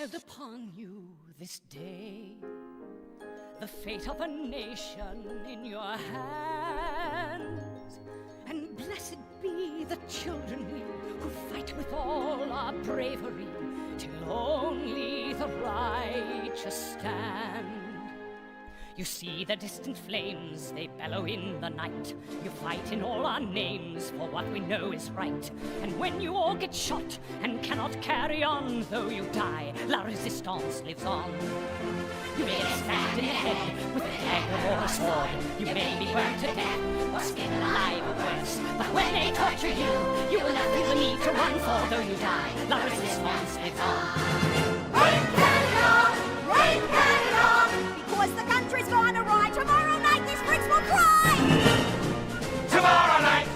smiled upon you this day, the fate of a nation in your hands. And blessed be the children we who fight with all our bravery till only the righteous stand. You see the distant flames, they bellow in the night. You fight in all our names for what we know is right. And when you all get shot and cannot carry on, though you die, La Resistance lives on. You may get stabbed in the head with a dagger or a sword. You may be burned to death or skinned alive or worse. But when they torture you, you will not feel the need to run, for though you die, La Resistance lives on. Rain Canada! Rain Canada! Because the country's gone awry. Tomorrow night these bricks will cry! Tomorrow night,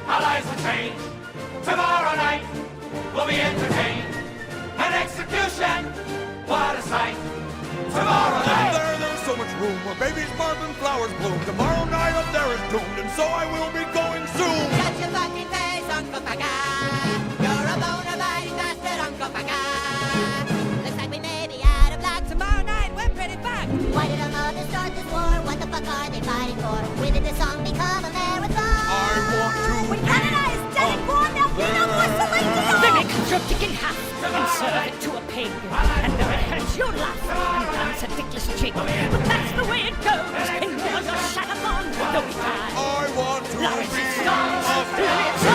our lives will change. Tomorrow night, we'll be entertained. An execution, what a sight. Tomorrow night. There's so much room where babies bark and flowers bloom. Tomorrow night up there is doomed, and so I will be going soon. Shut your fucking face, Uncle Paka. You're a bona fide bastard, Uncle Paka. Looks like we may be out of luck. Tomorrow night, we're pretty fucked. Why did our mothers start this war? What the fuck are they fighting for? When did this song become a marathon? I want to. When Canada is dead and gone, there'll be no more Celestia! They may cut your dick in half and serve it to a pig. And though it hurts, you'll laugh and dance a dickless jig. But that's the way it goes, and now you're shat upon, though we die. I want to La be Resistance a lives on.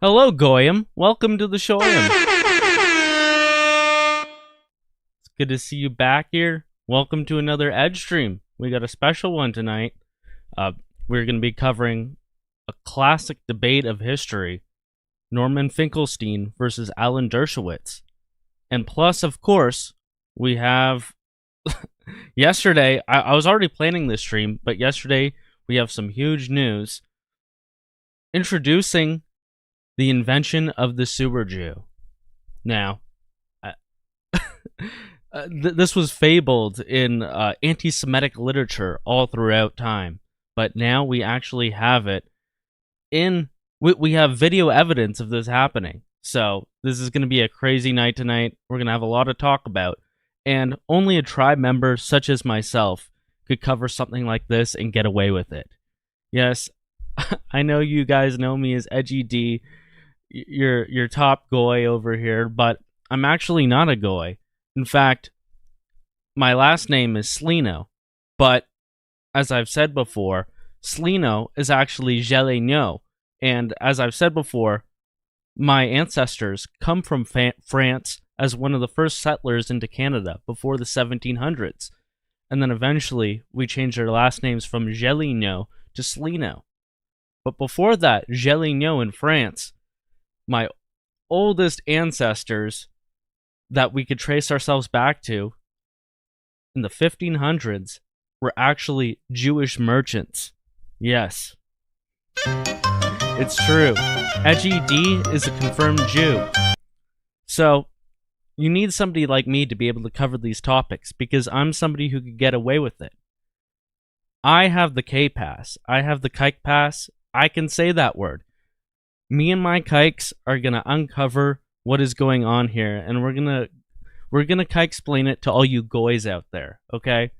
Hello, Goyim. Welcome to the show. It's good to see you back here. Welcome to another EdgeStream. We got a special one tonight. We're going to be covering a classic debate of history, Norman Finkelstein versus Alan Dershowitz. And plus, of course, we have... yesterday, I was already planning this stream, but yesterday we have some huge news introducing the invention of the sewer Jew. Now, this was fabled in anti-Semitic literature all throughout time, but now we actually have it in... We have video evidence of this happening. So this is going to be a crazy night tonight. We're going to have a lot to talk about, and only a tribe member such as myself could cover something like this and get away with it. Yes, I know you guys know me as Edgy D, your top goy over here, but I'm actually not a goy. In fact, my last name is Slino, but as I've said before, Slino is actually Geligno, and as I've said before, my ancestors come from France as one of the first settlers into Canada before the 1700s, and then eventually we changed our last names from Geligno to Slino. But before that, Geligno in France, my oldest ancestors that we could trace ourselves back to in the 1500s were actually Jewish merchants. Yes. It's true. Edgy D is a confirmed Jew. So, you need somebody like me to be able to cover these topics, because I'm somebody who could get away with it. I have the K-Pass. I have the Kike Pass. I can say that word. Me and my kikes are gonna uncover what is going on here, and we're gonna kike explain it to all you goys out there, okay?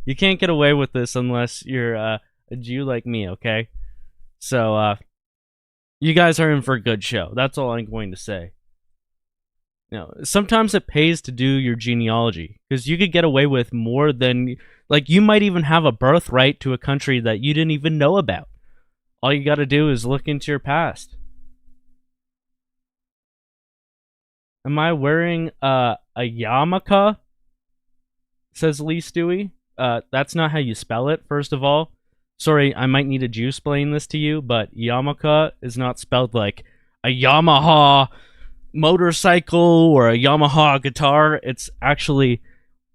You can't get away with this unless you're a Jew like me, okay? So, you guys are in for a good show. That's all I'm going to say. You know, sometimes it pays to do your genealogy, because you could get away with more than... Like, you might even have a birthright to a country that you didn't even know about. All you gotta do is look into your past. Am I wearing a yarmulke? Says Lee Stewie. That's not how you spell it, first of all. Sorry, I might need a Jew explain this to you, but yarmulke is not spelled like a Yamaha motorcycle or a Yamaha guitar. It's actually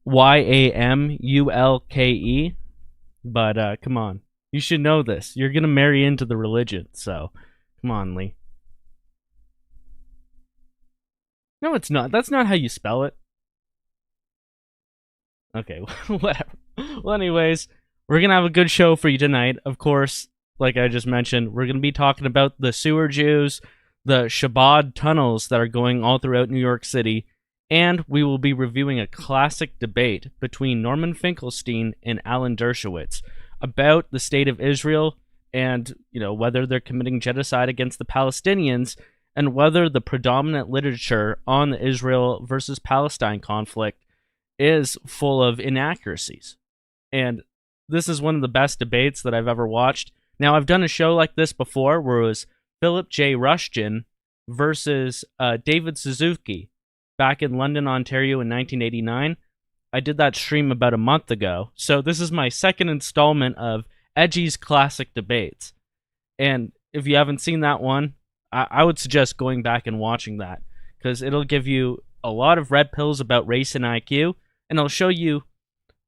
Yamulke. But come on. You should know this. You're going to marry into the religion, so come on, Lee. No, it's not. That's not how you spell it. Okay, whatever. Well, anyways, we're gonna have a good show for you tonight. Of course, like I just mentioned, we're gonna be talking about the sewer Jews, the Shabad tunnels that are going all throughout New York City, and we will be reviewing a classic debate between Norman Finkelstein and Alan Dershowitz about the state of Israel and, whether they're committing genocide against the Palestinians and whether the predominant literature on the Israel versus Palestine conflict is full of inaccuracies. And this is one of the best debates that I've ever watched. Now, I've done a show like this before where it was Philip J. Rushton versus David Suzuki back in London, Ontario in 1989. I did that stream about a month ago. So this is my second installment of Edgy's classic debates. And if you haven't seen that one, I would suggest going back and watching that, because it'll give you a lot of red pills about race and IQ, and it'll show you,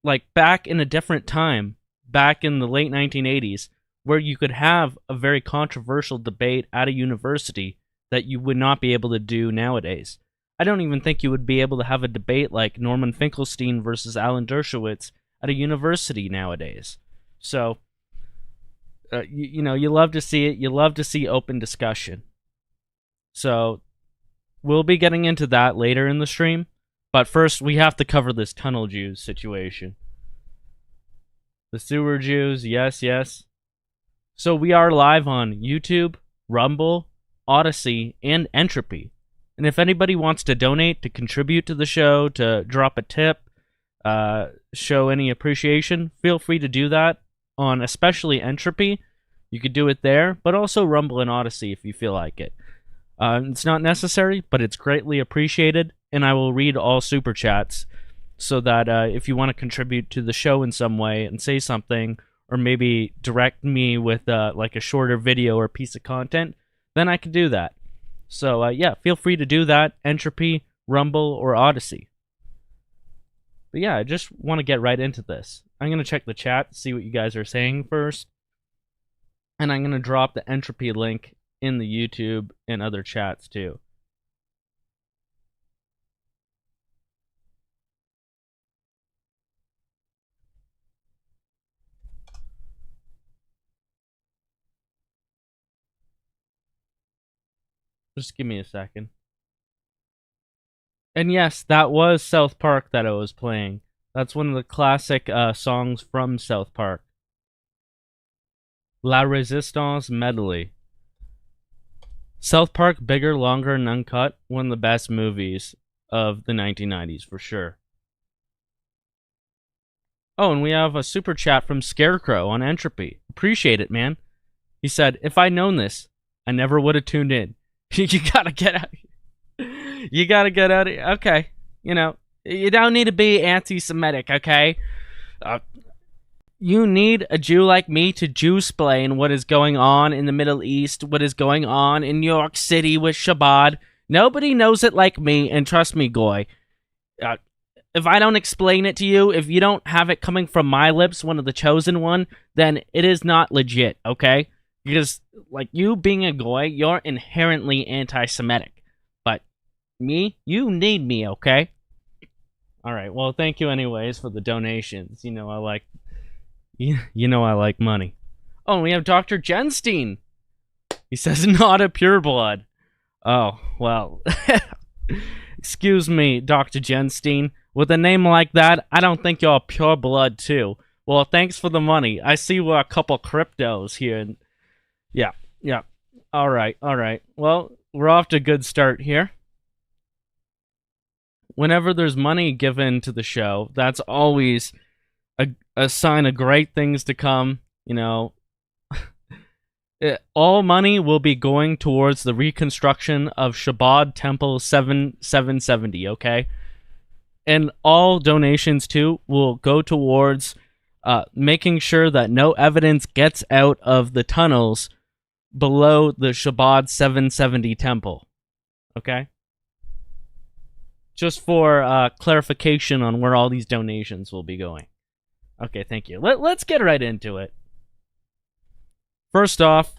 like, back in a different time, back in the late 1980s, where you could have a very controversial debate at a university that you would not be able to do nowadays. I don't even think you would be able to have a debate like Norman Finkelstein versus Alan Dershowitz at a university nowadays. So, you love to see it. You love to see open discussion. So, we'll be getting into that later in the stream. But first, we have to cover this tunnel Jews situation. The sewer Jews, yes. So we are live on YouTube, Rumble, Odyssey, and Entropy. And if anybody wants to donate, to contribute to the show, to drop a tip, show any appreciation, feel free to do that on especially Entropy. You could do it there, but also Rumble and Odyssey if you feel like it. It's not necessary, but it's greatly appreciated, and I will read all super chats so that if you want to contribute to the show in some way and say something, or maybe direct me with like a shorter video or piece of content, then I can do that. So yeah, feel free to do that. Entropy, Rumble, or Odyssey. But yeah, I just want to get right into this. I'm going to check the chat, see what you guys are saying first. And I'm going to drop the Entropy link in the YouTube and other chats too. Just give me a second. And yes, that was South Park that I was playing. That's one of the classic songs from South Park. La Resistance Medley. South Park, bigger, longer, and uncut. One of the best movies of the 1990s, for sure. Oh, and we have a super chat from Scarecrow on Entropy. Appreciate it, man. He said, if I'd known this, I never would have tuned in. You gotta get out. You gotta get out. Okay, you don't need to be anti-Semitic. Okay, you need a Jew like me to Jew-splain what is going on in the Middle East, what is going on in New York City with Shabad. Nobody knows it like me, and trust me, Goy. If I don't explain it to you, if you don't have it coming from my lips, one of the chosen one, then it is not legit. Okay. Because, like, you being a Goy, you're inherently anti-Semitic. But me, you need me, okay? Alright, well, thank you anyways for the donations. I like money. Oh, we have Dr. Genstein. He says, not a pureblood. Oh, well. Excuse me, Dr. Genstein. With a name like that, I don't think you're pureblood, too. Well, thanks for the money. I see we're a couple cryptos here. Yeah. All right. Well, we're off to a good start here. Whenever there's money given to the show, that's always a sign of great things to come. All money will be going towards the reconstruction of Shabad Temple 770, okay? And all donations, too, will go towards making sure that no evidence gets out of the tunnels below the Shabad 770 temple. Okay? Just for clarification on where all these donations will be going. Okay, thank you. Let's get right into it. First off,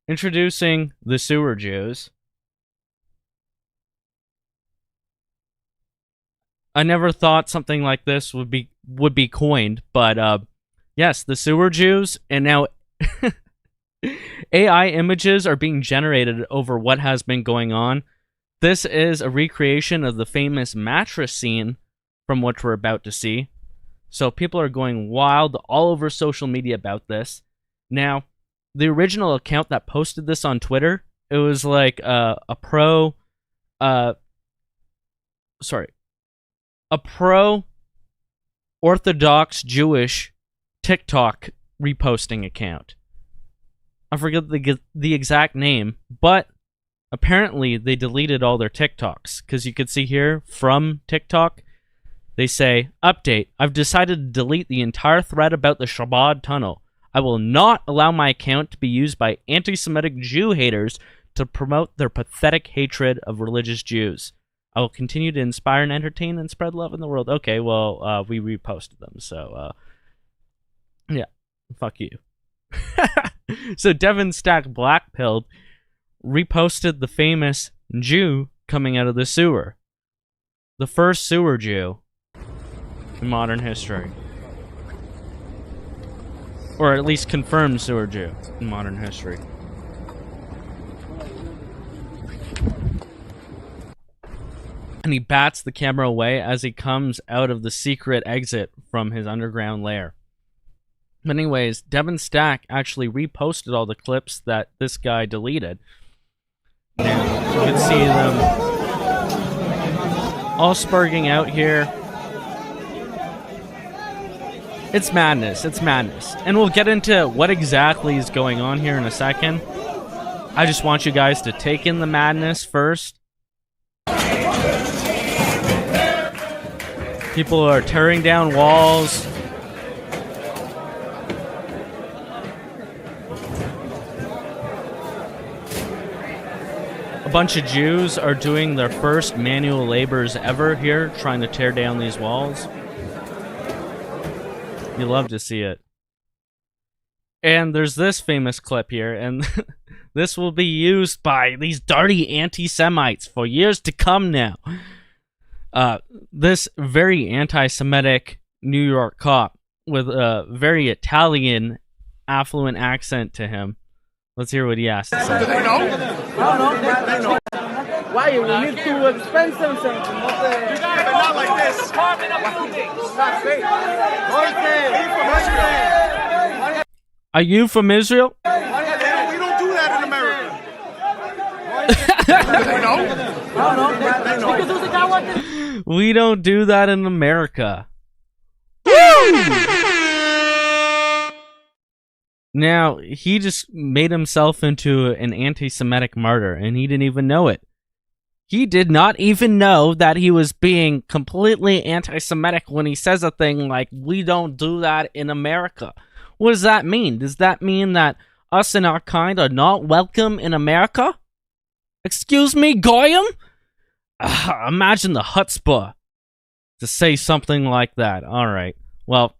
introducing the sewer Jews. I never thought something like this would be coined, but yes, the sewer Jews, and now AI images are being generated over what has been going on. This is a recreation of the famous mattress scene from which we're about to see. So people are going wild all over social media about this. Now, the original account that posted this on Twitter, it was like a pro Orthodox Jewish TikTok reposting account. I forget the exact name, but apparently they deleted all their TikToks, because you could see here from TikTok, they say, update, I've decided to delete the entire thread about the Shabad tunnel. I will not allow my account to be used by anti-Semitic Jew haters to promote their pathetic hatred of religious Jews. I will continue to inspire and entertain and spread love in the world. Okay, well, we reposted them, so, yeah, fuck you. So Devin Stack Blackpilled reposted the famous Jew coming out of the sewer. The first sewer Jew in modern history. Or at least confirmed sewer Jew in modern history. And he bats the camera away as he comes out of the secret exit from his underground lair. But anyways, Devin Stack actually reposted all the clips that this guy deleted. And you can see them all spurging out here. It's madness. It's madness. And we'll get into what exactly is going on here in a second. I just want you guys to take in the madness first. People are tearing down walls. A bunch of Jews are doing their first manual labors ever here, trying to tear down these walls. You love to see it. And there's this famous clip here, and this will be used by these dirty anti-Semites for years to come now. This very anti-Semitic New York cop with a very Italian, affluent accent to him. Let's hear what he has to say. Do they know? No. Why? You live too expensive something. You got it, not like this. Apartment of buildings. Are you from Israel? We don't do that in America. No. We don't do that in America. Now, he just made himself into an anti-Semitic martyr, and he didn't even know it. He did not even know that he was being completely anti-Semitic when he says a thing like, we don't do that in America. What does that mean? Does that mean that us and our kind are not welcome in America? Excuse me, Goyim? Imagine the chutzpah to say something like that. Alright, well,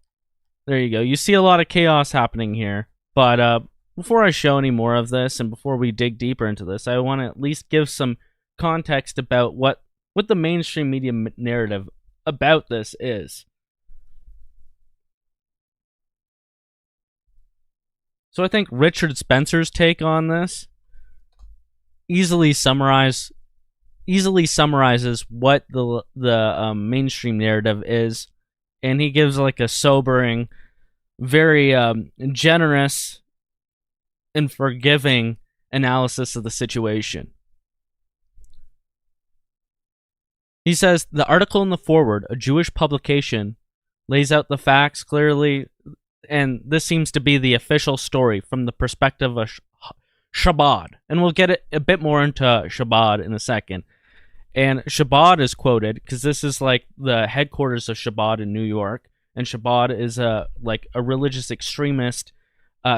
there you go. You see a lot of chaos happening here. But before I show any more of this, and before we dig deeper into this, I want to at least give some context about what the mainstream media narrative about this is. So I think Richard Spencer's take on this easily summarizes what the mainstream narrative is, and he gives like a sobering, very generous and forgiving analysis of the situation. He says, the article in the foreword, a Jewish publication, lays out the facts clearly, and this seems to be the official story from the perspective of Shabad. And we'll get a bit more into Shabad in a second. And Shabad is quoted, because this is like the headquarters of Shabad in New York. And Shabad is a religious extremist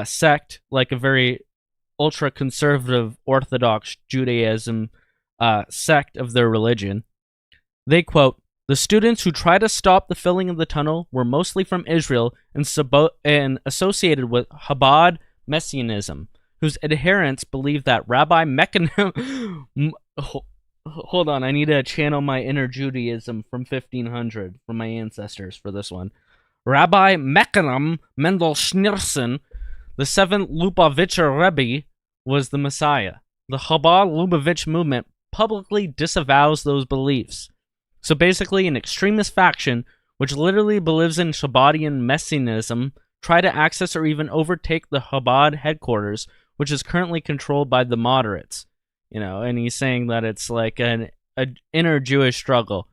sect, like a very ultra-conservative Orthodox Judaism sect of their religion. They quote, the students who tried to stop the filling of the tunnel were mostly from Israel and associated with Shabad Messianism, whose adherents believe that Rabbi Hold on, I need to channel my inner Judaism from 1500 from my ancestors for this one. Rabbi Mechanim Mendel Schneerson, the seventh Lubavitcher Rebbe, was the Messiah. The Chabad-Lubavitch movement publicly disavows those beliefs. So basically, an extremist faction, which literally believes in Shabadian messianism, try to access or even overtake the Chabad headquarters, which is currently controlled by the moderates. You know, and he's saying that it's like an inner Jewish struggle.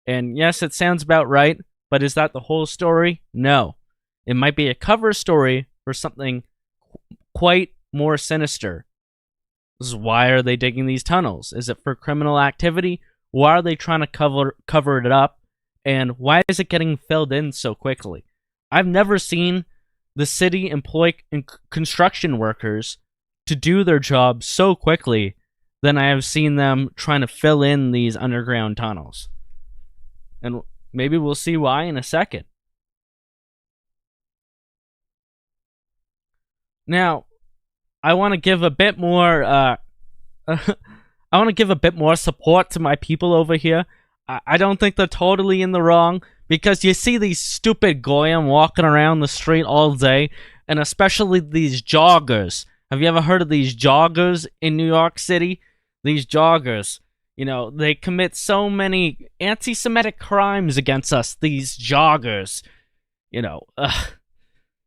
And yes, it sounds about right, but is that the whole story? No. It might be a cover story for something quite more sinister. This is why are they digging these tunnels? Is it for criminal activity? Why are they trying to cover it up? And why is it getting filled in so quickly? I've never seen the city employ construction workers to do their job so quickly than I have seen them trying to fill in these underground tunnels. And maybe we'll see why in a second. Now, I want to give a bit more support to my people over here. I don't think they're totally in the wrong, because you see these stupid goyim walking around the street all day, and especially these joggers. Have you ever heard of these joggers in New York City? These joggers, you know, they commit so many anti-Semitic crimes against us, these joggers. You know,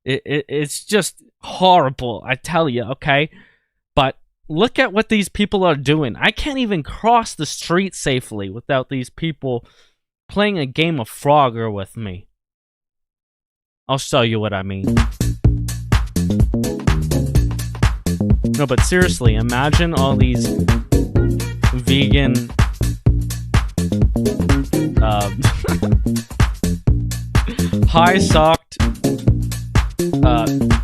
it's just horrible, I tell you, okay? But look at what these people are doing. I can't even cross the street safely without these people playing a game of Frogger with me. I'll show you what I mean. No, but seriously, imagine all these vegan high-socked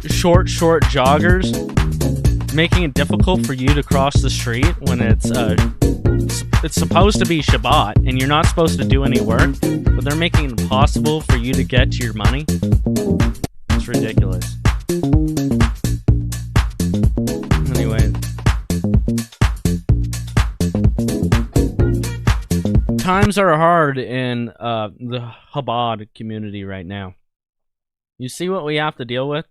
short joggers making it difficult for you to cross the street when it's supposed to be Shabbat and you're not supposed to do any work, but they're making it impossible for you to get to your money. It's ridiculous. Anyway, times are hard in the Chabad community right now. You see what we have to deal with?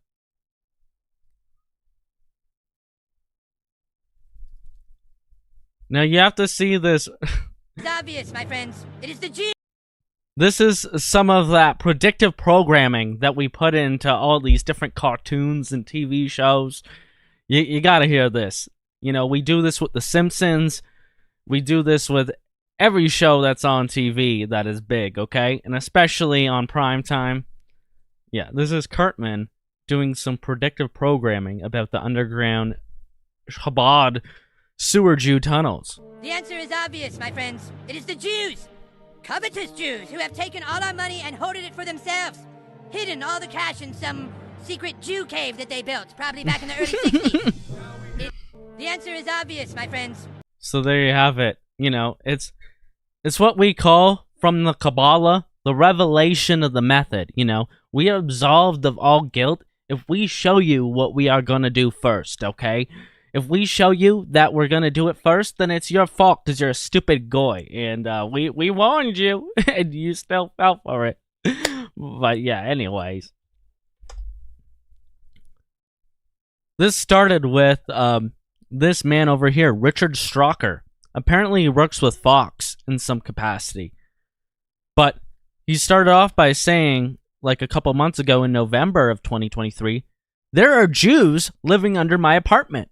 Now you have to see this. It's obvious, my friends. It is the Jews. This is some of that predictive programming that we put into all these different cartoons and TV shows. You gotta hear this. You know, we do this with The Simpsons. We do this with every show that's on TV that is big, okay? And especially on prime time. Yeah, this is Kurtman doing some predictive programming about the underground Shabad sewer Jew tunnels. The answer is obvious, my friends. It is the Jews. Covetous Jews who have taken all our money and hoarded it for themselves. Hidden all the cash in some secret Jew cave that they built, probably back in the early 60s. The answer is obvious, my friends. So there you have it. You know, it's what we call, from the Kabbalah, the revelation of the method. You know, we are absolved of all guilt if we show you what we are going to do first, okay? If we show you that we're going to do it first, then it's your fault because you're a stupid goy. And we warned you, and you still fell for it. But yeah, anyways. This started with this man over here, Richard Strocker. Apparently he works with Fox in some capacity. But he started off by saying, like a couple months ago in November of 2023, there are Jews living under my apartment.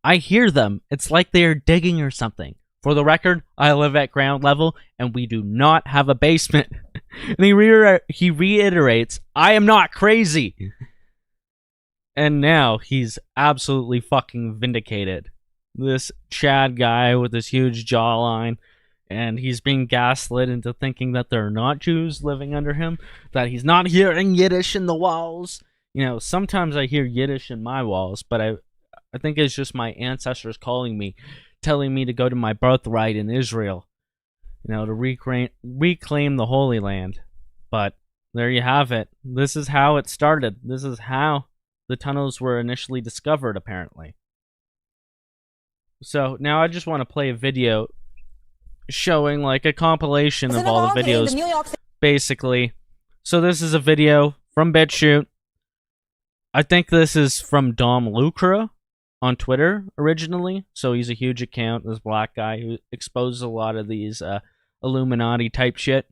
I hear them. It's like they are digging or something. For the record, I live at ground level, and we do not have a basement. And he reiterates, I am not crazy. And now he's absolutely fucking vindicated. This Chad guy with this huge jawline, and he's being gaslit into thinking that there are not Jews living under him, that he's not hearing Yiddish in the walls. You know, sometimes I hear Yiddish in my walls, but I think it's just my ancestors calling me, telling me to go to my birthright in Israel, you know, to reclaim the Holy Land. But there you have it. This is how it started. This is how the tunnels were initially discovered, apparently. So now I just want to play a video showing like a compilation of all the videos, basically. So this is a video from BitChute. I think this is from Dom Lucra on Twitter originally. So he's a huge account, this black guy who exposes a lot of these Illuminati type shit.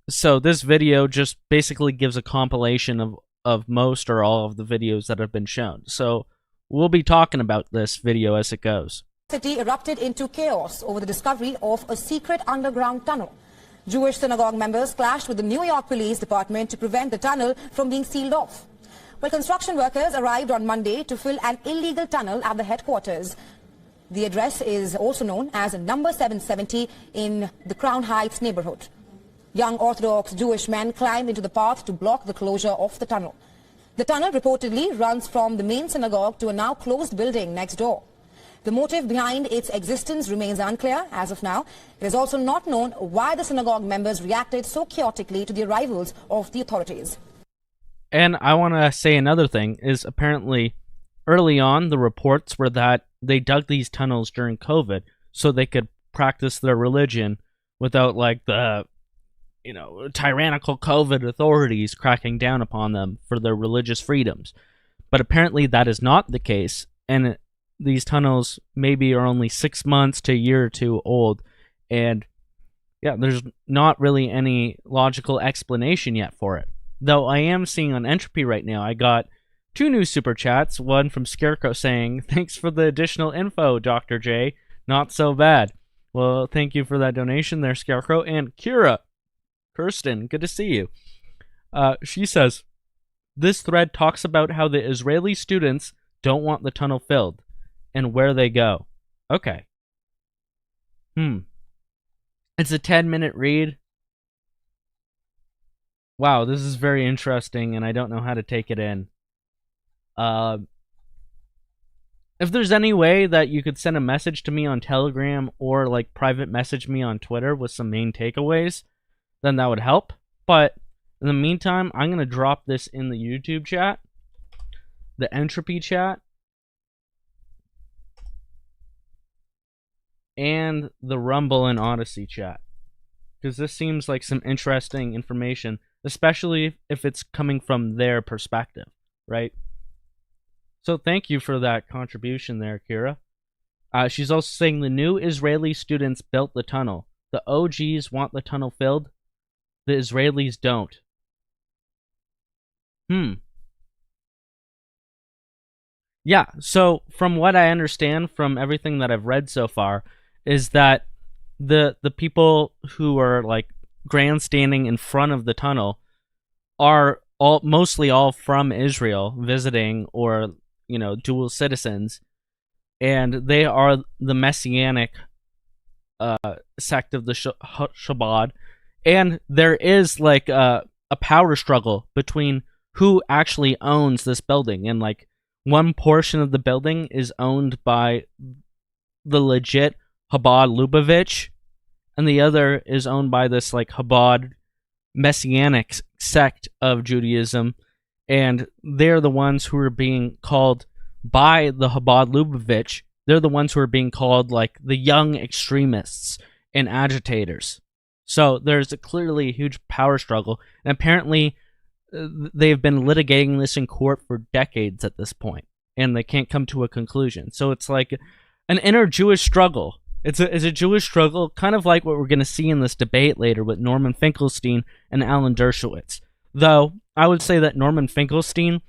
So this video just basically gives a compilation of most or all of the videos that have been shown. So we'll be talking about this video as it goes. City erupted into chaos over the discovery of a secret underground tunnel. Jewish synagogue members clashed with the New York Police Department to prevent the tunnel from being sealed off. Well, construction workers arrived on Monday to fill an illegal tunnel at the headquarters. The address is also known as number 770 in the Crown Heights neighborhood. Young Orthodox Jewish men climbed into the path to block the closure of the tunnel. The tunnel reportedly runs from the main synagogue to a now closed building next door. The motive behind its existence remains unclear as of now. It is also not known why the synagogue members reacted so chaotically to the arrivals of the authorities. And I want to say another thing is apparently early on the reports were that they dug these tunnels during COVID so they could practice their religion without like the tyrannical COVID authorities cracking down upon them for their religious freedoms. But apparently that is not the case, and these tunnels maybe are only 6 months to a year or two old, and yeah, there's not really any logical explanation yet for it. Though I am seeing on Entropy right now, I got 2 new super chats, one from Scarecrow saying, "Thanks for the additional info, Dr. J. Not so bad." Well, thank you for that donation there, Scarecrow. And Kirsten, good to see you. She says, "This thread talks about how the Israeli students don't want the tunnel filled and where they go." Okay. It's a 10-minute read. Wow, this is very interesting, and I don't know how to take it in. If there's any way that you could send a message to me on Telegram or like private message me on Twitter with some main takeaways, then that would help. But in the meantime, I'm going to drop this in the YouTube chat, the Entropy chat, and the Rumble and Odyssey chat, because this seems like some interesting information, especially if it's coming from their perspective, right? So thank you for that contribution there, Kira. She's also saying the new Israeli students built the tunnel. The OGs want the tunnel filled. The Israelis don't. Yeah, so from what I understand from everything that I've read so far is that the people who are like grandstanding in front of the tunnel are mostly all from Israel visiting, or dual citizens, and they are the messianic sect of the Shabad, and there is like a power struggle between who actually owns this building, and like one portion of the building is owned by the legit Chabad Lubavitch, and the other is owned by this like Chabad messianic sect of Judaism, and they're the ones who are being called by the Chabad Lubavitch. They're the ones who are being called like the young extremists and agitators. So there's clearly a huge power struggle, and apparently they've been litigating this in court for decades at this point, and they can't come to a conclusion. So it's like an inner Jewish struggle. It's a Jewish struggle, kind of like what we're going to see in this debate later with Norman Finkelstein and Alan Dershowitz. Though, I would say that Norman Finkelstein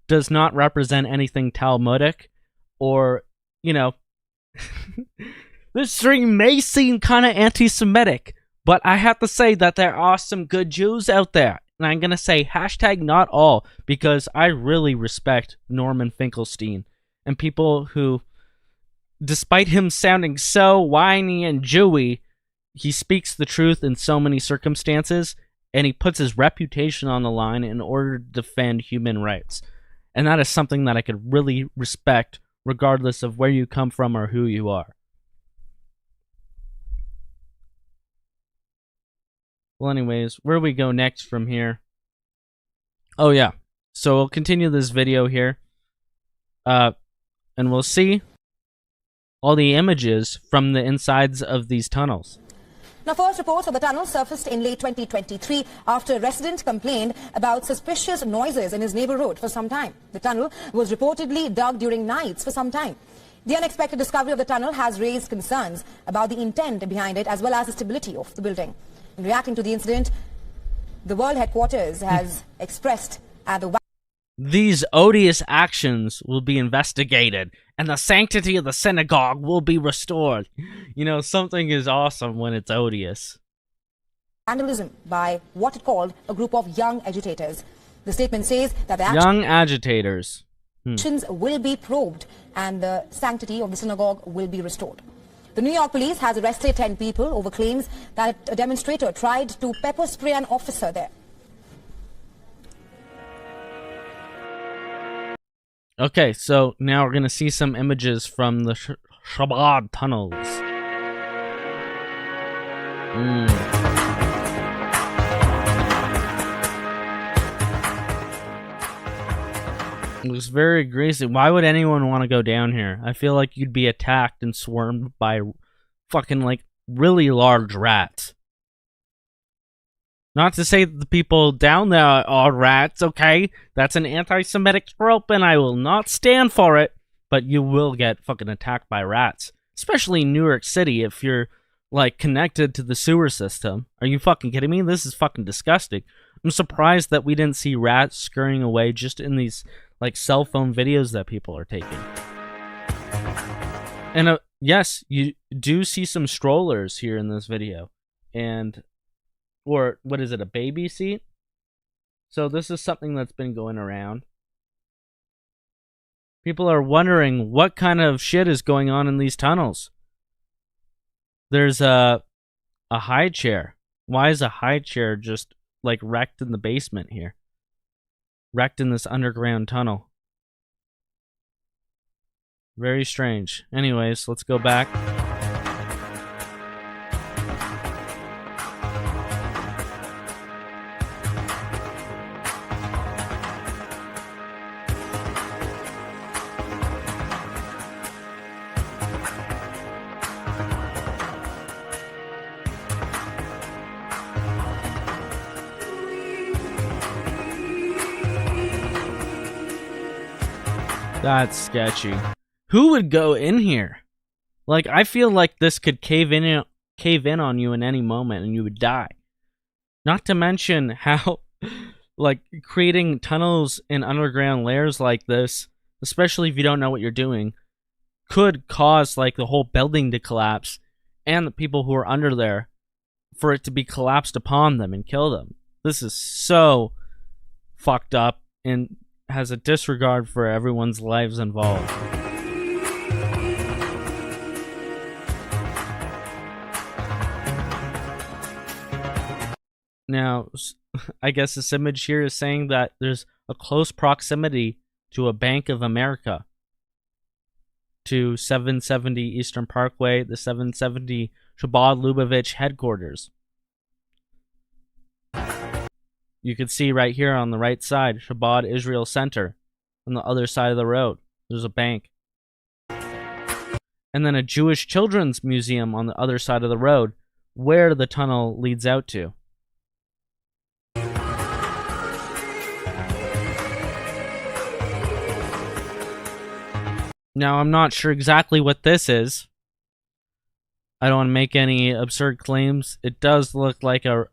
does not represent anything Talmudic, or, this stream may seem kind of anti-Semitic, but I have to say that there are some good Jews out there. And I'm going to say #not all, because I really respect Norman Finkelstein and people who, despite him sounding so whiny and Jewy, he speaks the truth in so many circumstances, and he puts his reputation on the line in order to defend human rights. And that is something that I could really respect, regardless of where you come from or who you are. Well, anyways, where do we go next from here? Oh, yeah. So we'll continue this video here. And we'll see all the images from the insides of these tunnels. Now, first reports of the tunnel surfaced in late 2023 after a resident complained about suspicious noises in his neighborhood for some time. The tunnel was reportedly dug during nights for some time. The unexpected discovery of the tunnel has raised concerns about the intent behind it as well as the stability of the building. In reacting to the incident, the World Headquarters has expressed at the These odious actions will be investigated, and the sanctity of the synagogue will be restored. You know, something is awesome when it's odious. vandalism by what it called a group of young agitators. The statement says that the Young agitators. actions will be probed and the sanctity of the synagogue will be restored. The New York police has arrested 10 people over claims that a demonstrator tried to pepper spray an officer there. Okay, so now we're going to see some images from the Shabad tunnels. It looks very greasy. Why would anyone want to go down here? I feel like you'd be attacked and swarmed by fucking, like, really large rats. Not to say that the people down there are rats, okay? That's an anti-Semitic trope, and I will not stand for it. But you will get fucking attacked by rats. Especially in New York City if you're, like, connected to the sewer system. Are you fucking kidding me? This is fucking disgusting. I'm surprised that we didn't see rats scurrying away just in these, like, cell phone videos that people are taking. And, yes, you do see some strollers here in this video. And... or, what is it, a baby seat? So this is something that's been going around. People are wondering what kind of shit is going on in these tunnels. There's a high chair. Why is a high chair just, like, wrecked in the basement here? Wrecked in this underground tunnel. Very strange. Anyways, let's go back. That's sketchy. Who would go in here? Like, I feel like this could cave in on you in any moment and you would die. Not to mention how, like, creating tunnels in underground layers like this, especially if you don't know what you're doing, could cause, like, the whole building to collapse and the people who are under there for it to be collapsed upon them and kill them. This is so fucked up and has a disregard for everyone's lives involved. Now, I guess this image here is saying that there's a close proximity to a Bank of America, to 770 Eastern Parkway, the 770 Shabad Lubavitch headquarters. You can see right here on the right side, Shabad Israel Center. On the other side of the road, there's a bank. And then a Jewish Children's Museum on the other side of the road, where the tunnel leads out to. Now, I'm not sure exactly what this is. I don't want to make any absurd claims. It does look like a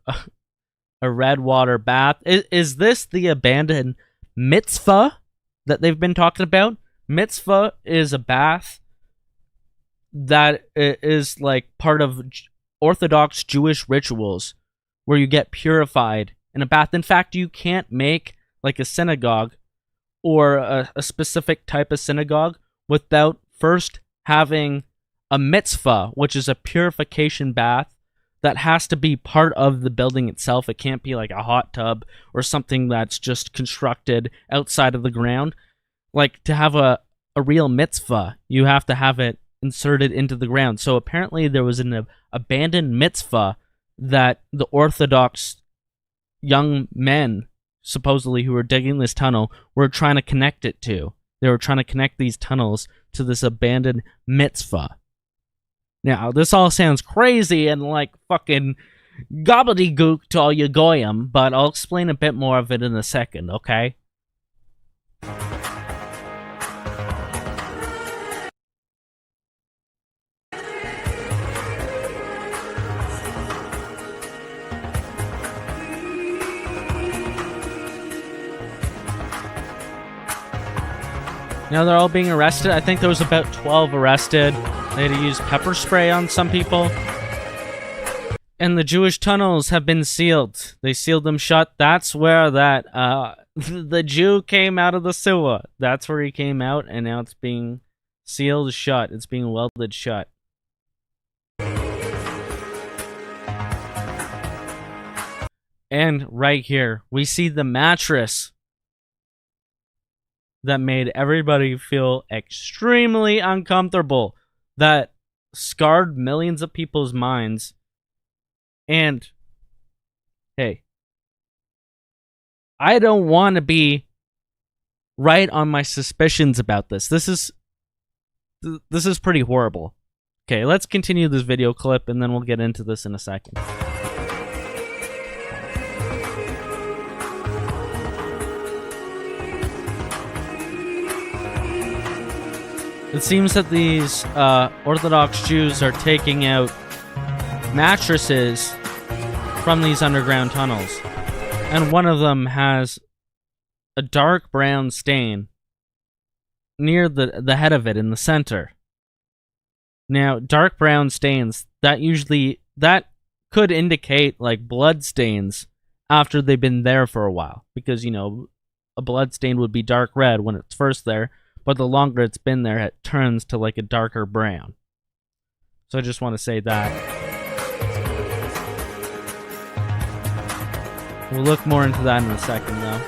red water bath. Is this the abandoned mitzvah that they've been talking about? Mitzvah is a bath that is like part of Orthodox Jewish rituals where you get purified in a bath. In fact, you can't make like a synagogue or a specific type of synagogue without first having a mitzvah, which is a purification bath that has to be part of the building itself. It can't be like a hot tub or something that's just constructed outside of the ground. Like, to have a real mitzvah, you have to have it inserted into the ground. So apparently there was an abandoned mitzvah that the Orthodox young men, supposedly, who were digging this tunnel, were trying to connect it to. They were trying to connect these tunnels to this abandoned mitzvah. Now, this all sounds crazy and like fucking gobbledygook to all you goyim, but I'll explain a bit more of it in a second, okay? Now they're all being arrested. I think there was about 12 arrested. They had to use pepper spray on some people. And the Jewish tunnels have been sealed. They sealed them shut. That's where that, the Jew came out of the sewer. That's where he came out, and now it's being sealed shut. It's being welded shut. And right here, we see the mattress that made everybody feel extremely uncomfortable, that scarred millions of people's minds. And, hey, I don't want to be right on my suspicions about this. This is pretty horrible. Okay, let's continue this video clip, and then we'll get into this in a second. It seems that these Orthodox Jews are taking out mattresses from these underground tunnels. And one of them has a dark brown stain near the head of it in the center. Now, dark brown stains, that could indicate like blood stains after they've been there for a while. Because, you know, a blood stain would be dark red when it's first there. But the longer it's been there, it turns to like a darker brown. So I just want to say that. We'll look more into that in a second, though.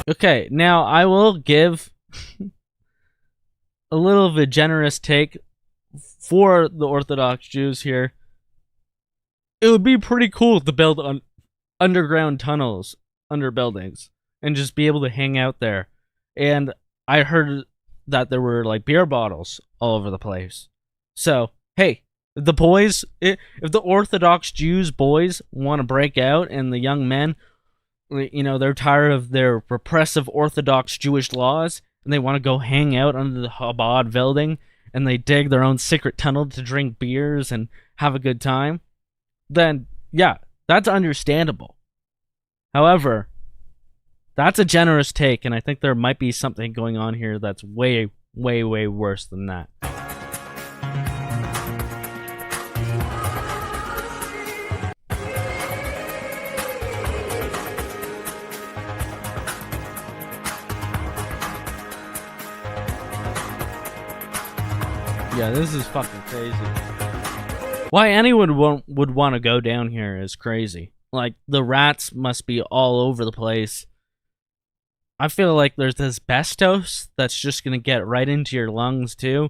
Okay, now I will give a little of a generous take for the Orthodox Jews here. It would be pretty cool to build underground tunnels under buildings and just be able to hang out there. And I heard that there were like beer bottles all over the place. So, hey, the boys, if the Orthodox Jews boys want to break out, and the young men, you know, they're tired of their repressive Orthodox Jewish laws, and they want to go hang out under the Shabad building, and they dig their own secret tunnel to drink beers and have a good time, then, yeah, that's understandable. However, that's a generous take, and I think there might be something going on here that's way, way, way worse than that. Yeah, this is fucking crazy. Why anyone would want to go down here is crazy. Like, the rats must be all over the place. I feel like there's asbestos that's just going to get right into your lungs, too.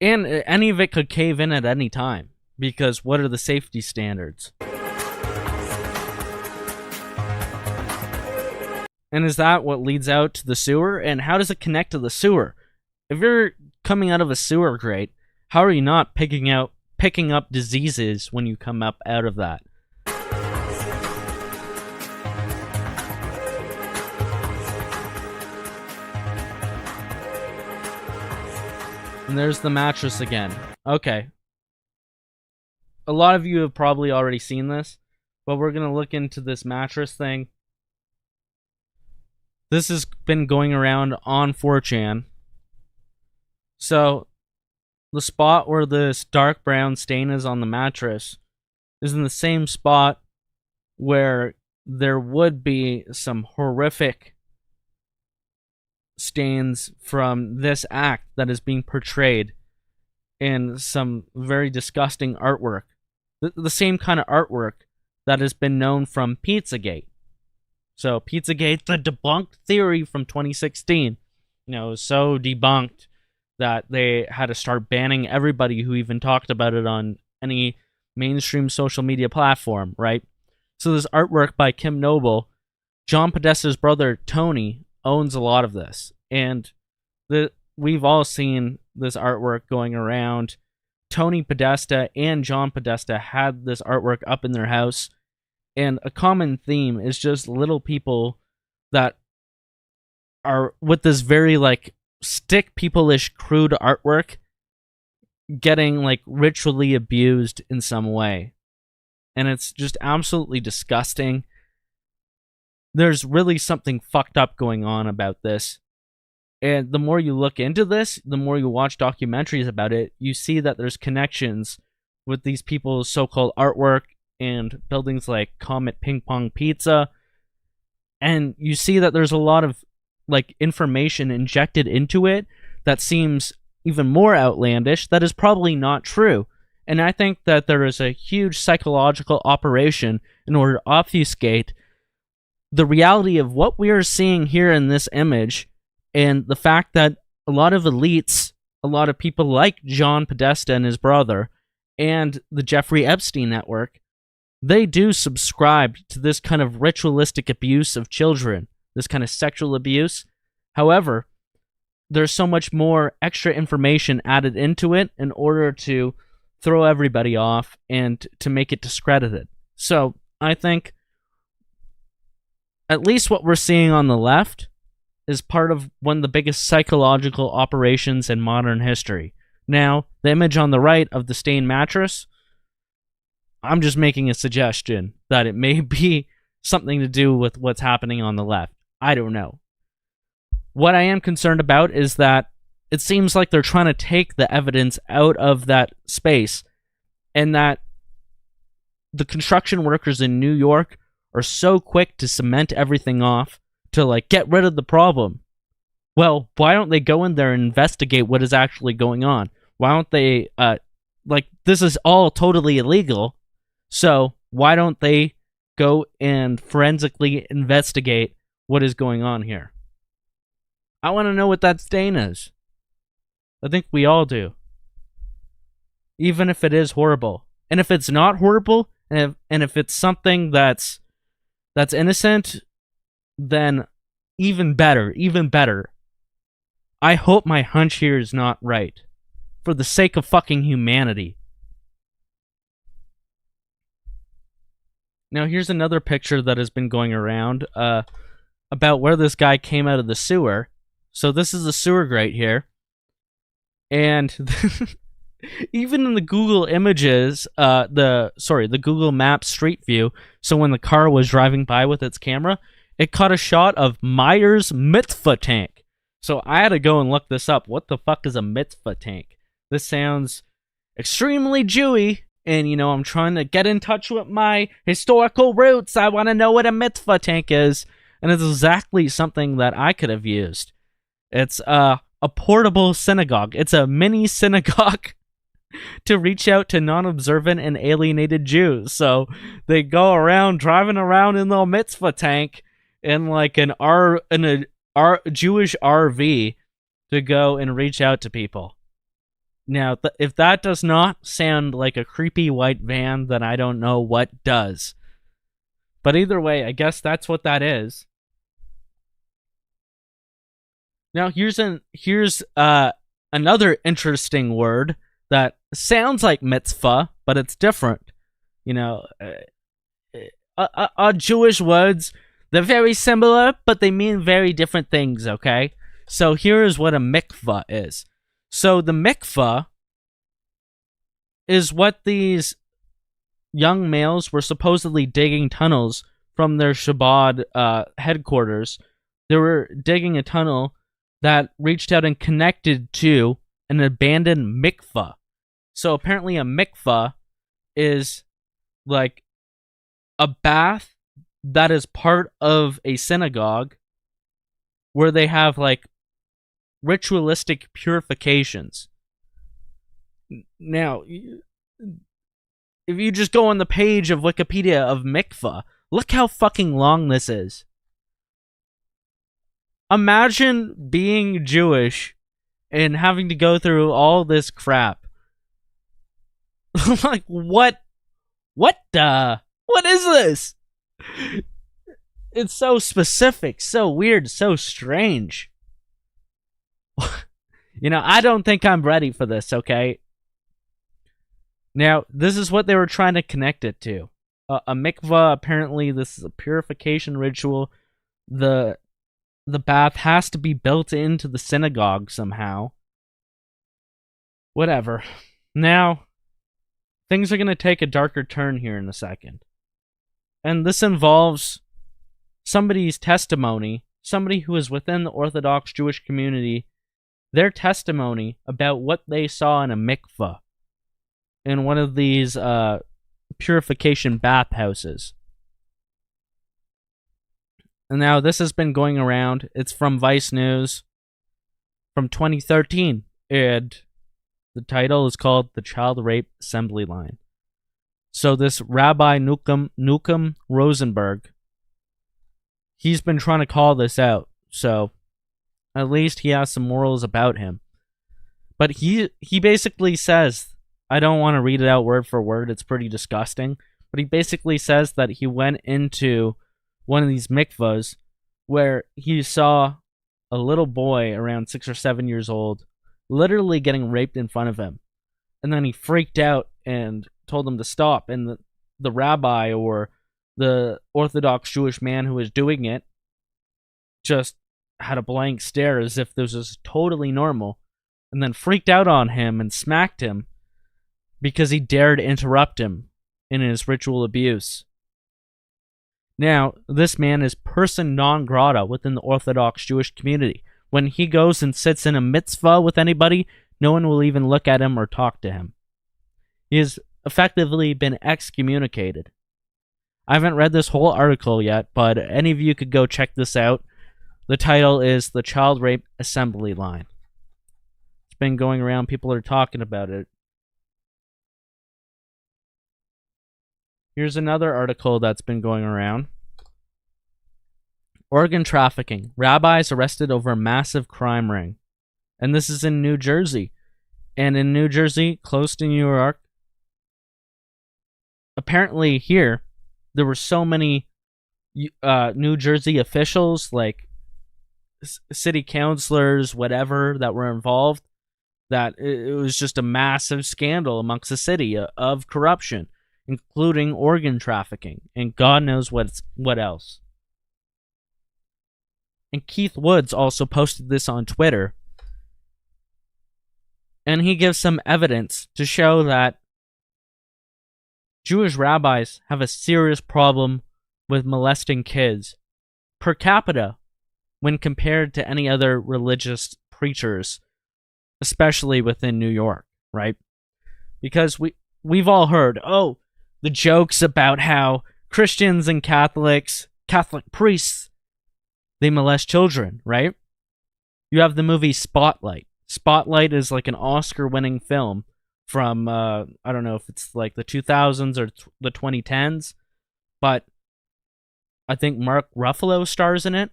And any of it could cave in at any time. Because what are the safety standards? And is that what leads out to the sewer? And how does it connect to the sewer? If you're coming out of a sewer grate, how are you not picking up diseases when you come up out of that? And there's the mattress again. Okay. A lot of you have probably already seen this, but we're going to look into this mattress thing. This has been going around on 4chan. So, the spot where this dark brown stain is on the mattress is in the same spot where there would be some horrific stains from this act that is being portrayed in some very disgusting artwork. The same kind of artwork that has been known from Pizzagate. So, Pizzagate, the debunked theory from 2016, is so debunked that they had to start banning everybody who even talked about it on any mainstream social media platform, right? So this artwork by Kim Noble, John Podesta's brother Tony owns a lot of this, and we've all seen this artwork going around. Tony Podesta and John Podesta had this artwork up in their house, and a common theme is just little people that are with this very like stick people-ish crude artwork getting like ritually abused in some way. And it's just absolutely disgusting. There's really something fucked up going on about this. And the more you look into this, the more you watch documentaries about it, you see that there's connections with these people's so-called artwork and buildings like Comet Ping Pong Pizza. And you see that there's a lot of like information injected into it that seems even more outlandish, that is probably not true. And I think that there is a huge psychological operation in order to obfuscate the reality of what we are seeing here in this image, and the fact that a lot of elites, a lot of people like John Podesta and his brother, and the Jeffrey Epstein network, they do subscribe to this kind of ritualistic abuse of children, this kind of sexual abuse. However, there's so much more extra information added into it in order to throw everybody off and to make it discredited. So I think at least what we're seeing on the left is part of one of the biggest psychological operations in modern history. Now, the image on the right of the stained mattress, I'm just making a suggestion that it may be something to do with what's happening on the left. I don't know. What I am concerned about is that it seems like they're trying to take the evidence out of that space, and that the construction workers in New York are so quick to cement everything off to like get rid of the problem. Well, why don't they go in there and investigate what is actually going on? Why don't they this is all totally illegal, so why don't they go and forensically investigate what is going on here? I want to know what that stain is. I think we all do. Even if it is horrible. And if it's not horrible, and if it's something that's innocent, then even better, even better. I hope my hunch here is not right. For the sake of fucking humanity. Now here's another picture that has been going around about where this guy came out of the sewer. So this is the sewer grate here. And even in the Google images, the Google Maps Street View, so when the car was driving by with its camera, it caught a shot of Meyer's mitzvah tank. So I had to go and look this up. What the fuck is a mitzvah tank? This sounds extremely Jewy, and you know, I'm trying to get in touch with my historical roots. I want to know what a mitzvah tank is, and it's exactly something that I could have used. It's a portable synagogue. It's a mini synagogue to reach out to non-observant and alienated Jews. So they go around driving around in the mitzvah tank in like a Jewish RV to go and reach out to people. Now, if that does not sound like a creepy white van, then I don't know what does. But either way, I guess that's what that is. Now, here's another interesting word that sounds like mitzvah, but it's different. You know, Jewish words, they're very similar, but they mean very different things, okay? So here is what a mikvah is. So the mikvah is what these young males were supposedly digging tunnels from their Shabad headquarters. They were digging a tunnel that reached out and connected to an abandoned mikvah. So apparently a mikvah is like a bath that is part of a synagogue where they have like ritualistic purifications. Now, if you just go on the page of Wikipedia of mikvah, look how fucking long this is. Imagine being Jewish and having to go through all this crap. Like, what is this? It's so specific, so weird, so strange. I don't think I'm ready for this, okay? Now, this is what they were trying to connect it to. A mikvah, apparently this is a purification ritual. The bath has to be built into the synagogue somehow. Whatever. Now, things are going to take a darker turn here in a second. And this involves somebody's testimony, somebody who is within the Orthodox Jewish community, their testimony about what they saw in a mikvah, in one of these purification bathhouses. And now this has been going around. It's from Vice News from 2013, and the title is called The Child Rape Assembly Line. So this Rabbi Nukem Rosenberg, he's been trying to call this out, so at least he has some morals about him. But he basically says, I don't want to read it out word for word, it's pretty disgusting, but he basically says that he went into one of these mikvahs where he saw a little boy around 6 or 7 years old literally getting raped in front of him. And then he freaked out and told him to stop, and the rabbi or the Orthodox Jewish man who was doing it just had a blank stare as if this was totally normal, and then freaked out on him and smacked him because he dared interrupt him in his ritual abuse. Now, this man is person non grata within the Orthodox Jewish community. When he goes and sits in a mitzvah with anybody, no one will even look at him or talk to him. He has effectively been excommunicated. I haven't read this whole article yet, but any of you could go check this out. The title is The Child Rape Assembly Line. It's been going around, people are talking about it. Here's another article that's been going around. Organ trafficking. Rabbis arrested over a massive crime ring. And this is in New Jersey. And in New Jersey, close to New York, apparently here, there were so many New Jersey officials, like city councilors, whatever, that were involved, that it was just a massive scandal amongst the city of corruption, including organ trafficking, and God knows what else. And Keith Woods also posted this on Twitter, and he gives some evidence to show that Jewish rabbis have a serious problem with molesting kids per capita when compared to any other religious preachers, especially within New York, right? Because we've all heard, the jokes about how Christians and Catholic priests, they molest children, right? You have the movie Spotlight. Spotlight is like an Oscar-winning film from, I don't know if it's like the 2000s or the 2010s, but I think Mark Ruffalo stars in it,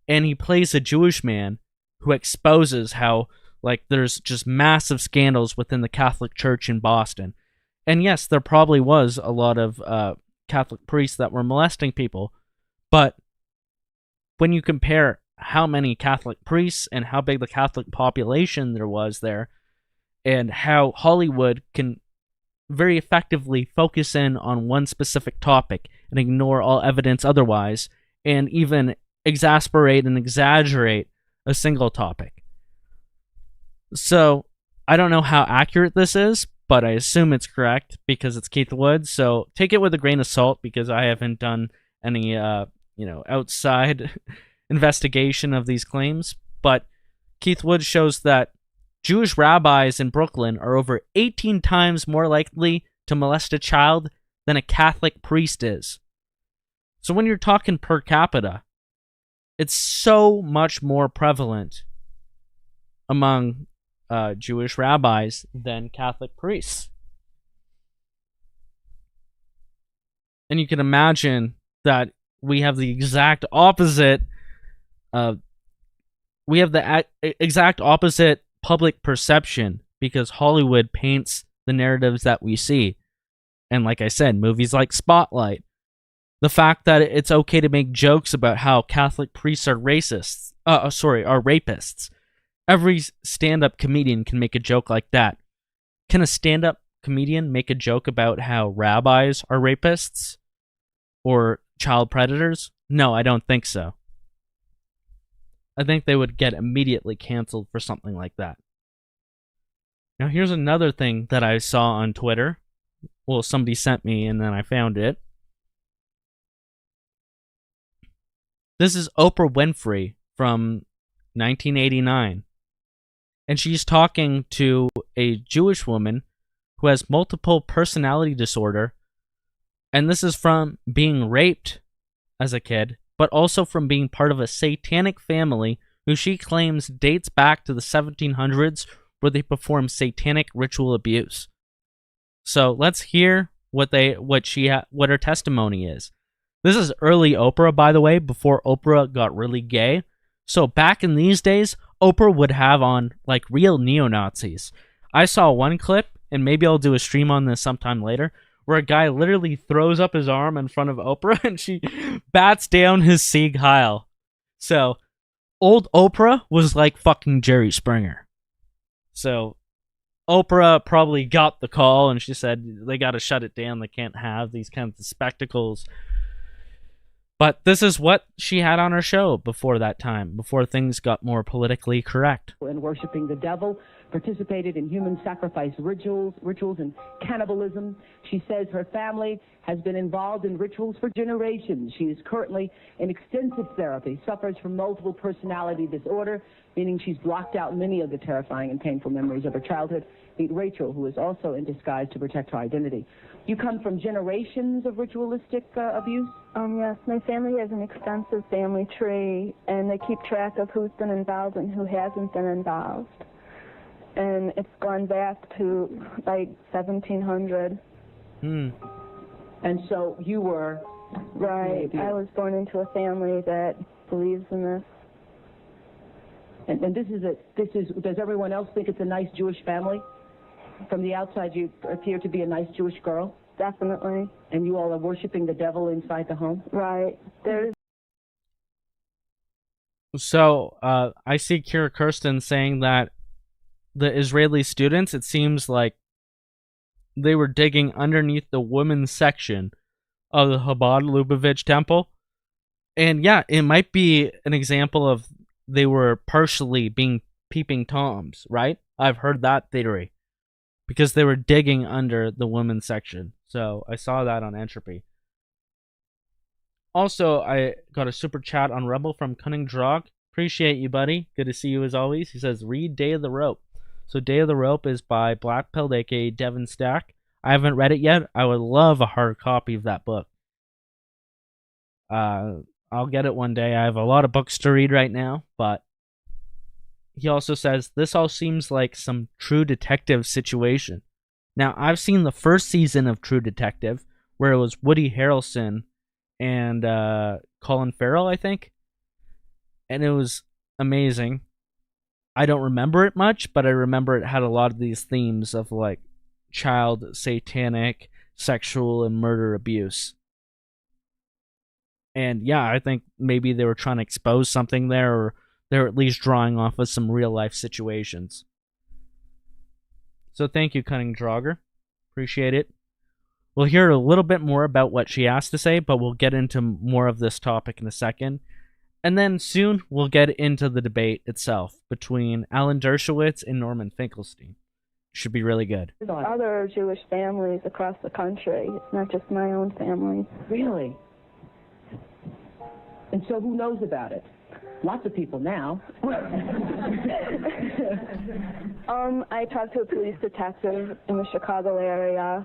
and he plays a Jewish man who exposes how, like, there's just massive scandals within the Catholic Church in Boston. And yes, there probably was a lot of Catholic priests that were molesting people, but when you compare how many Catholic priests and how big the Catholic population there was there, and how Hollywood can very effectively focus in on one specific topic and ignore all evidence otherwise, and even exasperate and exaggerate a single topic. So, I don't know how accurate this is, but I assume it's correct because it's Keith Woods, so take it with a grain of salt because I haven't done any, outside investigation of these claims, but Keith Woods shows that Jewish rabbis in Brooklyn are over 18 times more likely to molest a child than a Catholic priest is. So when you're talking per capita, it's so much more prevalent among Jewish rabbis than Catholic priests. And you can imagine that we have the exact opposite exact opposite public perception because Hollywood paints the narratives that we see. And like I said, movies like Spotlight, The fact that it's okay to make jokes about how Catholic priests are racists, are rapists. Every stand-up comedian can make a joke like that. Can a stand-up comedian make a joke about how rabbis are rapists or child predators? No, I don't think so. I think they would get immediately canceled for something like that. Now, here's another thing that I saw on Twitter. Well, somebody sent me and then I found it. This is Oprah Winfrey from 1989. And she's talking to a Jewish woman who has multiple personality disorder. And this is from being raped as a kid, but also from being part of a satanic family who she claims dates back to the 1700s, where they perform satanic ritual abuse. So let's hear what her testimony is. This is early Oprah, by the way, before Oprah got really gay. So back in these days, Oprah would have on like real neo-Nazis. I saw one clip, and maybe I'll do a stream on this sometime later, where a guy literally throws up his arm in front of Oprah and she bats down his Sieg Heil. So old Oprah was like fucking Jerry Springer. So Oprah probably got the call and she said they got to shut it down. They can't have these kinds of spectacles. But this is what she had on her show before that time, before things got more politically correct. And worshiping the devil, participated in human sacrifice rituals and cannibalism. She says her family has been involved in rituals for generations. She is currently in extensive therapy, suffers from multiple personality disorder, meaning she's blocked out many of the terrifying and painful memories of her childhood. Meet Rachel, who is also in disguise to protect her identity. You come from generations of ritualistic abuse? Yes, my family has an extensive family tree, and they keep track of who's been involved and who hasn't been involved. And it's gone back to, like, 1700. And so you were... Right, I was born into a family that believes in this. And does everyone else think it's a nice Jewish family? From the outside, you appear to be a nice Jewish girl? Definitely. And you all are worshiping the devil inside the home? Right. So, I see Kira Kirsten saying that the Israeli students, it seems like they were digging underneath the women's section of the Chabad Lubavitch temple. And yeah, it might be an example of they were partially being peeping Toms, right? I've heard that theory. Because they were digging under the women's section. So I saw that on Entropy. Also, I got a super chat on Rebel from Cunning Drog. Appreciate you, buddy. Good to see you as always. He says, read Day of the Rope. So Day of the Rope is by Black Pilled, aka Devin Stack. I haven't read it yet. I would love a hard copy of that book. I'll get it one day. I have a lot of books to read right now, but he also says, this all seems like some True Detective situation. Now, I've seen the first season of True Detective, where it was Woody Harrelson and Colin Farrell, I think. And it was amazing. I don't remember it much, but I remember it had a lot of these themes of, like, child, satanic, sexual, and murder abuse. And yeah, I think maybe they were trying to expose something there, or they're at least drawing off of some real-life situations. So thank you, Cunning Drogger. Appreciate it. We'll hear a little bit more about what she has to say, but we'll get into more of this topic in a second. And then soon, we'll get into the debate itself between Alan Dershowitz and Norman Finkelstein. Should be really good. There's other Jewish families across the country. It's not just my own family. Really? And so who knows about it? Lots of people now. I talked to a police detective in the Chicago area,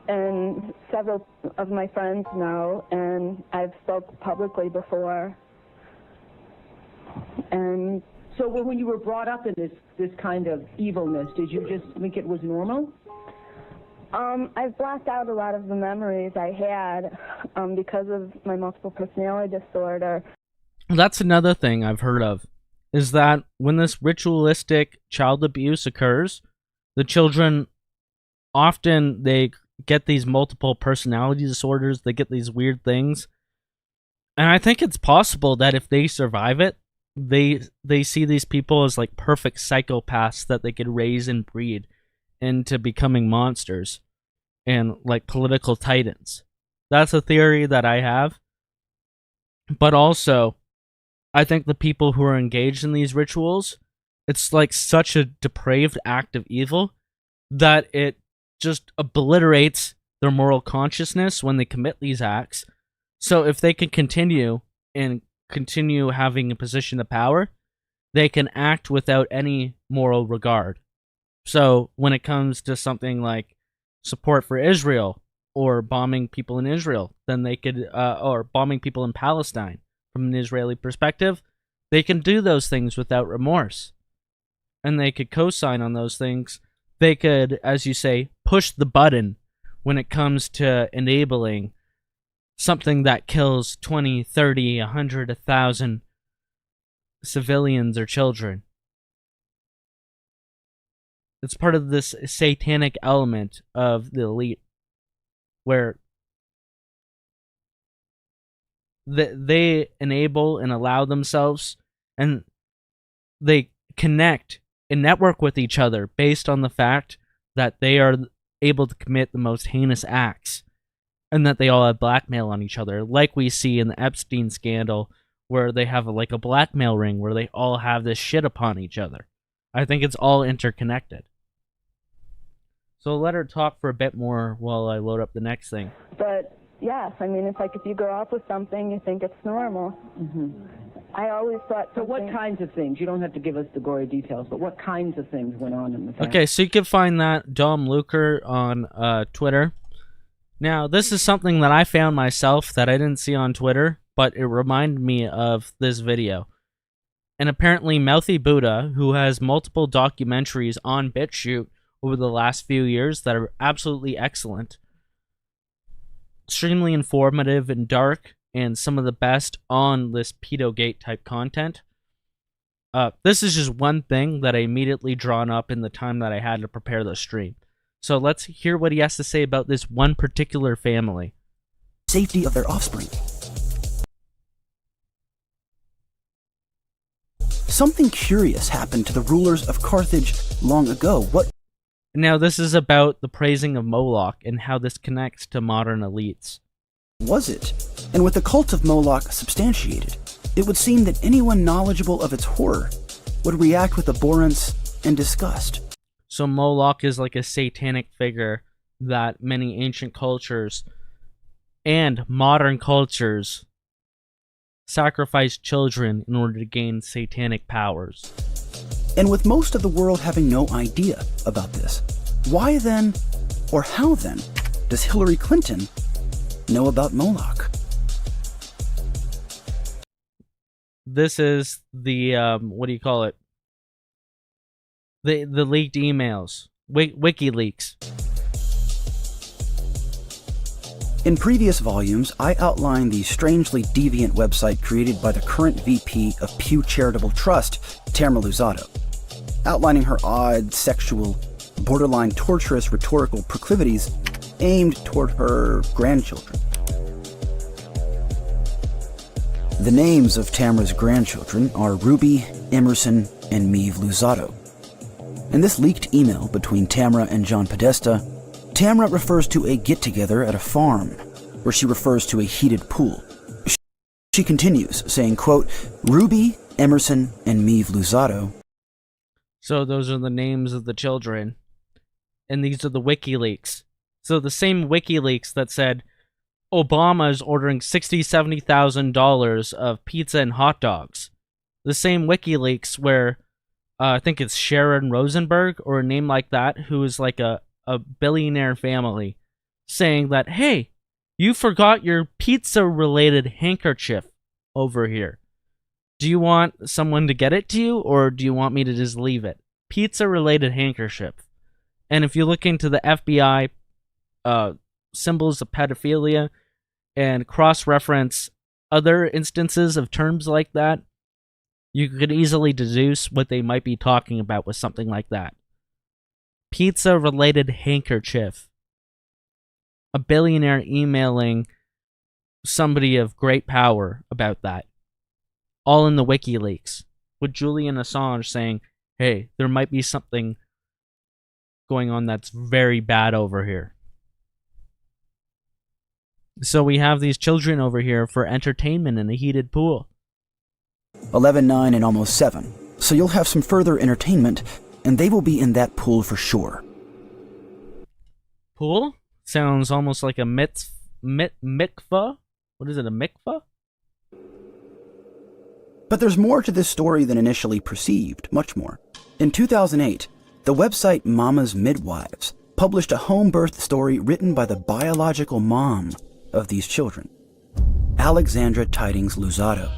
and several of my friends know, and I've spoke publicly before. And so when you were brought up in this kind of evilness, did you just think it was normal? I've blocked out a lot of the memories I had because of my multiple personality disorder. That's another thing I've heard of, is that when this ritualistic child abuse occurs, the children often, they get these multiple personality disorders, they get these weird things, And I think it's possible that if they survive it, they see these people as like perfect psychopaths that they could raise and breed into becoming monsters and like political titans. That's a theory that I have. But also, I think the people who are engaged in these rituals, it's like such a depraved act of evil that it just obliterates their moral consciousness when they commit these acts. So if they can continue having a position of power, they can act without any moral regard. So when it comes to something like support for Israel, or bombing people in Israel, then they could, or bombing people in Palestine from an Israeli perspective, they can do those things without remorse. And they could co-sign on those things. They could, as you say, push the button when it comes to enabling something that kills 20, 30, 100, 1,000 civilians or children. It's part of this satanic element of the elite, where they enable and allow themselves, and they connect and network with each other based on the fact that they are able to commit the most heinous acts, and that they all have blackmail on each other, like we see in the Epstein scandal, where they have like a blackmail ring where they all have this shit upon each other. I think it's all interconnected. So let her talk for a bit more while I load up the next thing. But yes, I mean, it's like if you grow up with something, you think it's normal. Mm-hmm. I always thought So what kinds of things? You don't have to give us the gory details, but what kinds of things went on in the family? Okay, so you can find that Dom Luker on Twitter. Now, this is something that I found myself that I didn't see on Twitter, but it reminded me of this video. And apparently Mouthy Buddha, who has multiple documentaries on BitChute over the last few years that are absolutely excellent, extremely informative and dark, and some of the best on this pedogate type content. This is just one thing that I immediately drawn up in the time that I had to prepare the stream. So let's hear what he has to say about this one particular family. Safety of their offspring. Something curious happened to the rulers of Carthage long ago. What? Now, this is about the praising of Moloch and how this connects to modern elites. Was it? And with the cult of Moloch substantiated, it would seem that anyone knowledgeable of its horror would react with abhorrence and disgust. So Moloch is like a satanic figure that many ancient cultures and modern cultures sacrifice children in order to gain satanic powers. And with most of the world having no idea about this, why then, or how then, does Hillary Clinton know about Moloch? This is the, what do you call it? The leaked emails. WikiLeaks. In previous volumes, I outlined the strangely deviant website created by the current VP of Pew Charitable Trust, Tamara Luzzatto, outlining her odd, sexual, borderline torturous rhetorical proclivities aimed toward her grandchildren. The names of Tamara's grandchildren are Ruby, Emerson, and Maeve Luzzatto. In this leaked email between Tamara and John Podesta, Tamara refers to a get-together at a farm, where she refers to a heated pool. She continues, saying, quote, Ruby, Emerson, and Maeve Luzzatto. So those are the names of the children. And these are the WikiLeaks. So the same WikiLeaks that said Obama is ordering $60,000, $70,000 of pizza and hot dogs. The same WikiLeaks where I think it's Sharon Rosenberg or a name like that, who is like a billionaire family, saying that, hey, you forgot your pizza-related handkerchief over here. Do you want someone to get it to you, or do you want me to just leave it? Pizza-related handkerchief. And if you look into the FBI symbols of pedophilia and cross-reference other instances of terms like that, you could easily deduce what they might be talking about with something like that. Pizza-related handkerchief. A billionaire emailing somebody of great power about that. All in the WikiLeaks. With Julian Assange saying, hey, there might be something going on that's very bad over here. So we have these children over here for entertainment in a heated pool. 11, 9, and almost 7. So you'll have some further entertainment, and they will be in that pool for sure. Pool? Sounds almost like a mikvah? What is it, a mikvah? But there's more to this story than initially perceived, much more. In 2008, the website Mama's Midwives published a home birth story written by the biological mom of these children, Alexandra Tidings Luzzatto.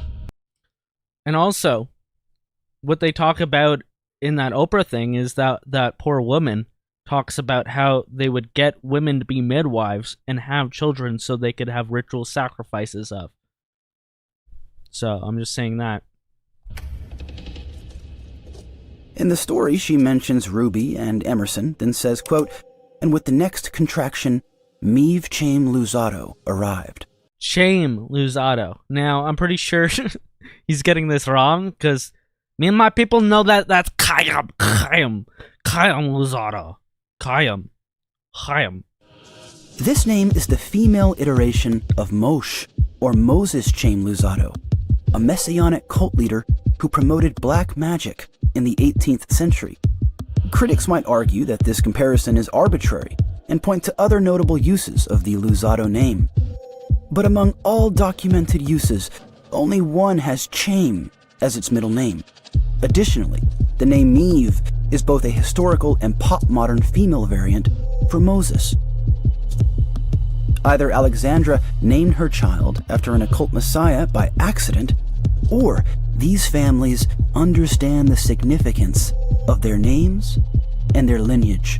And also, what they talk about in that Oprah thing is that poor woman talks about how they would get women to be midwives and have children so they could have ritual sacrifices of. So, I'm just saying that. In the story, she mentions Ruby and Emerson, then says, quote, and with the next contraction, Meave Chaim Luzzatto arrived. Chaim Luzzatto. Now, I'm pretty sure he's getting this wrong, because me and my people know that that's Chaim Luzzatto. Chaim. This name is the female iteration of Moshe, or Moses Chaim Luzzatto, a messianic cult leader who promoted black magic in the 18th century. Critics might argue that this comparison is arbitrary and point to other notable uses of the Luzzatto name. But among all documented uses, only one has Chaim as its middle name. Additionally, the name Meave is both a historical and pop-modern female variant for Moses. Either Alexandra named her child after an occult messiah by accident, or these families understand the significance of their names and their lineage.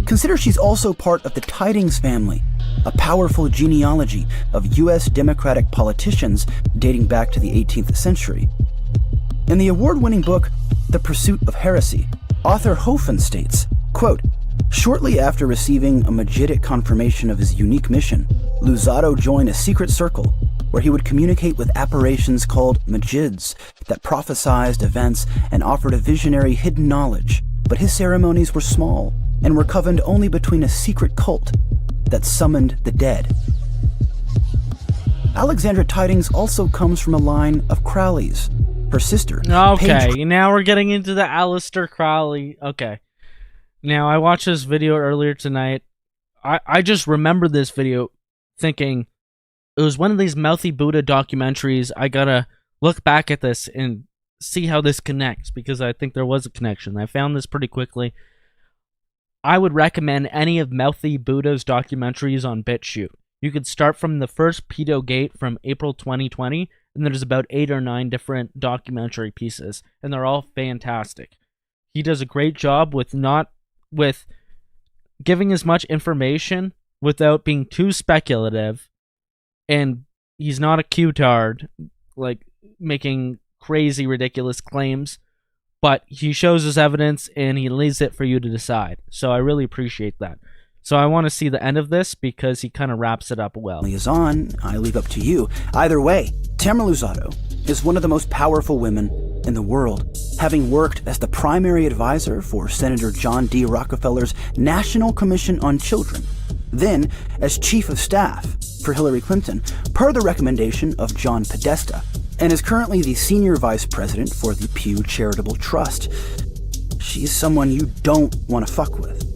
Consider she's also part of the Tidings family, a powerful genealogy of U.S. Democratic politicians dating back to the 18th century. In the award-winning book, The Pursuit of Heresy, author Hofen states, quote, shortly after receiving a Magidic confirmation of his unique mission, Luzzatto joined a secret circle where he would communicate with apparitions called Magids that prophesized events and offered a visionary hidden knowledge, but his ceremonies were small and were covened only between a secret cult that summoned the dead. Alexandra Tidings also comes from a line of Crowleys. Her sister. Okay, now we're getting into the Aleister Crowley. Okay. Now, I watched this video earlier tonight. I just remember this video thinking, it was one of these Mouthy Buddha documentaries. I gotta look back at this and see how this connects, because I think there was a connection. I found this pretty quickly. I would recommend any of Mouthy Buddha's documentaries on BitChute. You could start from the first Pedo Gate from April 2020, and there's about 8 or 9 different documentary pieces, and they're all fantastic. He does a great job with giving as much information without being too speculative, and he's not a Q-tard, like making crazy, ridiculous claims, but he shows his evidence and he leaves it for you to decide. So I really appreciate that. So I want to see the end of this because he kind of wraps it up well. Is on. I leave up to you. Either way, Tamara Luzzatto is one of the most powerful women in the world, having worked as the primary advisor for Senator John D. Rockefeller's National Commission on Children, then as chief of staff for Hillary Clinton, per the recommendation of John Podesta, and is currently the senior vice president for the Pew Charitable Trust. She's someone you don't want to fuck with.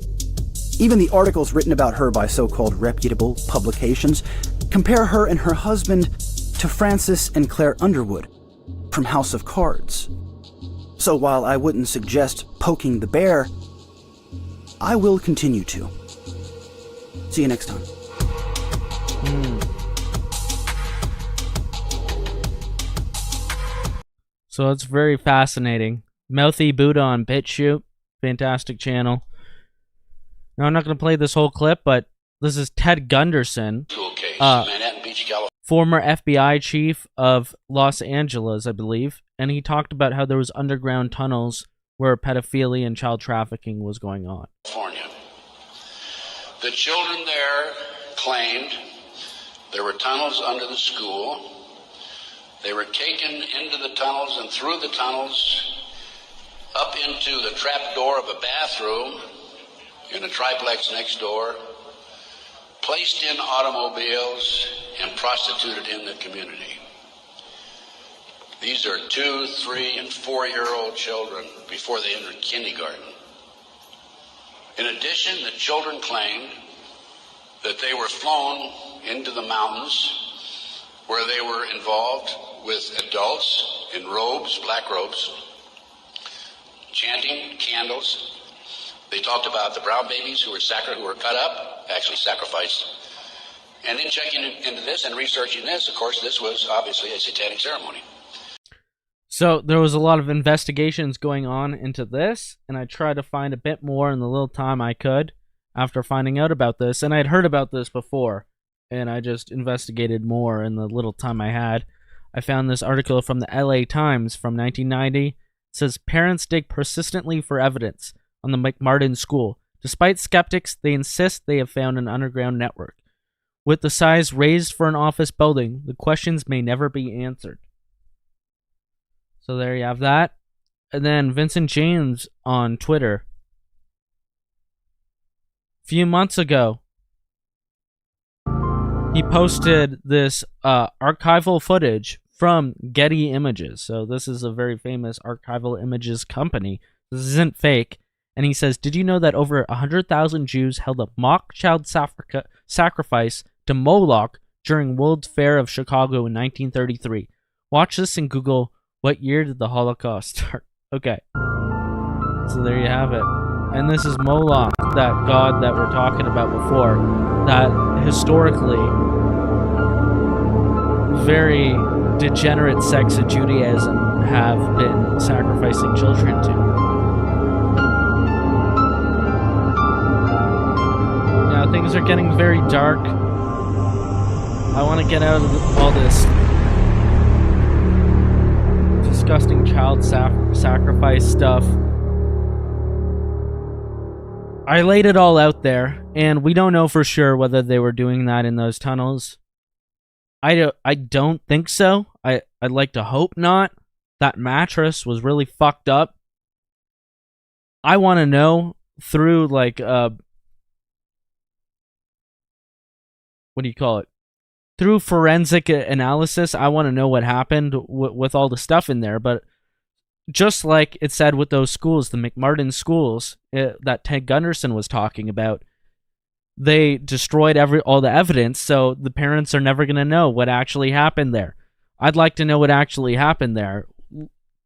Even the articles written about her by so-called reputable publications compare her and her husband to Francis and Claire Underwood from House of Cards. So while I wouldn't suggest poking the bear, I will continue to. See you next time. So it's very fascinating. Mouthy Buddha on BitChute. Fantastic channel. Now, I'm not going to play this whole clip, but this is Ted Gunderson, former FBI chief of Los Angeles, I believe, and he talked about how there was underground tunnels where pedophilia and child trafficking was going on. California. The children there claimed There were tunnels under the school. They were taken into the tunnels and through the tunnels up into the trap door of a bathroom in a triplex next door, placed in automobiles, and prostituted in the community. These are 2-, 3-, and 4-year-old children before they entered kindergarten. In addition, the children claimed that they were flown into the mountains where they were involved with adults in robes, black robes, chanting candles. They talked about the brown babies who were cut up, actually sacrificed. And then checking into this and researching this, of course, this was obviously a satanic ceremony. So there was a lot of investigations going on into this, and I tried to find a bit more in the little time I could after finding out about this. And I'd heard about this before, and I just investigated more in the little time I had. I found this article from the LA Times from 1990. It says, parents dig persistently for evidence on the McMartin School. Despite skeptics, they insist they have found an underground network. With the size raised for an office building, the questions may never be answered. So there you have that. And then Vincent James on Twitter. A few months ago, he posted this archival footage from Getty Images. So this is a very famous archival images company. This isn't fake. And he says, did you know that over 100,000 Jews held a mock child sacrifice to Moloch during World's Fair of Chicago in 1933? Watch this and Google, what year did the Holocaust start? Okay. So there you have it. And this is Moloch, that god that we're talking about before, that historically very degenerate sects of Judaism have been sacrificing children to. Now things are getting very dark. I want to get out of all this disgusting child sacrifice stuff. I laid it all out there, and we don't know for sure whether they were doing that in those tunnels. I don't think so. I'd like to hope not. That mattress was really fucked up. I want to know through, like, what do you call it? Through forensic analysis, I want to know what happened with all the stuff in there. But just like it said with those schools, the McMartin schools that Ted Gunderson was talking about, they destroyed all the evidence, so the parents are never going to know what actually happened there. I'd like to know what actually happened there,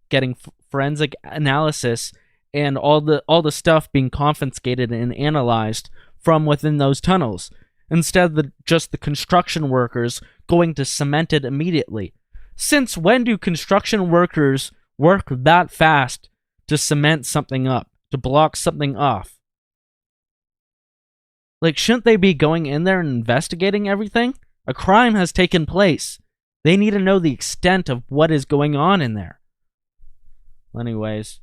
getting forensic analysis and all the stuff being confiscated and analyzed from within those tunnels, instead of just the construction workers going to cement it immediately. Since when do construction workers work that fast to cement something up, to block something off? Like, shouldn't they be going in there and investigating everything? A crime has taken place. They need to know the extent of what is going on in there. Anyways,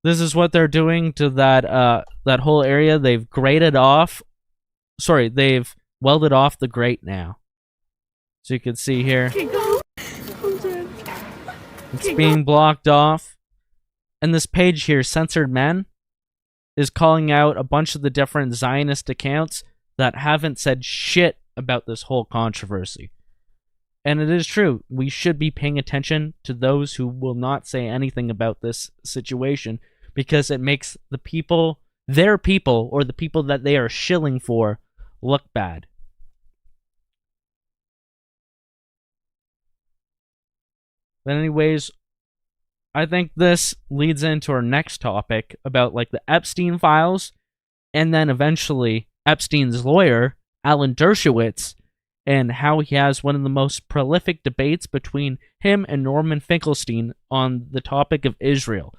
this is what they're doing to that whole area. They've graded off. Sorry, they've welded off the grate now. So you can see here. It's being blocked off. And this page here, Censored Men, is calling out a bunch of the different Zionist accounts that haven't said shit about this whole controversy. And it is true. We should be paying attention to those who will not say anything about this situation, because it makes the people, their people, or the people that they are shilling for, look bad. But anyways, I think this leads into our next topic about, like, the Epstein files, and then eventually Epstein's lawyer, Alan Dershowitz, and how he has one of the most prolific debates between him and Norman Finkelstein on the topic of Israel.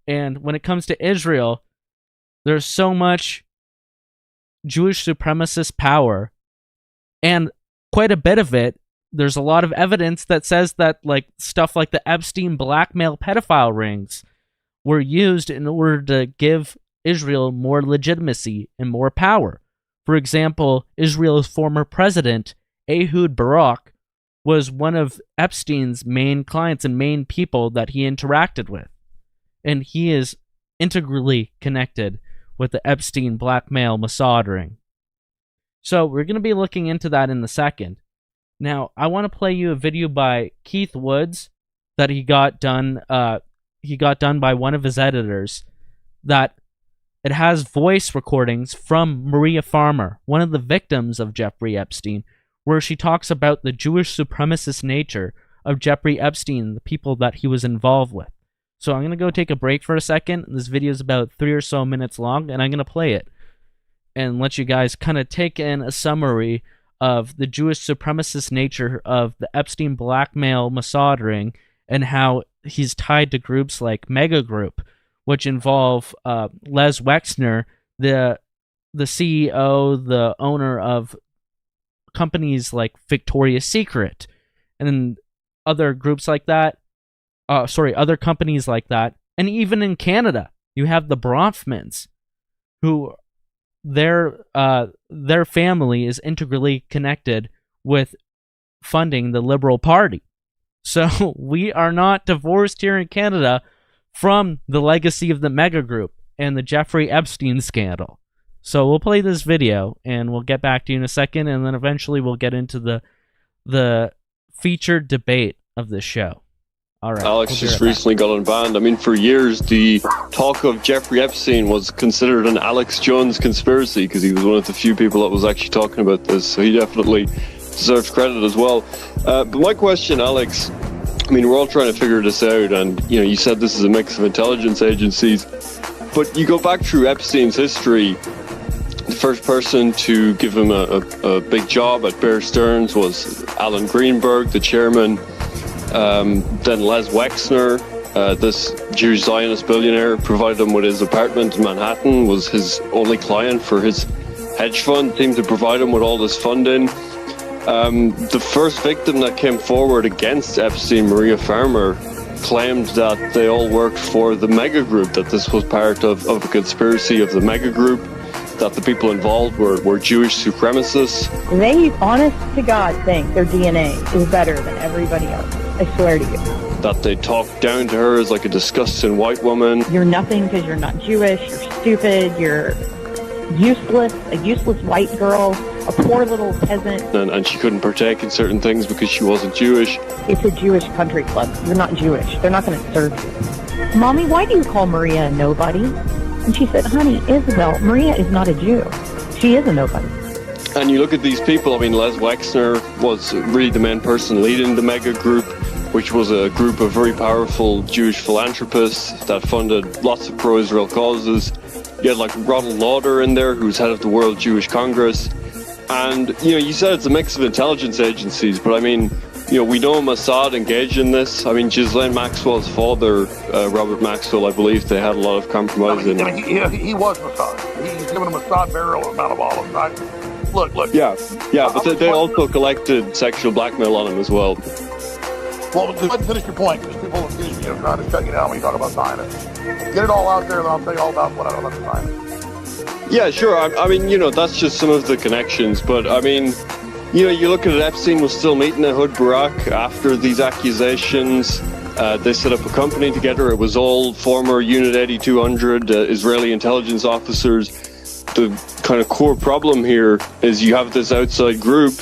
And when it comes to Israel, there's so much Jewish supremacist power, and quite a bit of it, there's a lot of evidence that says that, like, stuff like the Epstein blackmail pedophile rings were used in order to give Israel more legitimacy and more power. For example, Israel's former president, Ehud Barak, was one of Epstein's main clients and main people that he interacted with. And he is integrally connected with the Epstein blackmail Mossad ring. So we're going to be looking into that in a second. Now, I want to play you a video by Keith Woods that he got done by one of his editors, that it has voice recordings from Maria Farmer, one of the victims of Jeffrey Epstein, where she talks about the Jewish supremacist nature of Jeffrey Epstein and the people that he was involved with. So I'm going to go take a break for a second. This video is about 3 or so minutes long, and I'm going to play it and let you guys kind of take in a summary of the Jewish supremacist nature of the Epstein blackmail Mossad ring and how he's tied to groups like Mega Group, which involve Les Wexner, the CEO, the owner of companies like Victoria's Secret, and other groups like that. Other companies like that. And even in Canada, you have the Bronfmans, who their family is integrally connected with funding the Liberal Party. So we are not divorced here in Canada from the legacy of the Mega Group and the Jeffrey Epstein scandal. So we'll play this video, and we'll get back to you in a second, and then eventually we'll get into the featured debate of this show. All right. Alex just recently got unbanned. I mean, for years, the talk of Jeffrey Epstein was considered an Alex Jones conspiracy because he was one of the few people that was actually talking about this. So he definitely deserves credit as well. But my question, Alex, I mean, we're all trying to figure this out, and you said this is a mix of intelligence agencies, but you go back through Epstein's history. The first person to give him a big job at Bear Stearns was Alan Greenberg, the chairman. Then Les Wexner, this Jewish Zionist billionaire, provided him with his apartment in Manhattan, was his only client for his hedge fund, seemed to provide him with all this funding. The first victim that came forward against Epstein, Maria Farmer, claimed that they all worked for the Mega Group, that this was part of a conspiracy of the Mega Group, that the people involved were Jewish supremacists. They, honest to God, think their DNA is better than everybody else. I swear to you. That they talked down to her as like a disgusting white woman. You're nothing because you're not Jewish, you're stupid, you're useless, a useless white girl, a poor little peasant. And she couldn't partake in certain things because she wasn't Jewish. It's a Jewish country club. You're not Jewish. They're not going to serve you. Mommy, why do you call Maria a nobody? And she said, honey, Isabel, Maria is not a Jew. She is a nobody. And you look at these people, I mean, Les Wexner was really the main person leading the Mega Group, which was a group of very powerful Jewish philanthropists that funded lots of pro-Israel causes. You had like Ronald Lauder in there, who's head of the World Jewish Congress. And, you said it's a mix of intelligence agencies, but I mean, we know Mossad engaged in this. I mean, Ghislaine Maxwell's father, Robert Maxwell, I believe they had a lot of compromise in it. He was Mossad. He's given a Mossad burial on Mount of Olives, right? Look. Yeah, but they also collected sexual blackmail on him as well. Well, go ahead and finish your point, because people accuse me of trying to shut you down when you talk about Zionists. Get it all out there, and I'll tell you all about what I know about the Zionists. Yeah, sure. I mean, that's just some of the connections, but I mean, you look at it, Epstein was still meeting Ehud Barak after these accusations. They set up a company together. It was all former Unit 8200 Israeli intelligence officers. The kind of core problem here is you have this outside group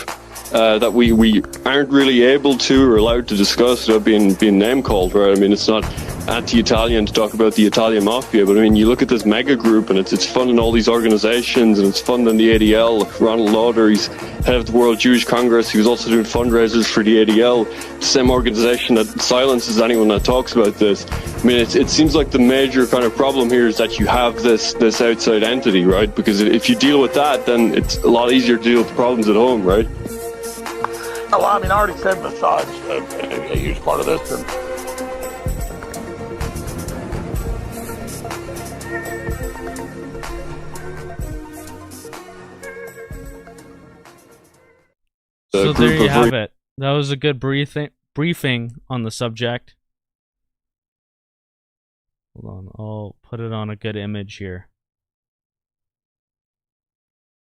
that we aren't really able to or allowed to discuss without being name called, right? I mean, it's not anti-Italian to talk about the Italian mafia, but I mean, you look at this Mega Group and it's funding all these organizations and it's funding the ADL. Ronald Lauder, he's head of the World Jewish Congress. He was also doing fundraisers for the ADL, the same organization that silences anyone that talks about this. I mean, it seems like the major kind of problem here is that you have this outside entity, right? Because if you deal with that, then it's a lot easier to deal with the problems at home, right? Well, I mean, I already said Mossad's a huge part of this, and so there you have it. That was a good briefing on the subject. Hold on, I'll put it on a good image here.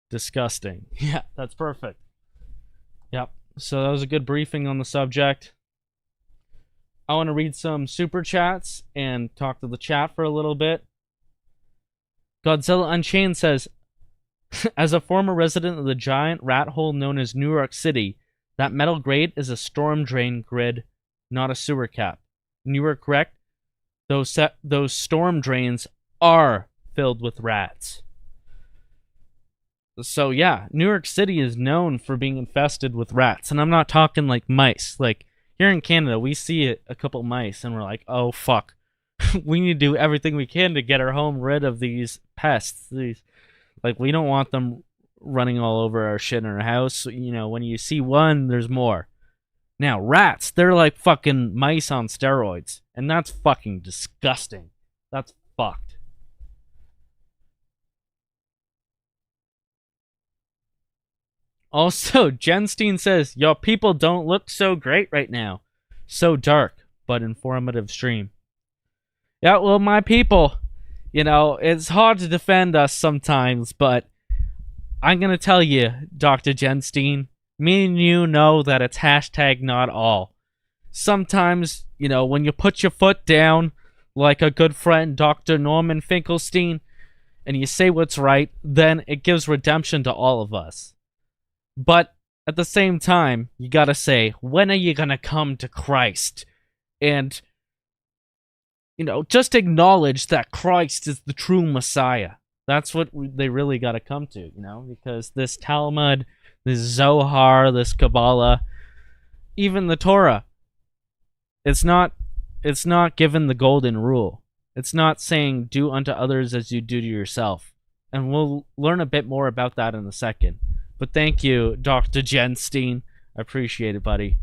Disgusting. Yeah, that's perfect. Yep. So that was a good briefing on the subject. I want to read some super chats and talk to the chat for a little bit. Godzilla Unchained says, as a former resident of the giant rat hole known as New York City, that metal grate is a storm drain grid, not a sewer cap. And you were correct. Those storm drains are filled with rats. So yeah, New York City is known for being infested with rats. And I'm not talking like mice. Like, here in Canada, we see a couple mice and we're like, oh fuck. We need to do everything we can to get our home rid of these pests. Like, we don't want them running all over our shit in our house. You know, when you see one, there's more. Now, rats, they're like fucking mice on steroids. And that's fucking disgusting. That's fucked. Also, Jenstein says, your people don't look so great right now. So dark, but informative stream. Yeah, well, my people, you know, it's hard to defend us sometimes, but I'm going to tell you, Dr. Jenstein, me and you know that it's hashtag not all. Sometimes, you know, when you put your foot down, like a good friend, Dr. Norman Finkelstein, and you say what's right, then it gives redemption to all of us. But at the same time, you gotta say, when are you gonna come to Christ? And, you know, just acknowledge that Christ is the true Messiah. That's what they really gotta come to, you know? Because this Talmud, this Zohar, this Kabbalah, even the Torah, it's not given the golden rule. It's not saying, do unto others as you do to yourself. And we'll learn a bit more about that in a second. But thank you, Dr. Jenstein. I appreciate it, buddy.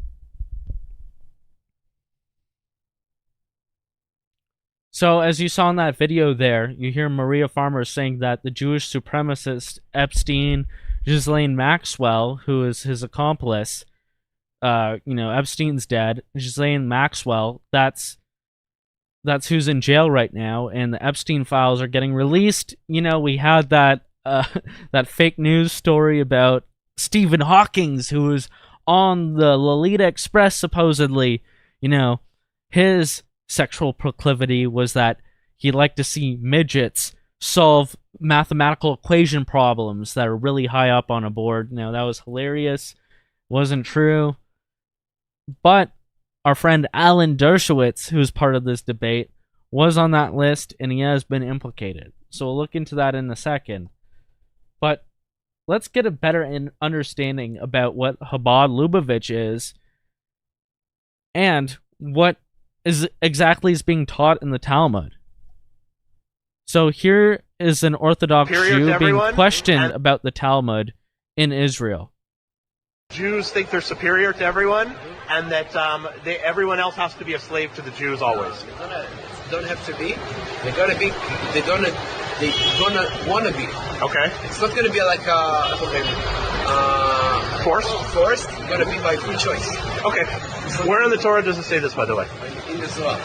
So, as you saw in that video there, you hear Maria Farmer saying that the Jewish supremacist Epstein, Ghislaine Maxwell, who is his accomplice, you know, Epstein's dead. Ghislaine Maxwell, that's who's in jail right now, and the Epstein files are getting released. You know, we had that that fake news story about Stephen Hawking, who was on the Lolita Express, supposedly. You know, his sexual proclivity was that he'd like to see midgets solve mathematical equation problems that are really high up on a board. Now, that was hilarious. Wasn't true. But our friend Alan Dershowitz, who's part of this debate, was on that list, and he has been implicated. So we'll look into that in a second. But let's get a better understanding about what Chabad Lubavitch is and what exactly is being taught in the Talmud. So here is an Orthodox Jew being questioned about the Talmud in Israel. Jews think they're superior to everyone, and that everyone else has to be a slave to the Jews always. Don't have to be. They're gonna be. They're gonna wanna be. Okay. It's not gonna be like forced. Forced. It's gonna be by free choice. Okay. Where in the Torah does it say this, by the way? In the Zohar.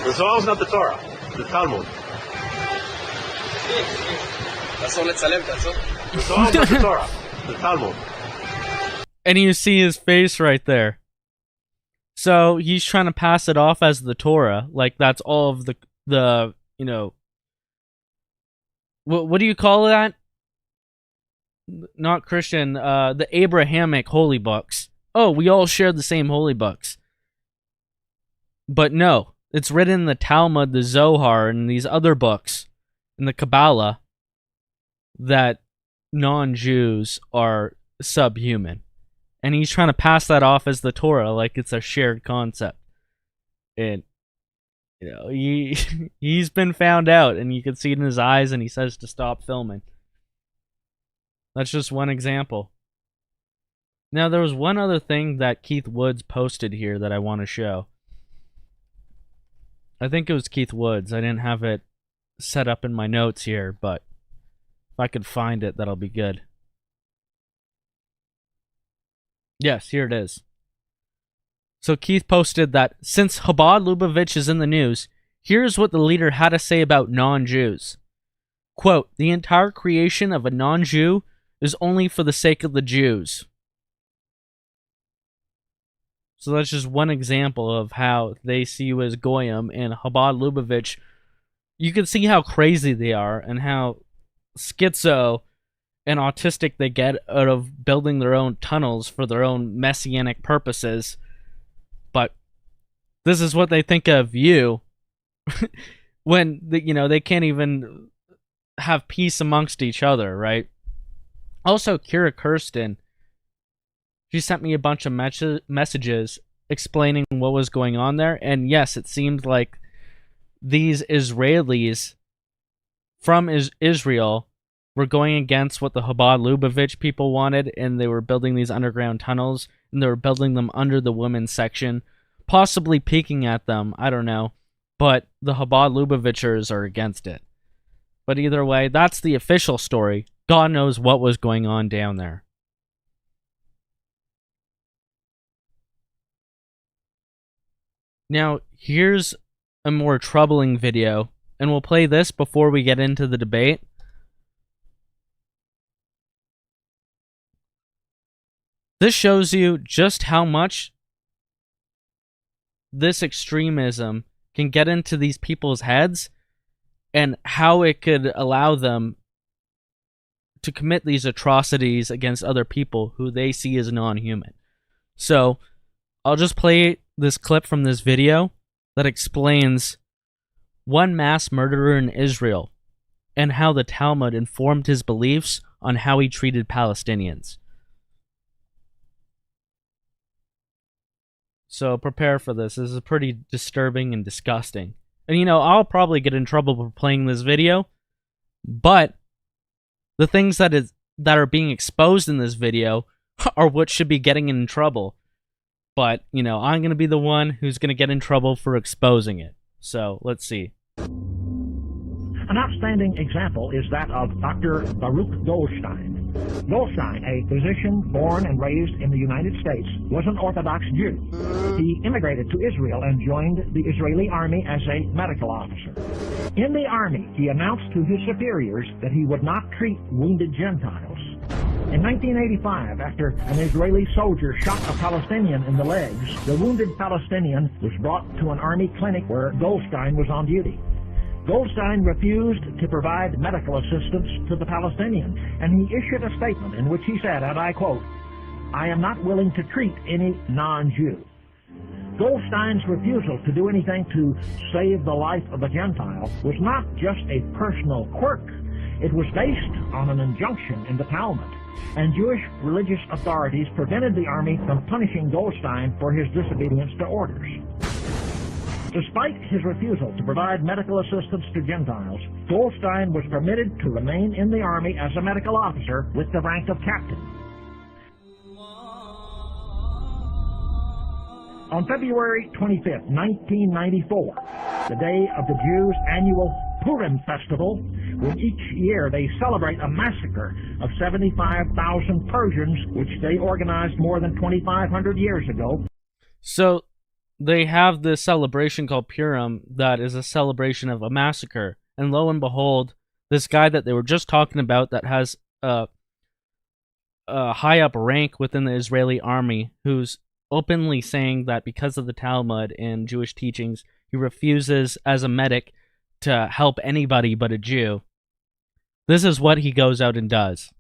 The Zohar is not the Torah. The Talmud. That's all. That's all. The Zohar is not the Torah. The Talmud. And you see his face right there. So he's trying to pass it off as the Torah, like that's all of the you know, what do you call that? Not Christian, the Abrahamic holy books. Oh, we all share the same holy books. But no, it's written in the Talmud, the Zohar, and these other books in the Kabbalah that non-Jews are subhuman. And he's trying to pass that off as the Torah, like it's a shared concept. And, you know, he's been found out, and you can see it in his eyes, and he says to stop filming. That's just one example. Now, there was one other thing that Keith Woods posted here that I want to show. I think it was Keith Woods. I didn't have it set up in my notes here, but if I could find it, that'll be good. Yes, here it is. So Keith posted that, since Chabad Lubavitch is in the news, here's what the leader had to say about non-Jews. Quote, the entire creation of a non-Jew is only for the sake of the Jews. So that's just one example of how they see you as Goyim, and Chabad Lubavitch, you can see how crazy they are and how schizo and autistic they get out of building their own tunnels for their own messianic purposes. But this is what they think of you when, they can't even have peace amongst each other, right? Also, Kira Kirsten, she sent me a bunch of messages explaining what was going on there. And yes, it seemed like these Israelis from Israel were going against what the Chabad Lubavitch people wanted, and they were building these underground tunnels, and they were building them under the women's section, possibly peeking at them, I don't know. But the Chabad Lubavitchers are against it. But either way, that's the official story. God knows what was going on down there. Now, here's a more troubling video, and we'll play this before we get into the debate. This shows you just how much this extremism can get into these people's heads and how it could allow them to commit these atrocities against other people who they see as non-human. So, I'll just play this clip from this video that explains one mass murderer in Israel and how the Talmud informed his beliefs on how he treated Palestinians. So prepare for this. This is pretty disturbing and disgusting. And I'll probably get in trouble for playing this video, but the things that are being exposed in this video are what should be getting in trouble. But, I'm going to be the one who's going to get in trouble for exposing it. So, let's see. An outstanding example is that of Dr. Baruch Goldstein. Goldstein, a physician born and raised in the United States, was an Orthodox Jew. He immigrated to Israel and joined the Israeli army as a medical officer. In the army, he announced to his superiors that he would not treat wounded Gentiles. In 1985, after an Israeli soldier shot a Palestinian in the legs, the wounded Palestinian was brought to an army clinic where Goldstein was on duty. Goldstein refused to provide medical assistance to the Palestinian, and he issued a statement in which he said, and I quote, "I am not willing to treat any non-Jew." Goldstein's refusal to do anything to save the life of a Gentile was not just a personal quirk. It was based on an injunction in the Talmud, and Jewish religious authorities prevented the army from punishing Goldstein for his disobedience to orders. Despite his refusal to provide medical assistance to Gentiles, Goldstein was permitted to remain in the army as a medical officer with the rank of captain. On February 25, 1994, the day of the Jews' annual Purim festival, when each year they celebrate a massacre of 75,000 Persians, which they organized more than 2,500 years ago. So, they have this celebration called Purim that is a celebration of a massacre. And lo and behold, this guy that they were just talking about that has a high up rank within the Israeli army, who's openly saying that because of the Talmud and Jewish teachings, he refuses as a medic to help anybody but a Jew. This is what he goes out and does.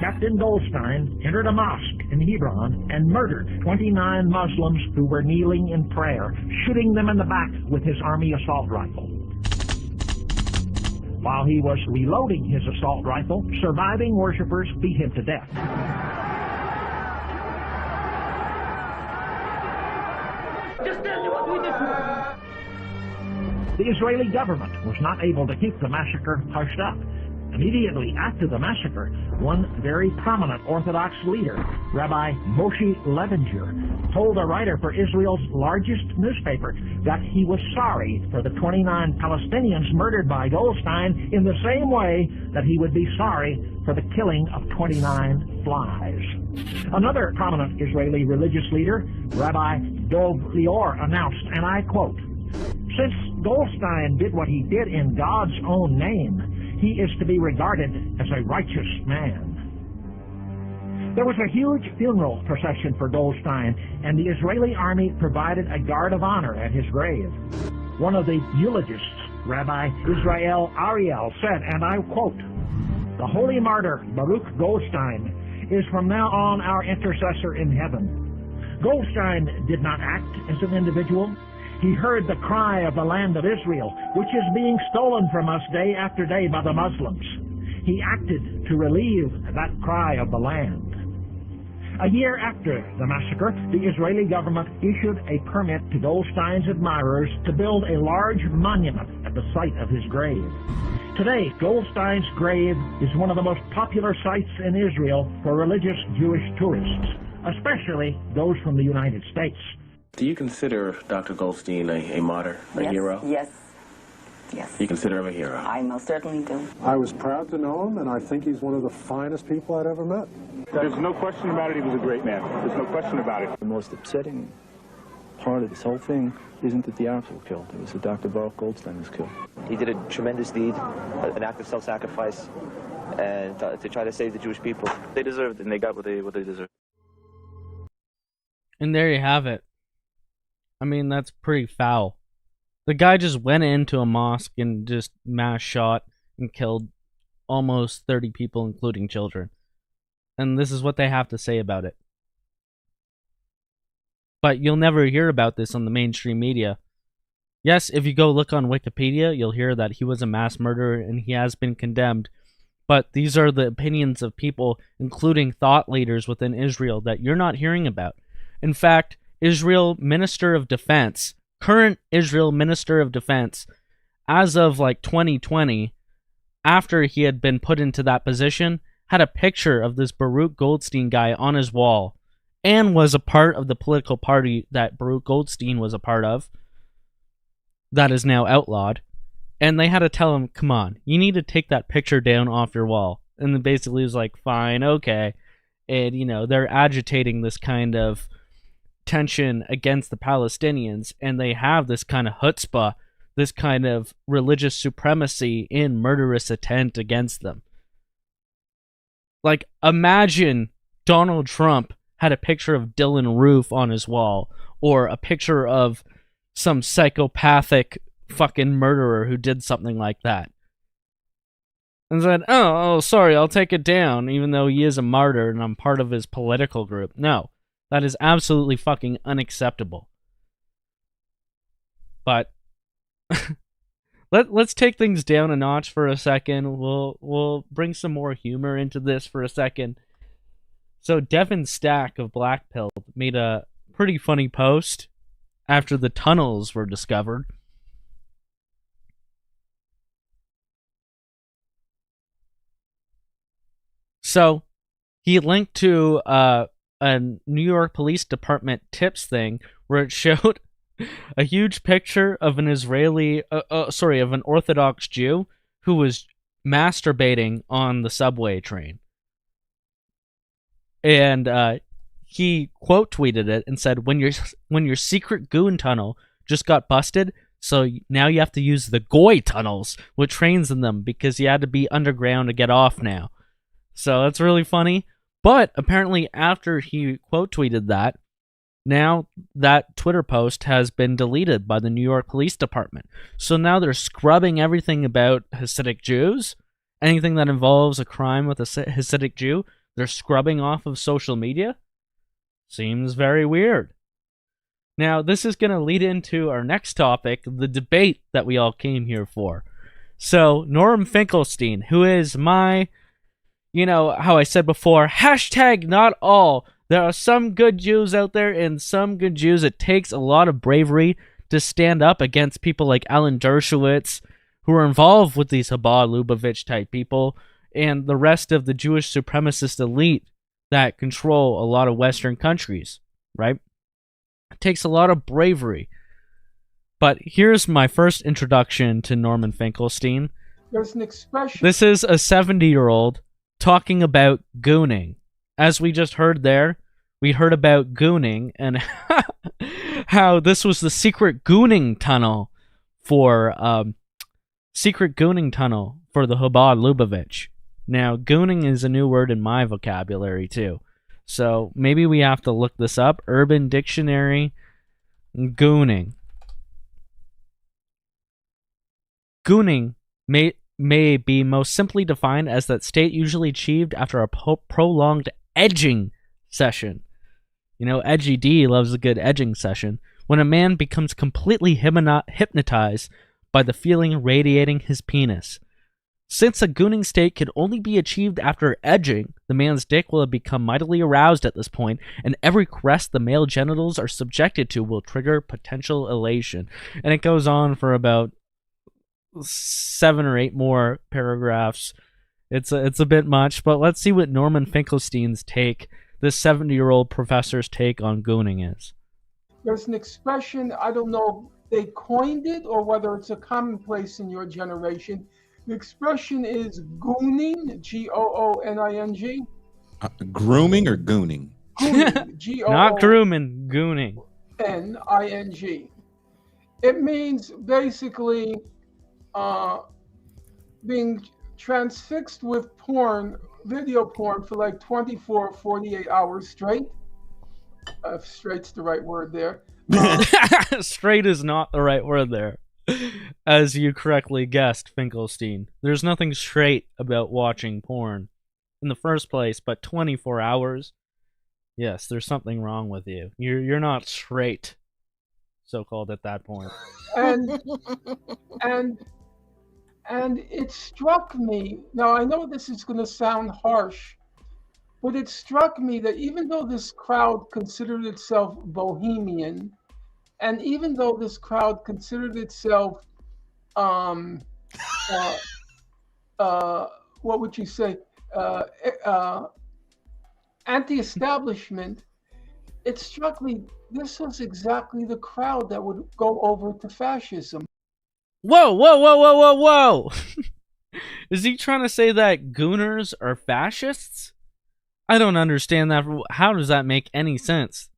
Captain Goldstein entered a mosque in Hebron and murdered 29 Muslims who were kneeling in prayer, shooting them in the back with his army assault rifle. While he was reloading his assault rifle, surviving worshippers beat him to death. The Israeli government was not able to keep the massacre hushed up. Immediately after the massacre, one very prominent Orthodox leader, Rabbi Moshe Levinger, told a writer for Israel's largest newspaper that he was sorry for the 29 Palestinians murdered by Goldstein in the same way that he would be sorry for the killing of 29 flies. Another prominent Israeli religious leader, Rabbi Dov Lior, announced, and I quote, "Since Goldstein did what he did in God's own name, he is to be regarded as a righteous man." There was a huge funeral procession for Goldstein, and the Israeli army provided a guard of honor at his grave. One of the eulogists, Rabbi Israel Ariel, said, and I quote, "The holy martyr Baruch Goldstein is from now on our intercessor in heaven. Goldstein did not act as an individual. He heard the cry of the land of Israel, which is being stolen from us day after day by the Muslims. He acted to relieve that cry of the land." A year after the massacre, the Israeli government issued a permit to Goldstein's admirers to build a large monument at the site of his grave. Today, Goldstein's grave is one of the most popular sites in Israel for religious Jewish tourists, especially those from the United States. Do you consider Dr. Goldstein a martyr, a hero? Yes. Yes. You consider him a hero? I most certainly do. I was proud to know him, and I think he's one of the finest people I'd ever met. There's no question about it, he was a great man. There's no question about it. The most upsetting part of this whole thing isn't that the Arabs were killed. It was that Dr. Baruch Goldstein was killed. He did a tremendous deed, an act of self-sacrifice, and to try to save the Jewish people. They deserved it, and they got what they deserved. And there you have it. I mean, that's pretty foul. The guy just went into a mosque and just mass shot and killed almost 30 people, including children. And this is what they have to say about it. But you'll never hear about this on the mainstream media. Yes, if you go look on Wikipedia, you'll hear that he was a mass murderer and he has been condemned. But these are the opinions of people, including thought leaders within Israel, that you're not hearing about. In fact, Israel Minister of Defense, current Israel Minister of Defense, as of like 2020, after he had been put into that position, had a picture of this Baruch Goldstein guy on his wall, and was a part of the political party that Baruch Goldstein was a part of, that is now outlawed. And they had to tell him, come on, you need to take that picture down off your wall. And then basically he was like, fine, okay. And, you know, they're agitating this kind of tension against the Palestinians, and they have this kind of chutzpah, this kind of religious supremacy in murderous intent against them. Like, imagine Donald Trump had a picture of Dylan Roof on his wall, or a picture of some psychopathic fucking murderer who did something like that. And said, oh, sorry, I'll take it down, even though he is a martyr and I'm part of his political group. No, that is absolutely fucking unacceptable. But let's take things down a notch for a second. We'll bring some more humor into this for a second. So Devin Stack of Blackpill made a pretty funny post after the tunnels were discovered. So he linked to a New York Police Department tips thing where it showed a huge picture of an of an Orthodox Jew who was masturbating on the subway train. And he quote tweeted it and said, when your secret goon tunnel just got busted, so now you have to use the Goy tunnels with trains in them because you had to be underground to get off now. So that's really funny. But apparently after he quote tweeted that, now that Twitter post has been deleted by the New York Police Department. So now they're scrubbing everything about Hasidic Jews. Anything that involves a crime with a Hasidic Jew, they're scrubbing off of social media. Seems very weird. Now, this is going to lead into our next topic, the debate that we all came here for. So, Norm Finkelstein, who is my, you know, how I said before, hashtag not all. There are some good Jews out there, and some good Jews, it takes a lot of bravery to stand up against people like Alan Dershowitz, who are involved with these Chabad Lubavitch type people, and the rest of the Jewish supremacist elite that control a lot of Western countries, right? It takes a lot of bravery. But here's my first introduction to Norman Finkelstein. There's an expression. This is a 70-year-old talking about gooning. As we just heard there, we heard about gooning and how this was the secret gooning tunnel for the Chabad Lubavitch. Now, gooning is a new word in my vocabulary too. So maybe we have to look this up. Urban Dictionary, gooning. Gooning may be most simply defined as that state usually achieved after a prolonged edging session. You know, Edgy D loves a good edging session. When a man becomes completely hypnotized by the feeling radiating his penis. Since a gooning state can only be achieved after edging, the man's dick will have become mightily aroused at this point, and every caress the male genitals are subjected to will trigger potential elation. And it goes on for about 7 or 8 more paragraphs. It's a bit much, but let's see what Norman Finkelstein's take, this 70-year-old professor's take on gooning is. There's an expression, I don't know if they coined it or whether it's a commonplace in your generation. The expression is gooning, G-O-O-N-I-N-G. Grooming or gooning? Gooning, G-O-O. Not grooming, gooning. N-I-N-G. It means basically being transfixed with porn, video porn, for like 24 or 48 hours straight. If straight's the right word there. Straight is not the right word there. As you correctly guessed, Finkelstein. There's nothing straight about watching porn in the first place, but 24 hours? Yes, there's something wrong with you. You're not straight, so-called, at that point. And it struck me, now I know this is going to sound harsh, but it struck me that even though this crowd considered itself bohemian, and even though this crowd considered itself, what would you say, anti-establishment, it struck me this was exactly the crowd that would go over to fascism. Whoa, whoa, whoa, whoa, whoa, whoa! Is he trying to say that gooners are fascists? I don't understand that. How does that make any sense?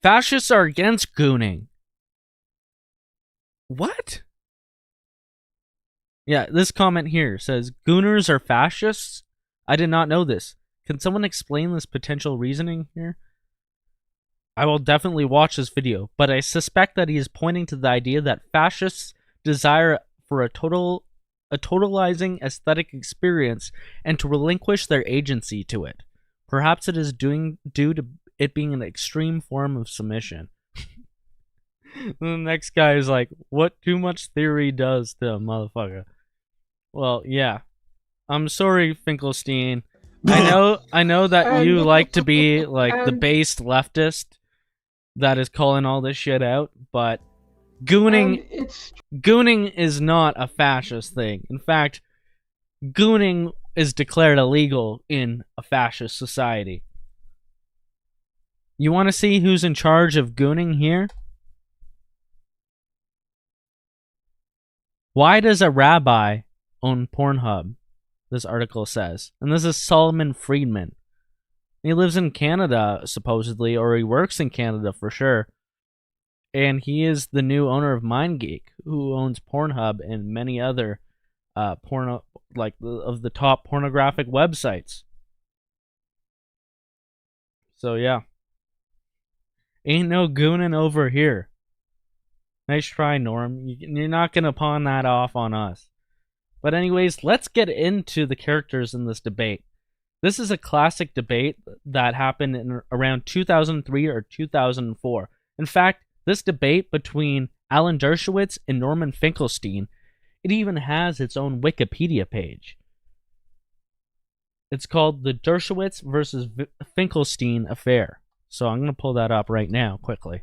Fascists are against gooning. What? Yeah, this comment here says, gooners are fascists? I did not know this. Can someone explain this potential reasoning here? I will definitely watch this video, but I suspect that he is pointing to the idea that fascists desire for a totalizing aesthetic experience and to relinquish their agency to it. Perhaps it is due to it being an extreme form of submission. The next guy is like, what too much theory does to a motherfucker. Well, yeah. I'm sorry, Finkelstein. I know that you like to be like the based leftist that is calling all this shit out, but gooning is not a fascist thing. In fact, gooning is declared illegal in a fascist society. You want to see who's in charge of gooning here? Why does a rabbi own Pornhub? This article says. And this is Solomon Friedman. He lives in Canada, supposedly, or he works in Canada for sure. And he is the new owner of MindGeek, who owns Pornhub and many other of the top pornographic websites. So yeah. Ain't no gooning over here. Nice try, Norm. You're not gonna pawn that off on us. But anyways, let's get into the characters in this debate. This is a classic debate that happened in around 2003 or 2004. In fact, this debate between Alan Dershowitz and Norman Finkelstein, it even has its own Wikipedia page. It's called the Dershowitz versus Finkelstein affair. So I'm going to pull that up right now, quickly.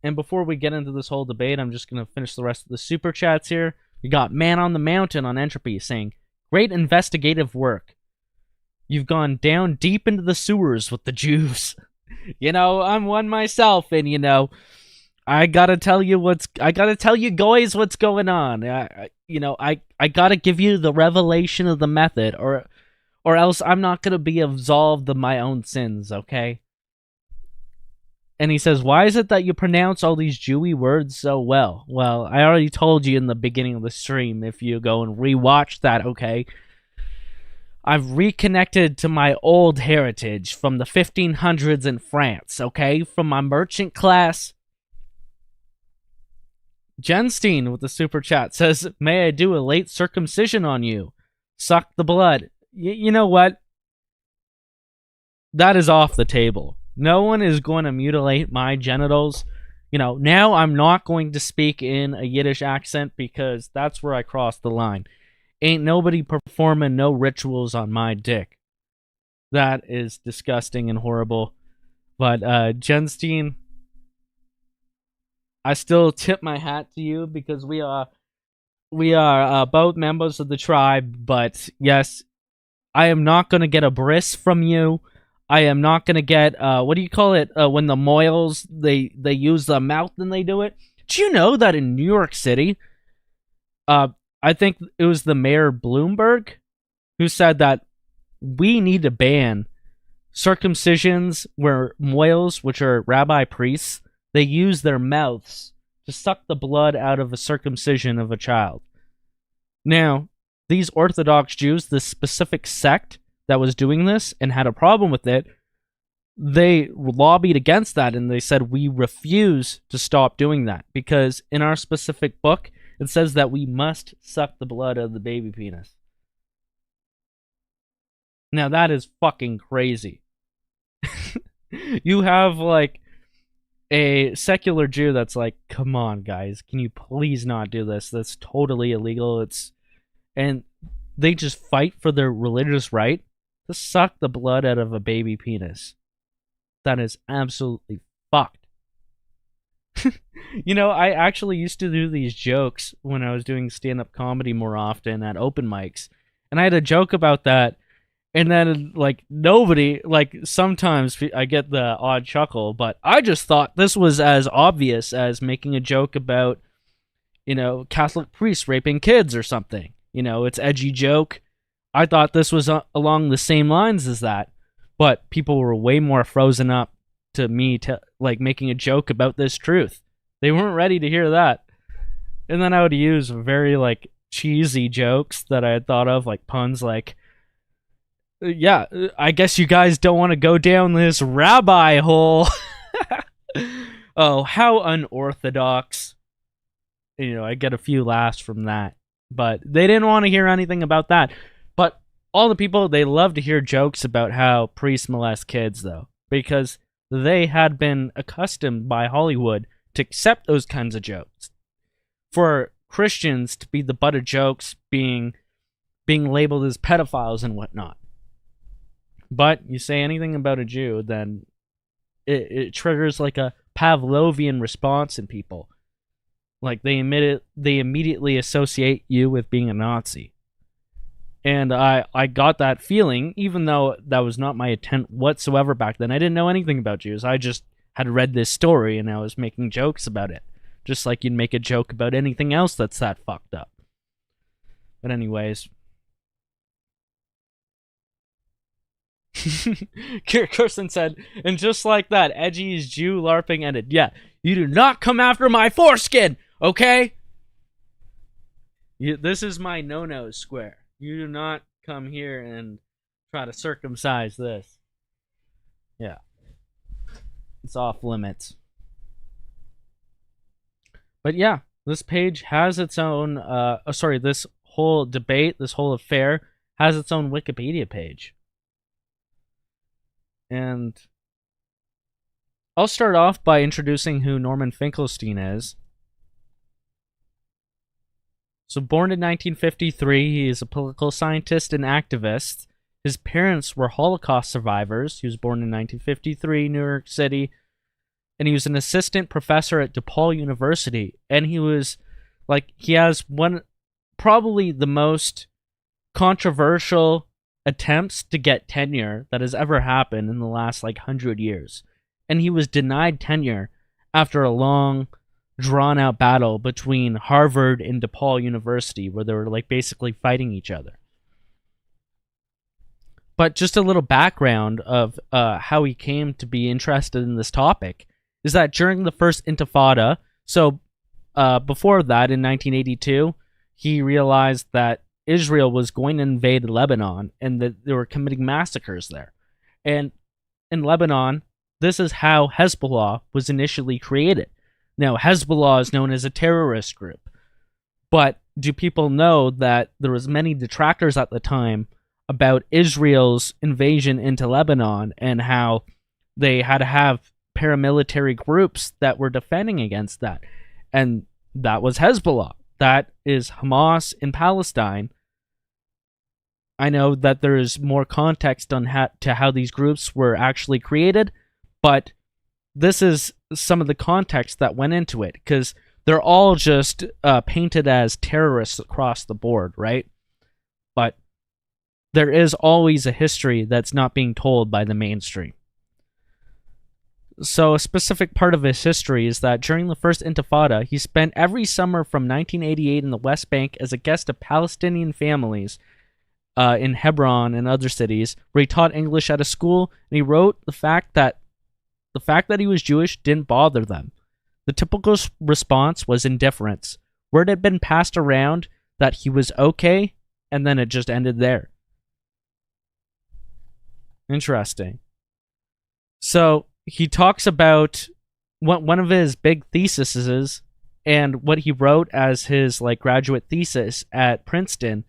And before we get into this whole debate, I'm just going to finish the rest of the super chats here. We got Man on the Mountain on Entropy saying, great investigative work. You've gone down deep into the sewers with the Jews. You know, I'm one myself, and you know, I gotta tell you guys what's going on. I gotta give you the revelation of the method, or else I'm not gonna be absolved of my own sins, okay? And he says, why is it that you pronounce all these Jewy words so well? Well, I already told you in the beginning of the stream, if you go and rewatch that, okay? I've reconnected to my old heritage from the 1500s in France, okay? From my merchant class. Jenstein with the super chat says, may I do a late circumcision on you? Suck the blood. You know what? That is off the table. No one is going to mutilate my genitals. You know, now I'm not going to speak in a Yiddish accent because that's where I crossed the line. Ain't nobody performing no rituals on my dick. That is disgusting and horrible. But, Jenstein, I still tip my hat to you because we are both members of the tribe. But, yes, I am not going to get a bris from you. I am not going to get, what do you call it, when the Moyles, they use the mouth and they do it? Do you know that in New York City, I think it was the mayor Bloomberg who said that we need to ban circumcisions where Moyles, which are rabbi priests, they use their mouths to suck the blood out of a circumcision of a child. Now, these Orthodox Jews, this specific sect that was doing this and had a problem with it, they lobbied against that and they said, we refuse to stop doing that because in our specific book, it says that we must suck the blood of the baby penis. Now that is fucking crazy. You have like a secular Jew that's like, come on guys, can you please not do this? That's totally illegal. And they just fight for their religious right to suck the blood out of a baby penis. That is absolutely fucked. You know, I actually used to do these jokes when I was doing stand-up comedy more often at open mics. And I had a joke about that. And then, like, nobody, like, sometimes I get the odd chuckle, but I just thought this was as obvious as making a joke about, you know, Catholic priests raping kids or something. You know, it's edgy joke. I thought this was along the same lines as that. But people were way more frozen up to me, like, making a joke about this truth. They weren't ready to hear that. And then I would use very, like, cheesy jokes that I had thought of, like puns like, yeah, I guess you guys don't want to go down this rabbi hole. Oh, how unorthodox. You know, I get a few laughs from that. But they didn't want to hear anything about that. But all the people, they love to hear jokes about how priests molest kids, though. Because they had been accustomed by Hollywood to accept those kinds of jokes. For Christians to be the butt of jokes, being labeled as pedophiles and whatnot. But you say anything about a Jew, then it triggers like a Pavlovian response in people. Like they immediately associate you with being a Nazi. And I got that feeling, even though that was not my intent whatsoever back then. I didn't know anything about Jews. I just had read this story and I was making jokes about it. Just like you'd make a joke about anything else that's that fucked up. But anyways. Kirsten said, and just like that, Edgy's Jew LARPing ended. Yeah, you do not come after my foreskin, okay? This is my no-no square. You do not come here and try to circumcise this. Yeah. It's off limits. But yeah, this page has its own, this whole debate, this whole affair, has its own Wikipedia page. And I'll start off by introducing who Norman Finkelstein is. So born in 1953, he is a political scientist and activist. His parents were Holocaust survivors. He was born in 1953, New York City. And he was an assistant professor at DePaul University. And he was, like, he has probably the most controversial attempts to get tenure that has ever happened in the last, 100 years. And he was denied tenure after a long, drawn-out battle between Harvard and DePaul University, where they were, basically fighting each other. But just a little background of how he came to be interested in this topic is that during the First Intifada, so before that, in 1982, he realized that Israel was going to invade Lebanon and that they were committing massacres there. And in Lebanon, this is how Hezbollah was initially created. Now, Hezbollah is known as a terrorist group, but do people know that there was many detractors at the time about Israel's invasion into Lebanon and how they had to have paramilitary groups that were defending against that? And that was Hezbollah. That is Hamas in Palestine. I know that there is more context on how these groups were actually created, but this is some of the context that went into it, because they're all just painted as terrorists across the board, right? But there is always a history that's not being told by the mainstream. So a specific part of his history is that during the First Intifada, he spent every summer from 1988 in the West Bank as a guest of Palestinian families in Hebron and other cities, where he taught English at a school, and he wrote the fact that he was Jewish didn't bother them. The typical response was indifference. Word had been passed around that he was okay, and then it just ended there. Interesting. So he talks about one of his big theses, and what he wrote as his graduate thesis at Princeton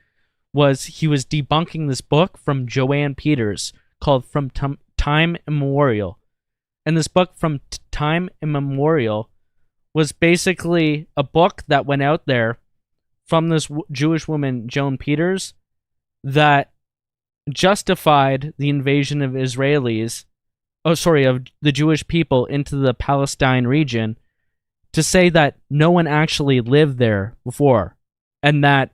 was he was debunking this book from Joanne Peters called From Time Immemorial. And this book From Time Immemorial was basically a book that went out there from this Jewish woman, Joan Peters, that justified the invasion of of the Jewish people into the Palestine region, to say that no one actually lived there before, and that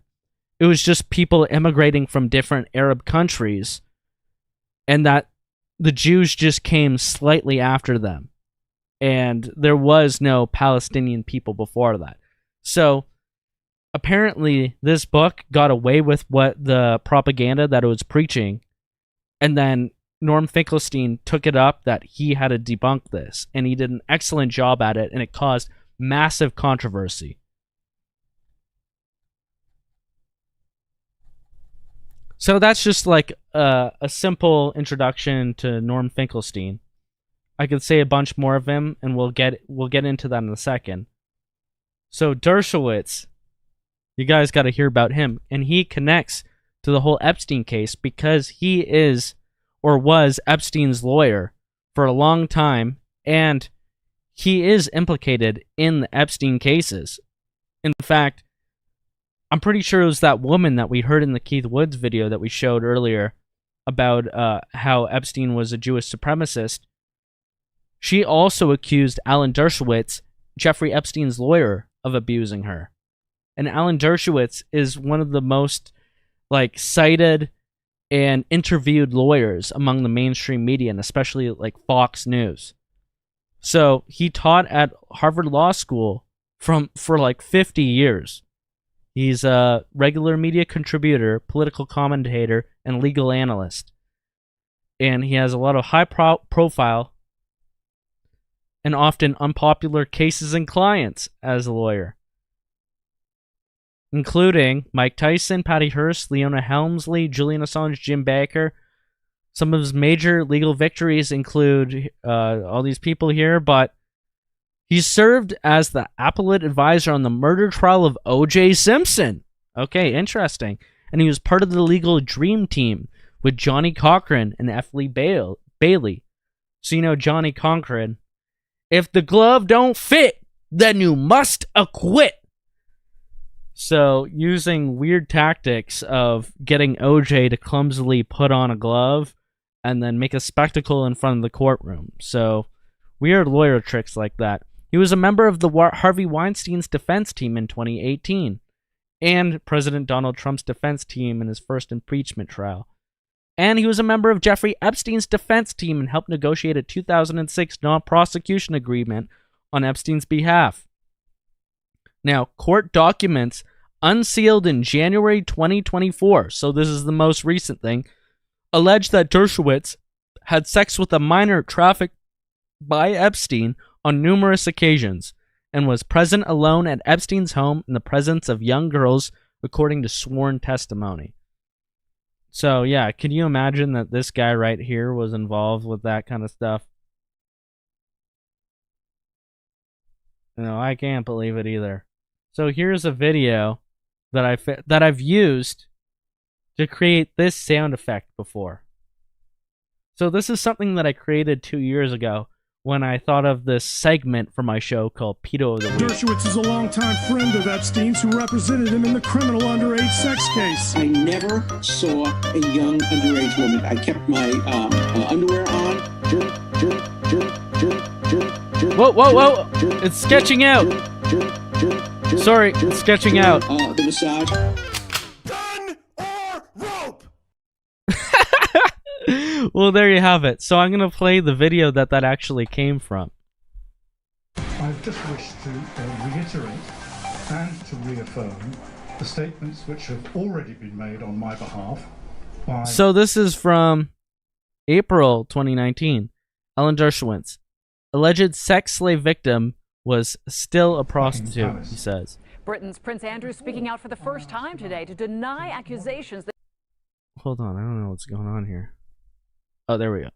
it was just people immigrating from different Arab countries, and that the Jews just came slightly after them, and there was no Palestinian people before that. So apparently this book got away with what the propaganda that it was preaching, and then Norm Finkelstein took it up that he had to debunk this, and he did an excellent job at it, and it caused massive controversy. So that's just a simple introduction to Norm Finkelstein. I could say a bunch more of him, and we'll get into that in a second. So Dershowitz, you guys got to hear about him, and he connects to the whole Epstein case because he is or was Epstein's lawyer for a long time, and he is implicated in the Epstein cases. In fact, I'm pretty sure it was that woman that we heard in the Keith Woods video that we showed earlier about how Epstein was a Jewish supremacist. She also accused Alan Dershowitz, Jeffrey Epstein's lawyer, of abusing her. And Alan Dershowitz is one of the most cited and interviewed lawyers among the mainstream media, and especially Fox News. So he taught at Harvard Law School for 50 years. He's a regular media contributor, political commentator, and legal analyst. And he has a lot of high profile and often unpopular cases and clients as a lawyer, including Mike Tyson, Patty Hearst, Leona Helmsley, Julian Assange, Jim Baker. Some of his major legal victories include all these people here, but he served as the appellate advisor on the murder trial of O.J. Simpson. Okay, interesting. And he was part of the legal dream team with Johnny Cochran and F. Lee Bailey. So you know Johnny Cochran. If the glove don't fit, then you must acquit. So using weird tactics of getting O.J. to clumsily put on a glove and then make a spectacle in front of the courtroom. So weird lawyer tricks like that. He was a member of the Harvey Weinstein's defense team in 2018 and President Donald Trump's defense team in his first impeachment trial. And he was a member of Jeffrey Epstein's defense team and helped negotiate a 2006 non-prosecution agreement on Epstein's behalf. Now, court documents unsealed in January 2024, so this is the most recent thing, allege that Dershowitz had sex with a minor trafficked by Epstein on numerous occasions and was present alone at Epstein's home in the presence of young girls according to sworn testimony. So, yeah, can you imagine that this guy right here was involved with that kind of stuff? No, I can't believe it either. So here's a video that I've used to create this sound effect before. So this is something that I created 2 years ago when I thought of this segment for my show called Pedo of the Week. Dershowitz is a longtime friend of Epstein's who represented him in the criminal underage sex case. I never saw a young underage woman. I kept my underwear on. Whoa. It's sketching out. Sorry, it's sketching out. The massage. Well, there you have it. So I'm going to play the video that actually came from. I just wish to reiterate and to reaffirm the statements which have already been made on my behalf by... So this is from April 2019. Ellen Dershowitz. Alleged sex slave victim was still a prostitute, he says. Britain's Prince Andrew speaking out for the first time today to deny accusations that... Hold on, I don't know what's going on here. Oh, there we go.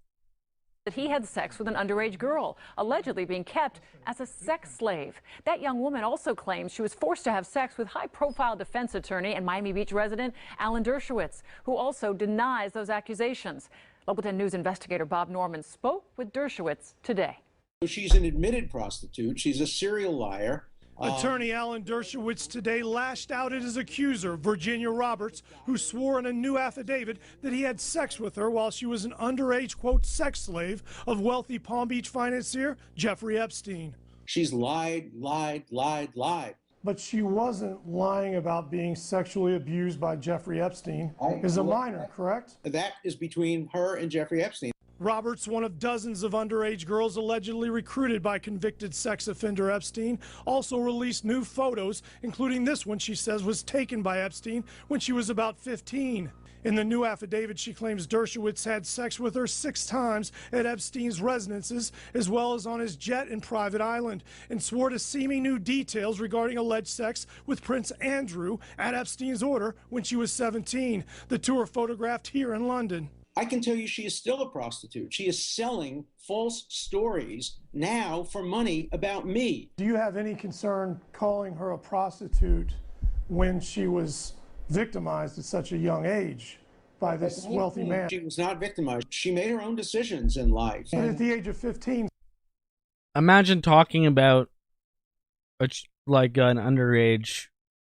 That he had sex with an underage girl, allegedly being kept as a sex slave. That young woman also claims she was forced to have sex with high-profile defense attorney and Miami Beach resident Alan Dershowitz, who also denies those accusations. Local 10 News investigator Bob Norman spoke with Dershowitz today. She's an admitted prostitute. She's a serial liar. Attorney Alan Dershowitz today lashed out at his accuser, Virginia Roberts, who swore in a new affidavit that he had sex with her while she was an underage, quote, sex slave of wealthy Palm Beach financier Jeffrey Epstein. She's lied. But she wasn't lying about being sexually abused by Jeffrey Epstein as a minor, correct? That is between her and Jeffrey Epstein. Roberts, one of dozens of underage girls allegedly recruited by convicted sex offender Epstein, also released new photos, including this one she says was taken by Epstein when she was about 15. In the new affidavit, she claims Dershowitz had sex with her 6 times at Epstein's residences, as well as on his jet and private island, and swore to seeming new details regarding alleged sex with Prince Andrew at Epstein's order when she was 17. The two are photographed here in London. I can tell you she is still a prostitute. She is selling false stories now for money about me. Do you have any concern calling her a prostitute when she was victimized at such a young age by this wealthy man? She was not victimized. She made her own decisions in life. But at the age of 15. Imagine talking about like an underage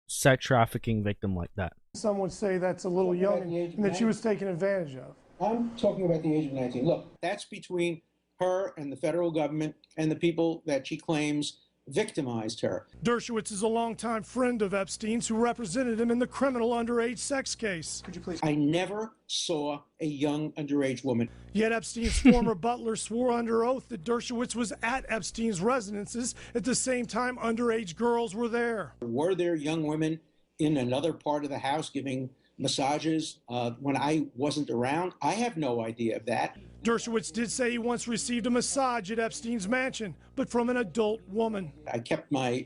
sex trafficking victim like that. Some would say that's a little young and that she was taken advantage of. I'm talking about the age of 19. Look, that's between her and the federal government and the people that she claims victimized her. Dershowitz is a longtime friend of Epstein's who represented him in the criminal underage sex case. Could you please? I never saw a young underage woman. Yet Epstein's former butler swore under oath that Dershowitz was at Epstein's residences at the same time underage girls were there. Were there young women in another part of the house giving massages when I wasn't around? I have no idea of that. Dershowitz did say he once received a massage at Epstein's mansion, but from an adult woman. I kept my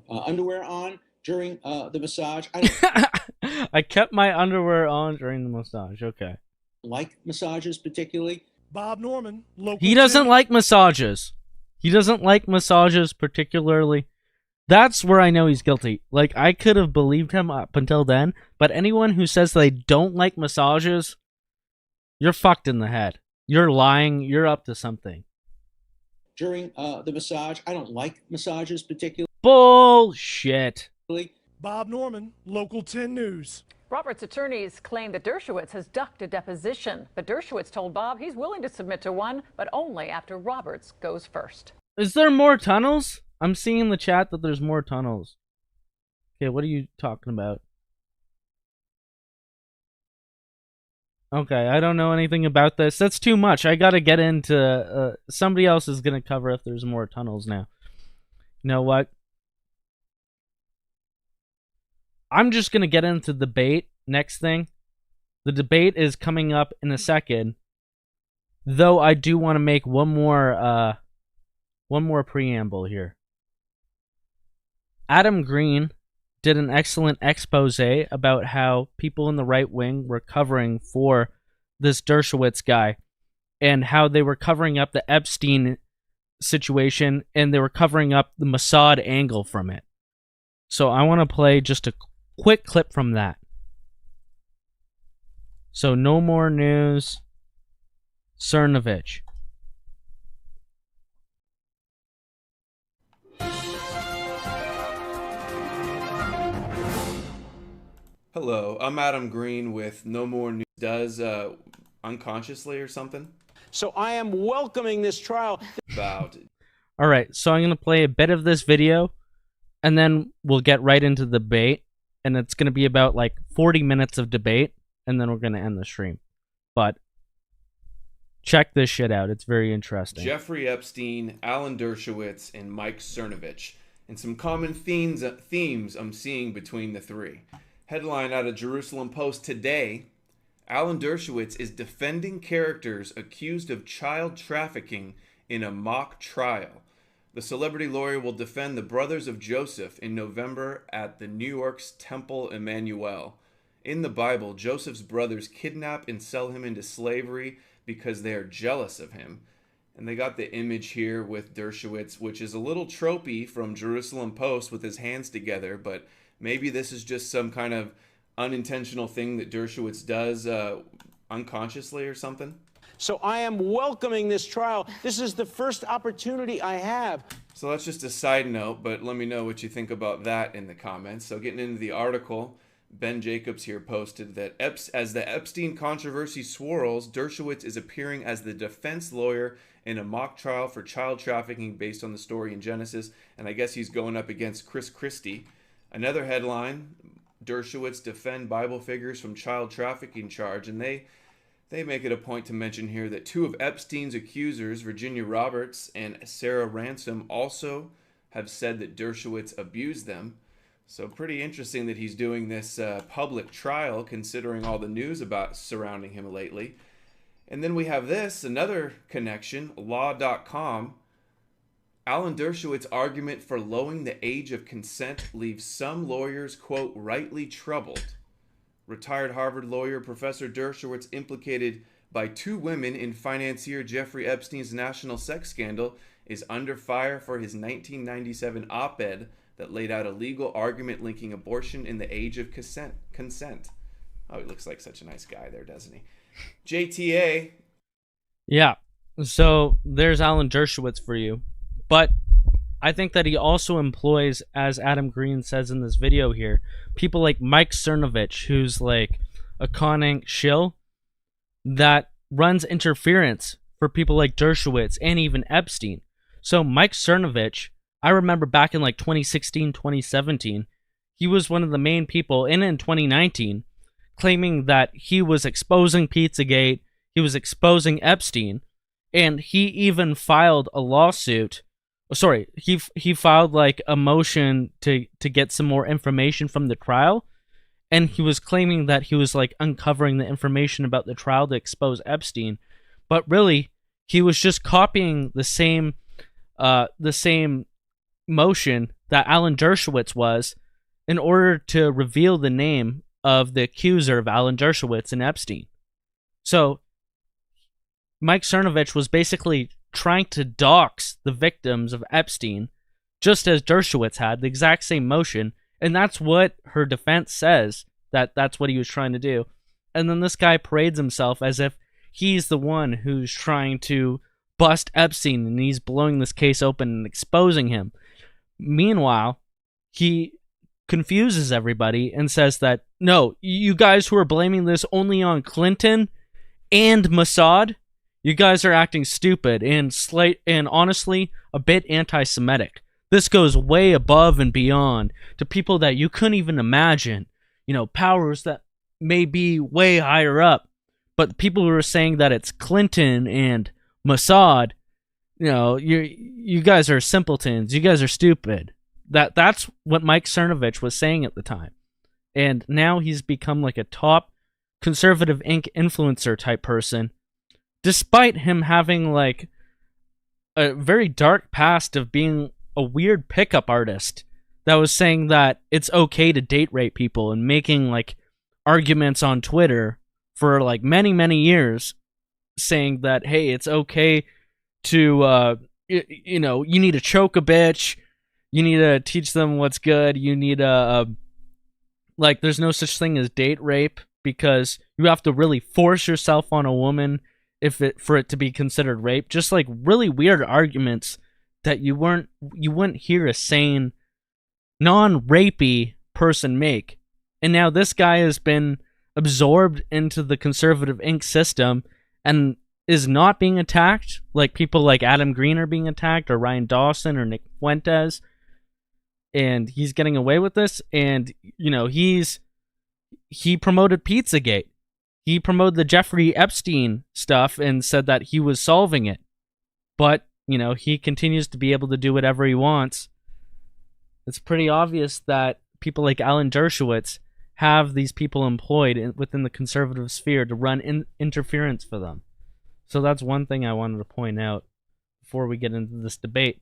underwear on during the massage. I kept my underwear on during the massage. Okay. Like massages particularly. Bob Norman, local. He doesn't like massages. He doesn't like massages particularly. That's where I know he's guilty. Like, I could have believed him up until then, but anyone who says they don't like massages, you're fucked in the head. You're lying. You're up to something. During the massage, I don't like massages particularly. Bullshit. Bob Norman, Local 10 News. Robert's attorneys claim that Dershowitz has ducked a deposition, but Dershowitz told Bob he's willing to submit to one, but only after Roberts goes first. Is there more tunnels? I'm seeing in the chat that there's more tunnels. Okay, what are you talking about? Okay, I don't know anything about this. That's too much. I gotta get into... somebody else is gonna cover if there's more tunnels now. You know what? I'm just gonna get into debate. Next thing. The debate is coming up in a second. Though I do want to make one more preamble here. Adam Green did an excellent expose about how people in the right wing were covering for this Dershowitz guy and how they were covering up the Epstein situation and they were covering up the Mossad angle from it. So I want to play just a quick clip from that. So no more news, Cernovich. Hello, I'm Adam Green with No More News Does unconsciously or something. So I am welcoming this trial. About. All right, so I'm going to play a bit of this video, and then we'll get right into the debate, and it's going to be about like 40 minutes of debate, and then we're going to end the stream. But check this shit out. It's very interesting. Jeffrey Epstein, Alan Dershowitz, and Mike Cernovich, and some common themes I'm seeing between the three. Headline out of Jerusalem Post today, Alan Dershowitz is defending characters accused of child trafficking in a mock trial. The celebrity lawyer will defend the brothers of Joseph in November at the New York's Temple Emmanuel. In the Bible, Joseph's brothers kidnap and sell him into slavery because they are jealous of him. And they got the image here with Dershowitz, which is a little tropey from Jerusalem Post with his hands together, but maybe this is just some kind of unintentional thing that Dershowitz does unconsciously or something. So I am welcoming this trial. This is the first opportunity I have. So that's just a side note, but let me know what you think about that in the comments. So getting into the article, Ben Jacobs here posted that as the Epstein controversy swirls, Dershowitz is appearing as the defense lawyer in a mock trial for child trafficking based on the story in Genesis, and I guess he's going up against Chris Christie. Another headline, Dershowitz defend Bible figures from child trafficking charge, and they make it a point to mention here that two of Epstein's accusers, Virginia Roberts and Sarah Ransom, also have said that Dershowitz abused them. So pretty interesting that he's doing this public trial, considering all the news about surrounding him lately. And then we have this, another connection, law.com. Alan Dershowitz's argument for lowering the age of consent leaves some lawyers, quote, rightly troubled. Retired Harvard lawyer Professor Dershowitz, implicated by two women in financier Jeffrey Epstein's national sex scandal, is under fire for his 1997 op-ed that laid out a legal argument linking abortion in the age of consent. Oh, he looks like such a nice guy there, doesn't he? JTA. Yeah, so there's Alan Dershowitz for you. But I think that he also employs, as Adam Green says in this video here, people like Mike Cernovich, who's like a conning shill that runs interference for people like Dershowitz and even Epstein. So Mike Cernovich, I remember back in like 2016, 2017, he was one of the main people, and in 2019, claiming that he was exposing Pizzagate, he was exposing Epstein, and he even filed a lawsuit. Sorry, he filed like a motion to get some more information from the trial, and he was claiming that he was like uncovering the information about the trial to expose Epstein, but really he was just copying the same motion that Alan Dershowitz was in order to reveal the name of the accuser of Alan Dershowitz and Epstein. So Mike Cernovich was basically trying to dox the victims of Epstein, just as Dershowitz had, the exact same motion, and that's what her defense says, that's what he was trying to do. And then this guy parades himself as if he's the one who's trying to bust Epstein, and he's blowing this case open and exposing him. Meanwhile, he confuses everybody and says that, no, you guys who are blaming this only on Clinton and Mossad, you guys are acting stupid and honestly a bit anti-Semitic. This goes way above and beyond to people that you couldn't even imagine. You know, powers that may be way higher up. But the people who are saying that it's Clinton and Mossad, you know, you guys are simpletons. You guys are stupid. That's what Mike Cernovich was saying at the time. And now he's become like a top conservative Inc. influencer type person, despite him having like a very dark past of being a weird pickup artist that was saying that it's okay to date rape people and making like arguments on Twitter for like many, many years, saying that, hey, it's okay to, you know, you need to choke a bitch, you need to teach them what's good, you need to, like, there's no such thing as date rape because you have to really force yourself on a woman for it to be considered rape. Just like really weird arguments that you wouldn't hear a sane, non-rapey person make. And now this guy has been absorbed into the conservative ink system and is not being attacked like people like Adam Green are being attacked, or Ryan Dawson or Nick Fuentes, and he's getting away with this. And you know, he promoted Pizzagate, he promoted the Jeffrey Epstein stuff and said that he was solving it, but you know, he continues to be able to do whatever he wants. It's pretty obvious that people like Alan Dershowitz have these people employed within the conservative sphere to run interference for them. So that's one thing I wanted to point out before we get into this debate.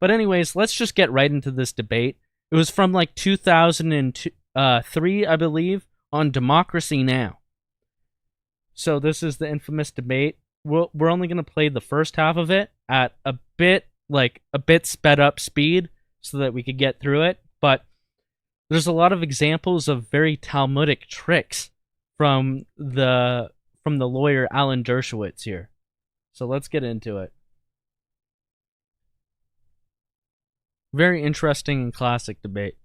But anyways, let's just get right into this debate. It was from like 2003, I believe, on Democracy Now! So this is the infamous debate. We're only going to play the first half of it at a bit sped up speed so that we could get through it. But there's a lot of examples of very Talmudic tricks from the lawyer Alan Dershowitz here. So let's get into it. Very interesting and classic debate.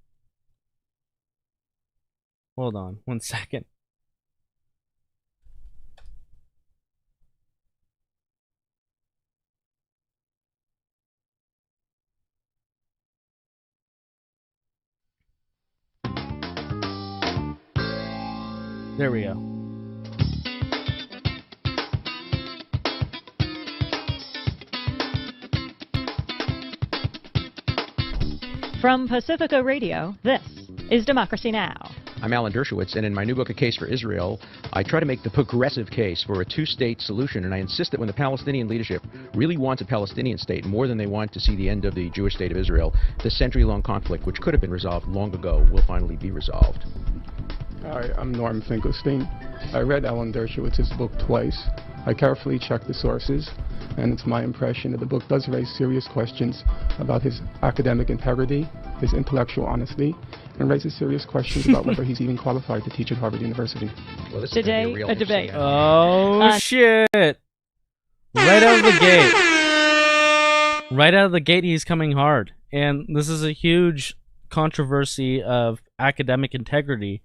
Hold on 1 second. There we go. From Pacifica Radio, this is Democracy Now! I'm Alan Dershowitz, and in my new book, A Case for Israel, I try to make the progressive case for a two-state solution, and I insist that when the Palestinian leadership really wants a Palestinian state more than they want to see the end of the Jewish state of Israel, the century-long conflict, which could have been resolved long ago, will finally be resolved. Hi, I'm Norm Finkelstein. I read Alan Dershowitz's book twice. I carefully checked the sources, and it's my impression that the book does raise serious questions about his academic integrity, his intellectual honesty, and raises serious questions about whether he's even qualified to teach at Harvard University. Well, this Today, is a debate. Oh, shit. Right out of the gate. Right out of the gate, he's coming hard. And this is a huge controversy of academic integrity.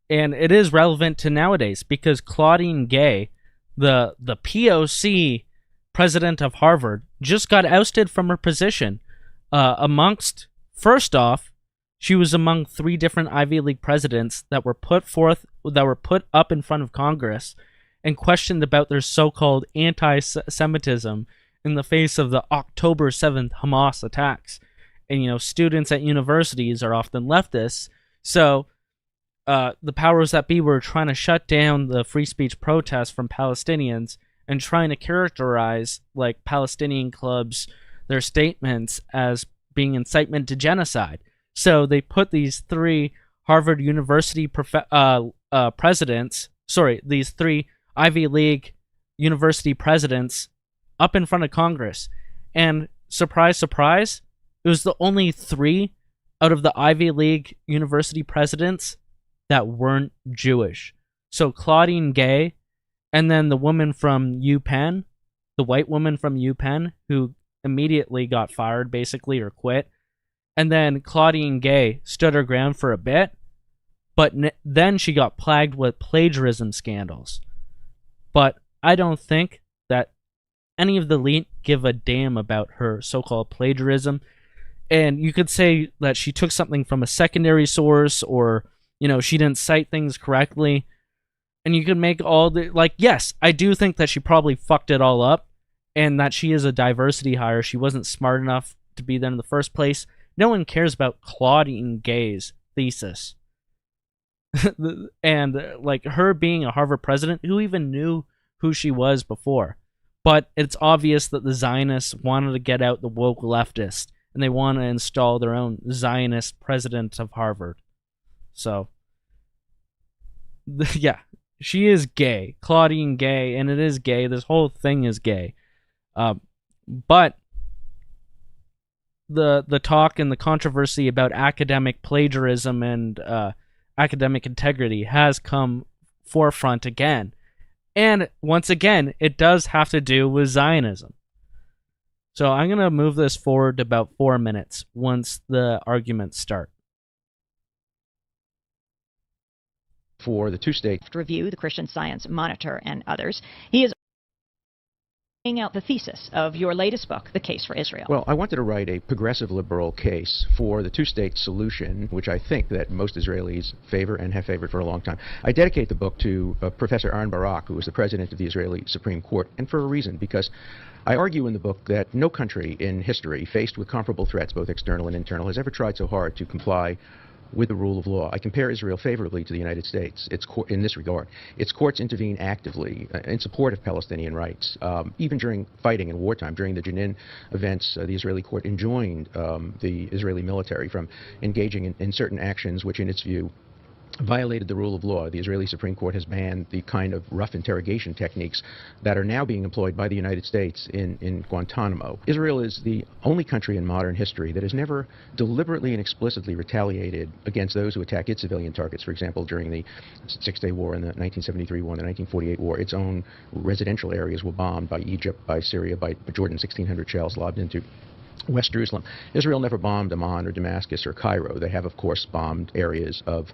And it is relevant to nowadays because Claudine Gay, the POC president of Harvard, just got ousted from her position. First off, she was among 3 different Ivy League presidents that were put up in front of Congress and questioned about their so-called anti-Semitism in the face of the October 7th Hamas attacks. And, you know, students at universities are often leftists, so the powers that be were trying to shut down the free speech protests from Palestinians and trying to characterize, like, Palestinian clubs, their statements as being incitement to genocide. So they put these 3 Harvard University these 3 Ivy League university presidents up in front of Congress. And surprise, surprise, it was the only 3 out of the Ivy League university presidents that weren't Jewish. So Claudine Gay, and then the woman from UPenn, the white woman from UPenn, who immediately got fired, basically, or quit. And then Claudine Gay stood her ground for a bit, but then she got plagued with plagiarism scandals. But I don't think that any of the elite give a damn about her so-called plagiarism. And you could say that she took something from a secondary source, or, you know, she didn't cite things correctly. And you could make all the, like, yes, I do think that she probably fucked it all up, and that she is a diversity hire. She wasn't smart enough to be there in the first place. No one cares about Claudine Gay's thesis. And, like, her being a Harvard president, who even knew who she was before? But it's obvious that the Zionists wanted to get out the woke leftist and they want to install their own Zionist president of Harvard. So, yeah, she is gay. Claudine gay, and it is gay. This whole thing is gay. But the talk and the controversy about academic plagiarism and academic integrity has come forefront again. And once again, it does have to do with Zionism. So I'm going to move this forward about 4 minutes once the arguments start. For the two-state Review, the Christian Science Monitor, and others. He is laying out the thesis of your latest book, The Case for Israel. Well, I wanted to write a progressive liberal case for the two-state solution, which I think that most Israelis favor and have favored for a long time. I dedicate the book to Professor Aaron Barak, who was the president of the Israeli Supreme Court, and for a reason, because I argue in the book that no country in history faced with comparable threats, both external and internal, has ever tried so hard to comply with the rule of law. I compare Israel favorably to the United States in this regard. Its courts intervene actively in support of Palestinian rights. Even during fighting in wartime, during the Jenin events, the Israeli court enjoined the Israeli military from engaging in certain actions which, in its view, violated the rule of law. The Israeli Supreme Court has banned the kind of rough interrogation techniques that are now being employed by the United States in Guantanamo. Israel is the only country in modern history that has never deliberately and explicitly retaliated against those who attack its civilian targets. For example, during the Six-Day War and the 1973 war and the 1948 war, its own residential areas were bombed by Egypt, by Syria, by Jordan. 1,600 shells lobbed into West Jerusalem. Israel never bombed Amman or Damascus or Cairo. They have, of course, bombed areas of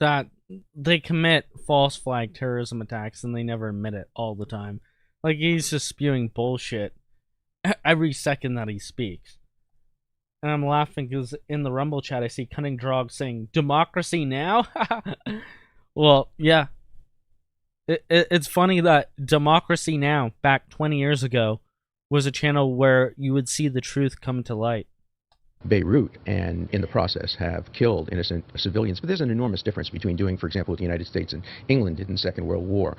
that they commit false flag terrorism attacks and they never admit it all the time. Like, he's just spewing bullshit every second that he speaks. And I'm laughing because in the Rumble chat I see Cunning Drog saying, "Democracy now?" Well, yeah. It's funny that Democracy Now, back 20 years ago, was a channel where you would see the truth come to light. Beirut, and in the process have killed innocent civilians. But there's an enormous difference between doing, for example, what the United States and England did in the Second World War,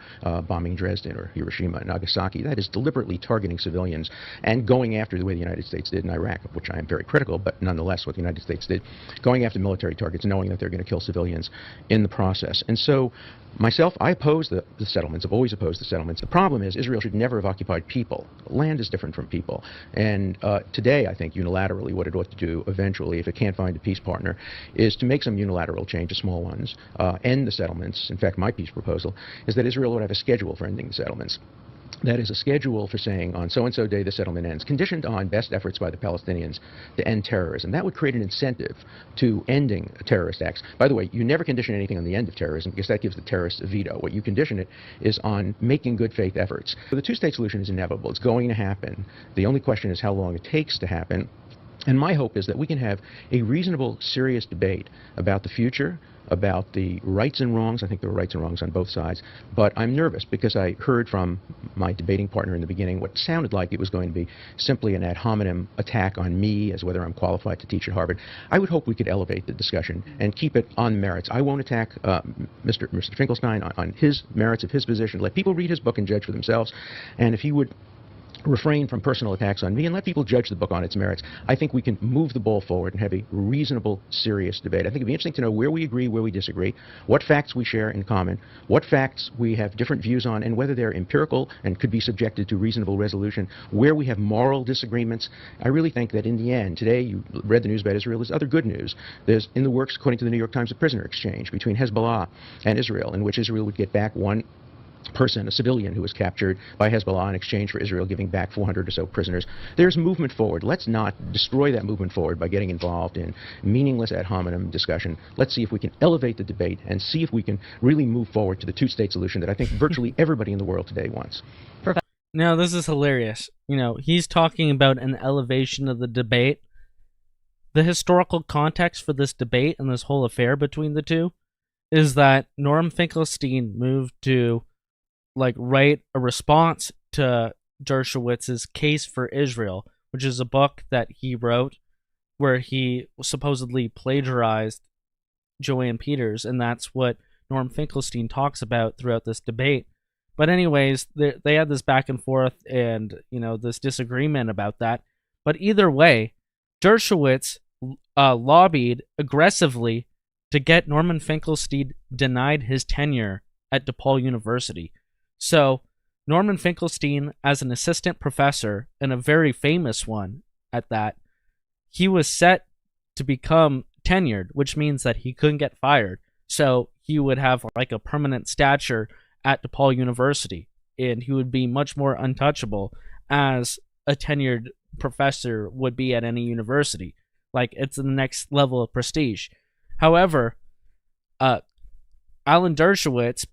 bombing Dresden or Hiroshima and Nagasaki. That is deliberately targeting civilians and going after, the way the United States did in Iraq, of which I am very critical, but nonetheless what the United States did, going after military targets knowing that they're going to kill civilians in the process. And so myself, I oppose the settlements. I've always opposed the settlements. The problem is Israel should never have occupied people. Land is different from people. And today, I think, unilaterally, what it ought to do eventually, if it can't find a peace partner, is to make some unilateral change, small ones, end the settlements. In fact, my peace proposal is that Israel would have a schedule for ending the settlements. That is a schedule for saying on so-and-so day the settlement ends, conditioned on best efforts by the Palestinians to end terrorism. That would create an incentive to ending terrorist acts. By the way, you never condition anything on the end of terrorism because that gives the terrorists a veto. What you condition it is on making good faith efforts. So the two-state solution is inevitable. It's going to happen. The only question is how long it takes to happen. And my hope is that we can have a reasonable, serious debate about the future, about the rights and wrongs. I think there are rights and wrongs on both sides. But I'm nervous because I heard from my debating partner in the beginning what sounded like it was going to be simply an ad hominem attack on me as whether I'm qualified to teach at Harvard. I would hope we could elevate the discussion and keep it on merits. I won't attack Mr. Finkelstein on his merits of his position. Let people read his book and judge for themselves. And if he would refrain from personal attacks on me and let people judge the book on its merits, I think we can move the ball forward and have a reasonable, serious debate. I think it'd be interesting to know where we agree, where we disagree, what facts we share in common, what facts we have different views on, and whether they're empirical and could be subjected to reasonable resolution, where we have moral disagreements. I really think that in the end, today, you read the news about Israel, there's other good news. There's in the works, according to the New York Times, a prisoner exchange between Hezbollah and Israel, in which Israel would get back one person, a civilian who was captured by Hezbollah in exchange for Israel giving back 400 or so prisoners. There's movement forward. Let's not destroy that movement forward by getting involved in meaningless ad hominem discussion. Let's see if we can elevate the debate and see if we can really move forward to the two-state solution that I think virtually everybody in the world today wants. Now, this is hilarious. You know, he's talking about an elevation of the debate. The historical context for this debate and this whole affair between the two is that Norm Finkelstein moved to write a response to Dershowitz's Case for Israel, which is a book that he wrote where he supposedly plagiarized Joanne Peters, and that's what Norm Finkelstein talks about throughout this debate. But anyways, they had this back and forth and, this disagreement about that. But either way, Dershowitz lobbied aggressively to get Norman Finkelstein denied his tenure at DePaul University. So Norman Finkelstein, as an assistant professor, and a very famous one at that, he was set to become tenured, which means that he couldn't get fired. So he would have like a permanent stature at DePaul University, and he would be much more untouchable as a tenured professor would be at any university. Like, it's the next level of prestige. However, Alan Dershowitz,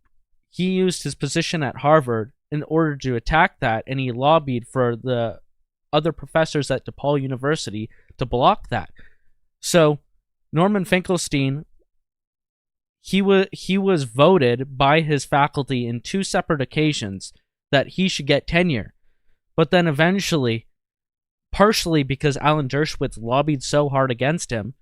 he used his position at Harvard in order to attack that, and he lobbied for the other professors at DePaul University to block that. So Norman Finkelstein, he was voted by his faculty in 2 separate occasions that he should get tenure. But then eventually, partially because Alan Dershowitz lobbied so hard against him,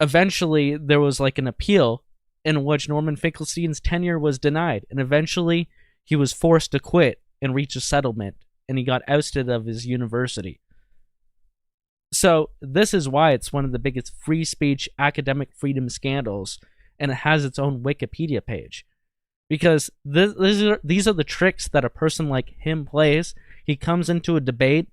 eventually there was like an appeal in which Norman Finkelstein's tenure was denied, and eventually he was forced to quit and reach a settlement, and he got ousted of his university. So this is why it's one of the biggest free speech academic freedom scandals, and it has its own Wikipedia page. Because these are the tricks that a person like him plays. He comes into a debate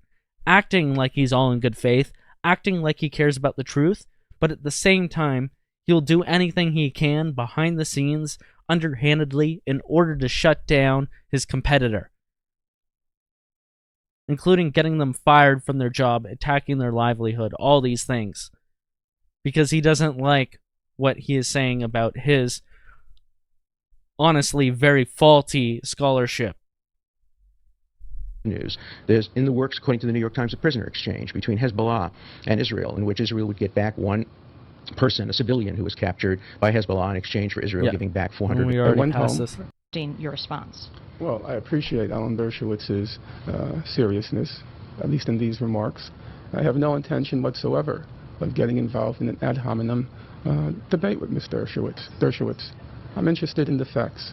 acting like he's all in good faith, acting like he cares about the truth, but at the same time, he'll do anything he can behind the scenes, underhandedly, in order to shut down his competitor, including getting them fired from their job, attacking their livelihood, all these things, because he doesn't like what he is saying about his honestly very faulty scholarship. News. There's in the works, according to the New York Times, a prisoner exchange between Hezbollah and Israel, in which Israel would get back one person, a civilian who was captured by Hezbollah, in exchange for Israel giving back 400. We already passed this. Your response. Well, I appreciate Alan Dershowitz's seriousness, at least in these remarks. I have no intention whatsoever of getting involved in an ad hominem debate with Mr. Dershowitz. I'm interested in the facts.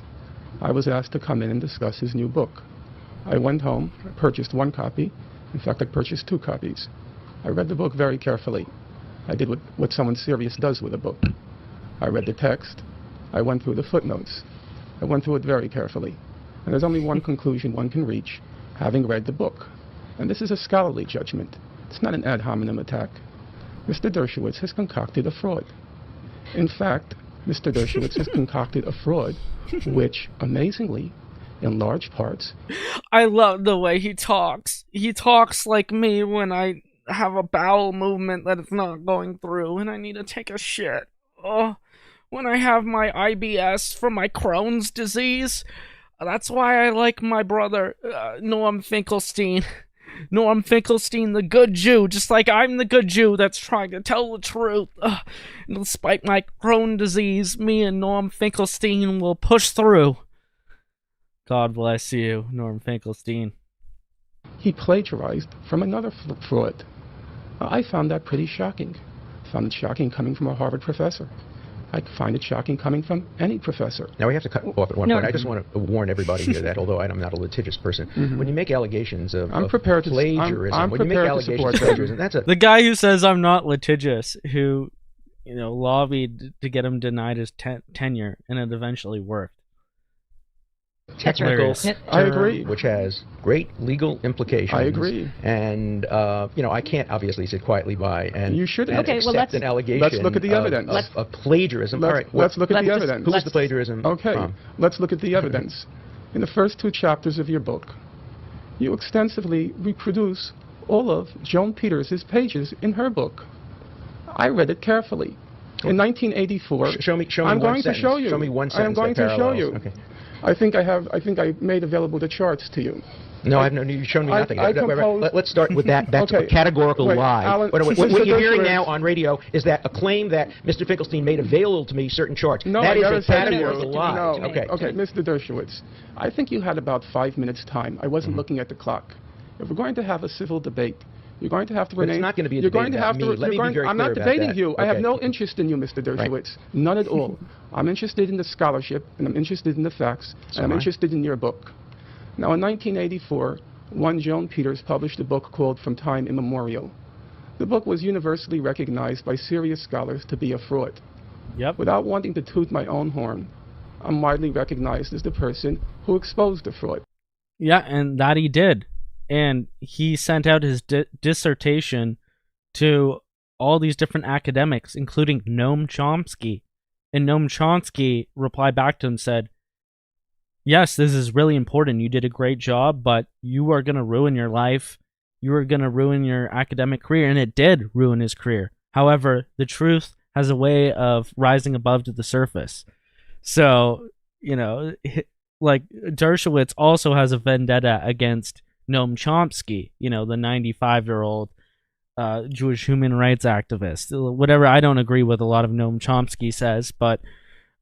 I was asked to come in and discuss his new book. I went home, purchased 1 copy. In fact, I purchased 2 copies. I read the book very carefully. I did what someone serious does with a book. I read the text. I went through the footnotes. I went through it very carefully. And there's only one conclusion one can reach, having read the book. And this is a scholarly judgment. It's not an ad hominem attack. Mr. Dershowitz has concocted a fraud. In fact, Mr. Dershowitz has concocted a fraud which, amazingly, in large parts... I love the way he talks. He talks like me when I have a bowel movement that is not going through and I need to take a shit. Oh, when I have my IBS for my Crohn's disease. That's why I like my brother, Norm Finkelstein. Norm Finkelstein, the good Jew, just like I'm the good Jew that's trying to tell the truth. Despite my Crohn's disease, me and Norm Finkelstein will push through. God bless you, Norm Finkelstein. He plagiarized from another fraud. I found that pretty shocking. I found it shocking coming from a Harvard professor. I find it shocking coming from any professor. Now, we have to cut off at one point. I just want to warn everybody here that, although I'm not a litigious person, when you make allegations of plagiarism, when you make allegations of plagiarism, that's a... The guy who says I'm not litigious, who, lobbied to get him denied his tenure, and it eventually worked. Technical I agree. Which has great legal implications. I agree. And, I can't obviously sit quietly by and, you should accept an allegation let's look at the evidence. Of plagiarism. All right, let's look at the evidence. Who is the plagiarism from? Let's look at the evidence. In the first 2 chapters of your book, you extensively reproduce all of Joan Peters' pages in her book. I read it carefully. In 1984, show me I'm going to show you. Show me one sentence. I'm going to show you. Okay. I think I made available the charts to you. No, you've shown me nothing. Let's start with that. That's a categorical lie. Alan, what you're hearing now on radio is that a claim that Mr. Finkelstein made available to me certain charts. No, that is a categorical lie. No. Okay, Mr. Dershowitz, I think you had about 5 minutes time. I wasn't looking at the clock. If we're going to have a civil debate, you're going to have to remain... But it's not going to be a debate about me. Let me be very clear about that. I'm not debating you. I have no interest in you, Mr. Dershowitz. Right. None at all. I'm interested in the scholarship, and I'm interested in the facts, and I'm interested in your book. Now, in 1984, one Joan Peters published a book called From Time Immemorial. The book was universally recognized by serious scholars to be a fraud. Yep. Without wanting to toot my own horn, I'm widely recognized as the person who exposed the fraud. Yeah, and that he did. And he sent out his dissertation to all these different academics, including Noam Chomsky. And Noam Chomsky replied back to him and said, yes, this is really important. You did a great job, but you are going to ruin your life. You are going to ruin your academic career. And it did ruin his career. However, the truth has a way of rising above to the surface. So, you know, like Dershowitz also has a vendetta against Noam Chomsky, you know, the 95-year-old Jewish human rights activist. Whatever, I don't agree with a lot of Noam Chomsky says, but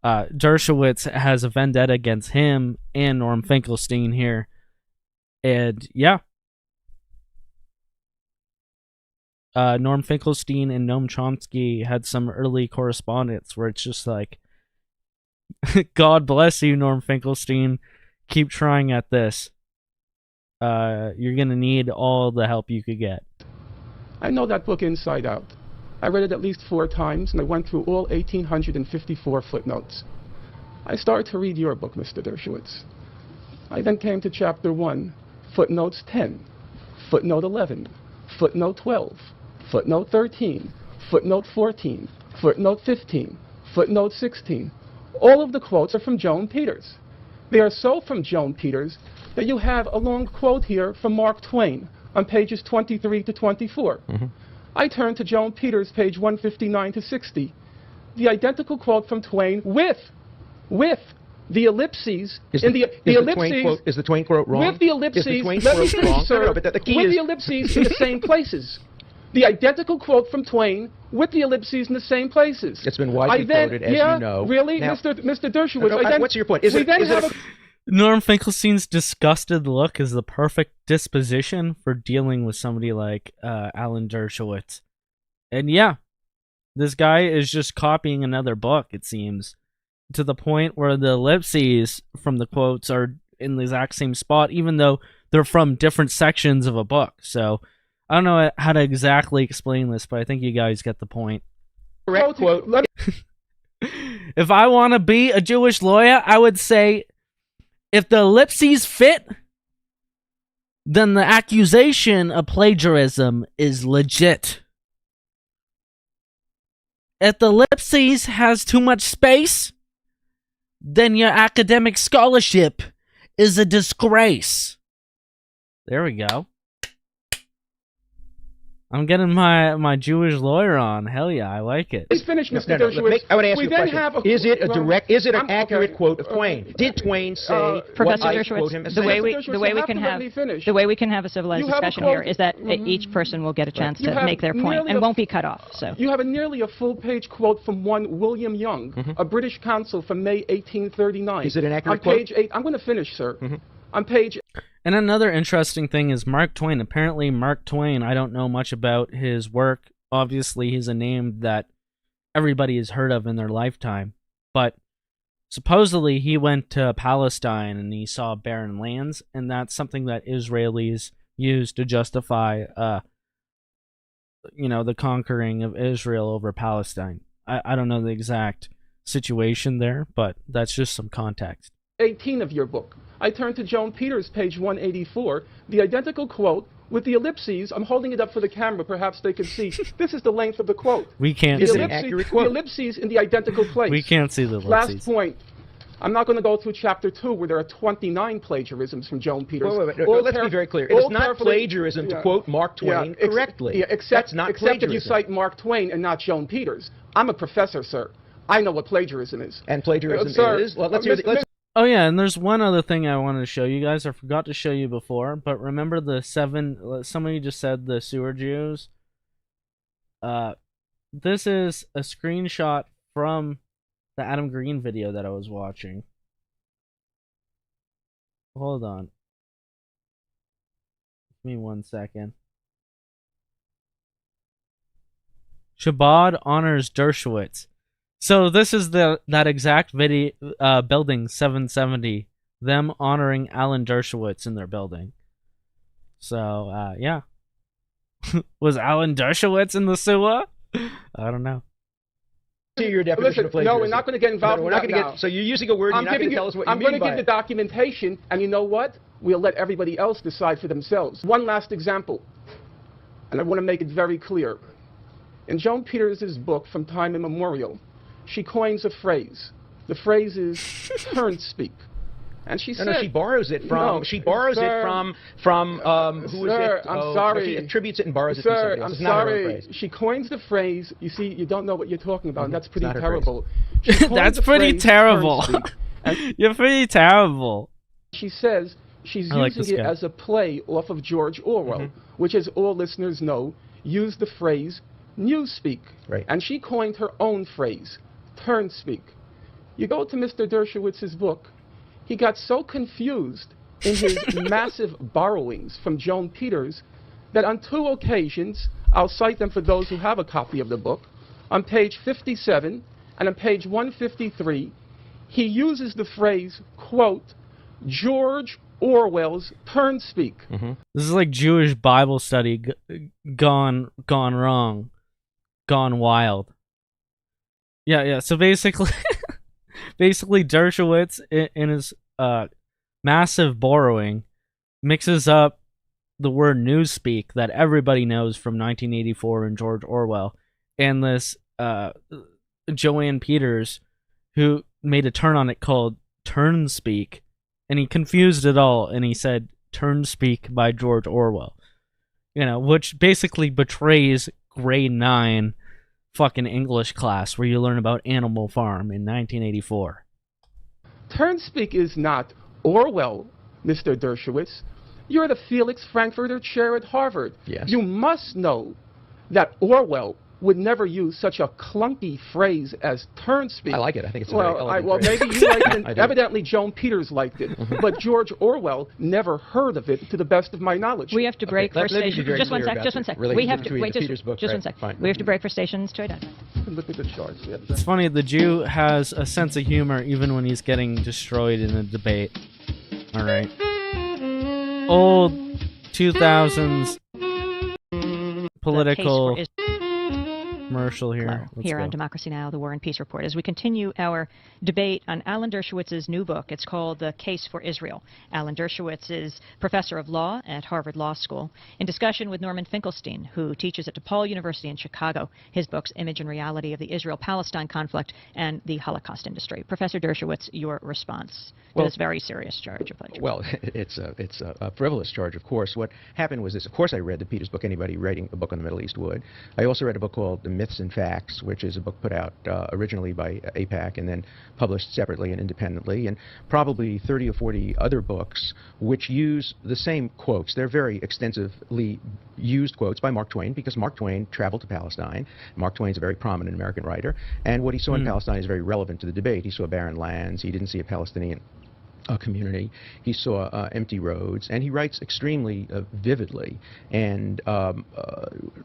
Dershowitz has a vendetta against him and Norm Finkelstein here. And yeah, Norm Finkelstein and Noam Chomsky had some early correspondence where it's just like, God bless you, Norm Finkelstein. Keep trying at this. You're going to need all the help you could get. I know that book inside out. I read it at least 4 times, and I went through all 1,854 footnotes. I started to read your book, Mr. Dershowitz. I then came to chapter 1, footnotes 10, footnote 11, footnote 12, footnote 13, footnote 14, footnote 15, footnote 16. All of the quotes are from Joan Peters. They are so from Joan Peters that you have a long quote here from Mark Twain on pages 23 to 24. I turn to Joan Peters, page 159 to 60. The identical quote from Twain with the ellipses in the ellipses. Is the Twain quote wrong? With the ellipses. Is the Twain Let me quote finish, wrong? sir. No, but the key with is the ellipses in the same places. The identical quote from Twain with the ellipses in the same places. It's been widely quoted, as you know. Really, now, Mr. Dershowitz? What's your point? Is it Norm Finkelstein's disgusted look is the perfect disposition for dealing with somebody like Alan Dershowitz. And yeah, this guy is just copying another book, it seems, to the point where the ellipses from the quotes are in the exact same spot, even though they're from different sections of a book. So I don't know how to exactly explain this, but I think you guys get the point. Correct quote. If I want to be a Jewish lawyer, I would say, if the ellipses fit, then the accusation of plagiarism is legit. If the ellipses has too much space, then your academic scholarship is a disgrace. There we go. I'm getting my Jewish lawyer on. Hell yeah, I like it. Let's finish, Mr. Dershowitz. I want to ask you a question. Is it an accurate quote of Twain? Did Twain say Professor Dershowitz, the way we can have a civilized discussion here is that each person will get a chance to make their point and won't be cut off. So you have nearly a full-page quote from one William Young, a British consul from May 1839. Is it an accurate quote? On page 8, I'm going to finish, sir. On page. And another interesting thing is Mark Twain. Apparently, Mark Twain, I don't know much about his work. Obviously, he's a name that everybody has heard of in their lifetime. But supposedly, he went to Palestine and he saw barren lands, and that's something that Israelis use to justify, the conquering of Israel over Palestine. I don't know the exact situation there, but that's just some context. 18 of your book. I turn to Joan Peters, page 184, the identical quote with the ellipses. I'm holding it up for the camera, perhaps they can see. This is the length of the quote. We can't see. Is it an accurate quote? The ellipses in the identical place. We can't see the ellipses. Last point. I'm not going to go through chapter 2 where there are 29 plagiarisms from Joan Peters. Wait. Let's be very clear. It's not plagiarism to quote Mark Twain correctly. Except that you cite Mark Twain and not Joan Peters. I'm a professor, sir. I know what plagiarism is. And plagiarism is? Well, let's hear Oh yeah, and there's one other thing I wanted to show you guys. I forgot to show you before, but remember the 7... Somebody just said the sewer Jews. This is a screenshot from the Adam Green video that I was watching. Hold on. Give me 1 second. Shabad honors Dershowitz. So this is that exact video, building 770, them honoring Alan Dershowitz in their building. So yeah, Was Alan Dershowitz in the sewer? I don't know. See your definition of plagiarism. No, we're not going to get involved in that now. So you're using a word and you're not going to tell us what you mean by it. I'm going to give the documentation, and you know what? We'll let everybody else decide for themselves. One last example, and I want to make it very clear. In Joan Peters' book, From Time Immemorial, she coins a phrase. The phrase is turn speak. And she said, no, she borrows it from. She borrows it from. Who is it? I'm sorry. She attributes it and borrows it from somebody else. I'm sorry. She coins the phrase. You see, you don't know what you're talking about. And that's pretty terrible. That's pretty terrible. You're pretty terrible. She says she's using it as a play off of George Orwell, which, as all listeners know, used the phrase newspeak. Right. And she coined her own phrase, turn speak. You go to Mr. Dershowitz's book. He got so confused in his massive borrowings from Joan Peters that on 2 occasions, I'll cite them for those who have a copy of the book, on page 57 and on page 153, he uses the phrase, quote, George Orwell's turn speak. This is like Jewish Bible study gone wrong, gone wild. Yeah. So basically... Basically, Dershowitz, in his massive borrowing, mixes up the word newspeak that everybody knows from 1984 and George Orwell, and this Joanne Peters, who made a turn on it called turnspeak, and he confused it all, and he said turnspeak by George Orwell, which basically betrays grade 9 fucking English class where you learn about Animal Farm in 1984. Turnspeak is not Orwell, Mr. Dershowitz. You're the Felix Frankfurter Chair at Harvard. Yes. You must know that Orwell would never use such a clunky phrase as turnspeak. I like it. I think it's a very elegant well, phrase. maybe you liked it. Evidently, Joan Peters liked it. But George Orwell never heard of it, to the best of my knowledge. We have to break for stations. Just one sec. We have to wait. Just one sec. We have to break for stations to identify. Look at the charts. It's funny. The Jew has a sense of humor even when he's getting destroyed in a debate. All right. Old 2000s political commercial here. Here on Democracy Now!, the War and Peace Report, as we continue our debate on Alan Dershowitz's new book. It's called The Case for Israel. Alan Dershowitz is professor of law at Harvard Law School, in discussion with Norman Finkelstein, who teaches at DePaul University in Chicago. His books, Image and Reality of the Israel-Palestine Conflict and the Holocaust Industry. Professor Dershowitz, your response to this very serious charge of plagiarism? Well, it's a frivolous charge, of course. What happened was this. Of course, I read the Peters book. Anybody writing a book on the Middle East would. I also read a book called The Myths and Facts, which is a book put out originally by AIPAC and then published separately and independently, and probably 30 or 40 other books which use the same quotes. They're very extensively used quotes by Mark Twain, because Mark Twain traveled to Palestine. Mark Twain's a very prominent American writer, and what he saw in Palestine is very relevant to the debate. He saw barren lands. He didn't see a Palestinian community. He saw empty roads, and he writes extremely vividly. And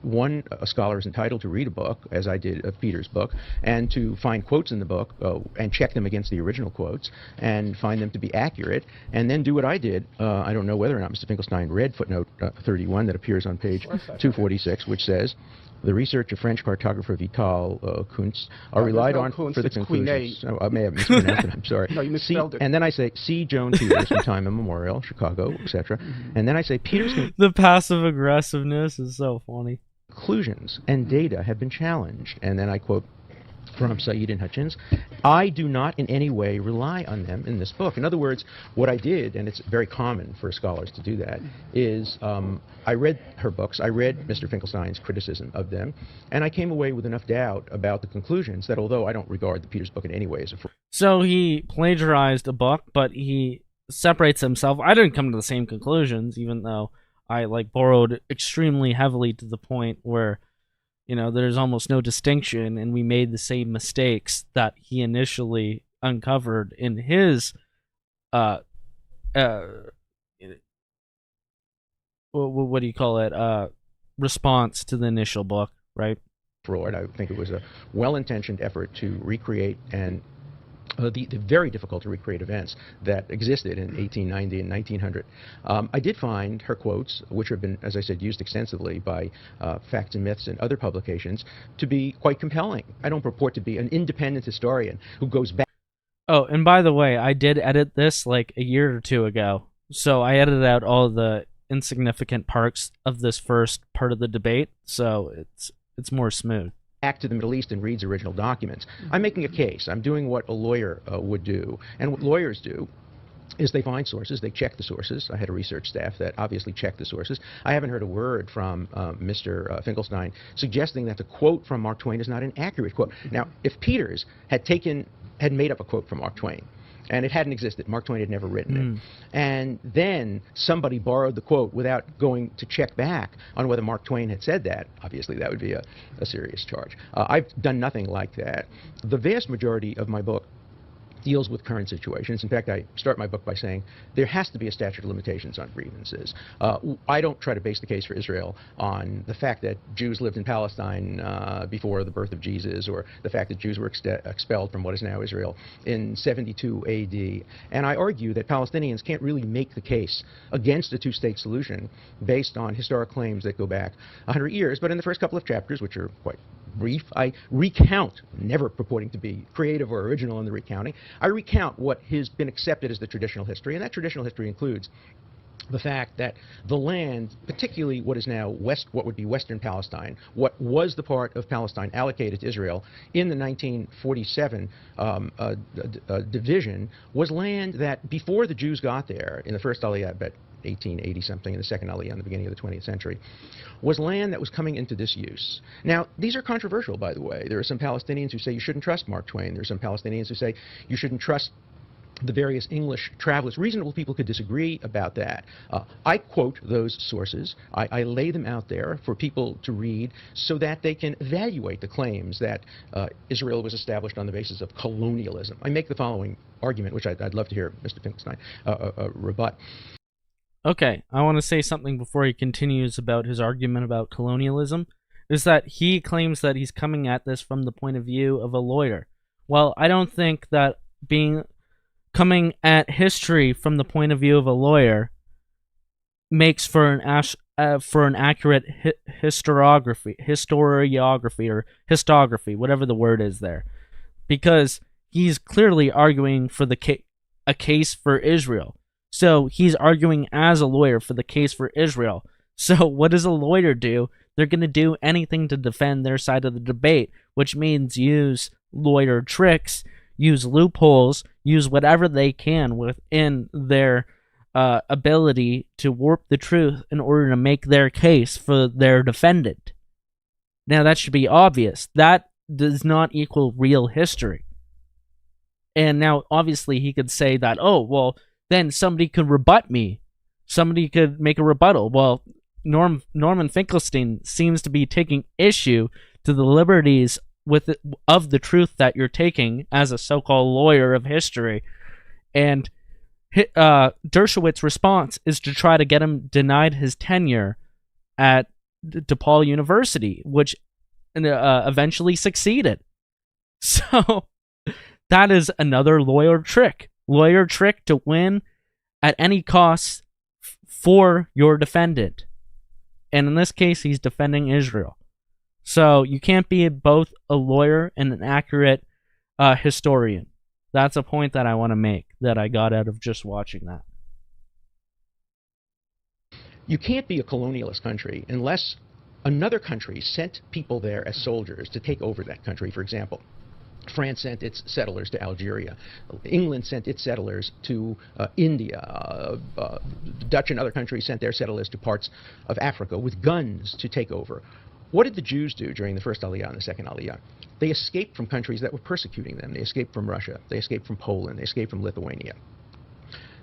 one scholar is entitled to read a book, as I did of Peters' book, and to find quotes in the book and check them against the original quotes and find them to be accurate, and then do what I did. I don't know whether or not Mr. Finkelstein read footnote 31 that appears on page 246, which says, the research of French cartographer Vital Kuntz are relied on for the conclusions. I may have mispronounced it. I'm sorry. No, you misspelled it. And then I say, see Joan Peters from Time Immemorial, Chicago, etc. And then I say, Peters' the passive aggressiveness is so funny. Conclusions and data have been challenged. And then I quote from Said and Hutchins, I do not in any way rely on them in this book. In other words, what I did, and it's very common for scholars to do that, is I read her books, I read Mr. Finkelstein's criticism of them, and I came away with enough doubt about the conclusions that although I don't regard the Peters book in any way as a... So he plagiarized a book, but he separates himself. I didn't come to the same conclusions, even though I borrowed extremely heavily to the point where there's almost no distinction, and we made the same mistakes that he initially uncovered in his what do you call it? Response to the initial book, right? Fraud. I think it was a well-intentioned effort to recreate and the very difficult to recreate events that existed in 1890 and 1900. I did find her quotes, which have been, as I said, used extensively by Facts and Myths and other publications, to be quite compelling. I don't purport to be an independent historian who goes back. Oh, and by the way, I did edit this like a year or two ago, so I edited out all the insignificant parts of this first part of the debate, so it's more smooth. Back to the Middle East and reads original documents. I'm making a case. I'm doing what a lawyer would do. And what lawyers do is they find sources, they check the sources. I had a research staff that obviously checked the sources. I haven't heard a word from Mr. Finkelstein suggesting that the quote from Mark Twain is not an accurate quote. Now, if Peters had made up a quote from Mark Twain, and it hadn't existed, Mark Twain had never written it, and then somebody borrowed the quote without going to check back on whether Mark Twain had said that, obviously that would be a serious charge. I've done nothing like that. The vast majority of my book deals with current situations. In fact, I start my book by saying there has to be a statute of limitations on grievances. I don't try to base the case for Israel on the fact that Jews lived in Palestine before the birth of Jesus, or the fact that Jews were expelled from what is now Israel in 72 AD. And I argue that Palestinians can't really make the case against a two-state solution based on historic claims that go back 100 years. But in the first couple of chapters, which are quite brief, I recount, never purporting to be creative or original in the recounting, I recount what has been accepted as the traditional history, and that traditional history includes the fact that the land, particularly what is now what would be Western Palestine, what was the part of Palestine allocated to Israel in the 1947 division, was land that before the Jews got there in the first Aliyah, but 1880-something, in the second Aliyah in the beginning of the 20th century, was land that was coming into disuse. Now, these are controversial, by the way. There are some Palestinians who say you shouldn't trust Mark Twain. There are some Palestinians who say you shouldn't trust the various English travelers. Reasonable people could disagree about that. I quote those sources. I lay them out there for people to read so that they can evaluate the claims that Israel was established on the basis of colonialism. I make the following argument, which I'd love to hear Mr. Finkelstein rebut. Okay, I want to say something before he continues about his argument about colonialism, is that he claims that he's coming at this from the point of view of a lawyer. Well, I don't think that coming at history from the point of view of a lawyer makes for an accurate historiography, or histography, whatever the word is there, because he's clearly arguing for a case for Israel. So he's arguing as a lawyer for the case for Israel. So what does a lawyer do? They're going to do anything to defend their side of the debate, which means use lawyer tricks, use loopholes, use whatever they can within their ability to warp the truth in order to make their case for their defendant. Now, that should be obvious. That does not equal real history. And now, obviously, he could say that, oh, well, then somebody could rebut me. Somebody could make a rebuttal. Well, Norman Finkelstein seems to be taking issue to the liberties of the truth that you're taking as a so-called lawyer of history. And Dershowitz's response is to try to get him denied his tenure at DePaul University, which eventually succeeded. So that is another lawyer trick to win at any cost for your defendant. And in this case, he's defending Israel. So you can't be both a lawyer and an accurate historian. That's a point that I want to make that I got out of just watching that. You can't be a colonialist country unless another country sent people there as soldiers to take over that country. For example, France sent its settlers to Algeria. England sent its settlers to India. Dutch and other countries sent their settlers to parts of Africa with guns to take over. What did the Jews do during the first Aliyah and the second Aliyah? They escaped from countries that were persecuting them. They escaped from Russia. They escaped from Poland. They escaped from Lithuania.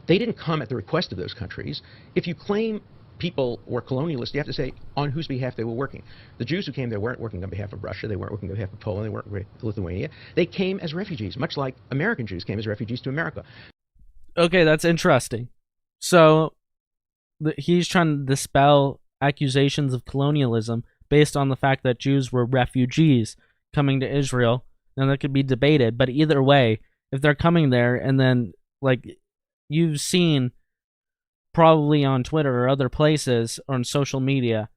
They didn't come at the request of those countries. If you claim people were colonialists, you have to say on whose behalf they were working. The Jews who came there weren't working on behalf of Russia. They weren't working on behalf of Poland. They weren't working with Lithuania. They came as refugees, much like American Jews came as refugees to America. Okay, that's interesting. So he's trying to dispel accusations of colonialism based on the fact that Jews were refugees coming to Israel. Now, that could be debated, but either way, if they're coming there and then, like, you've seen probably on Twitter or other places or on social media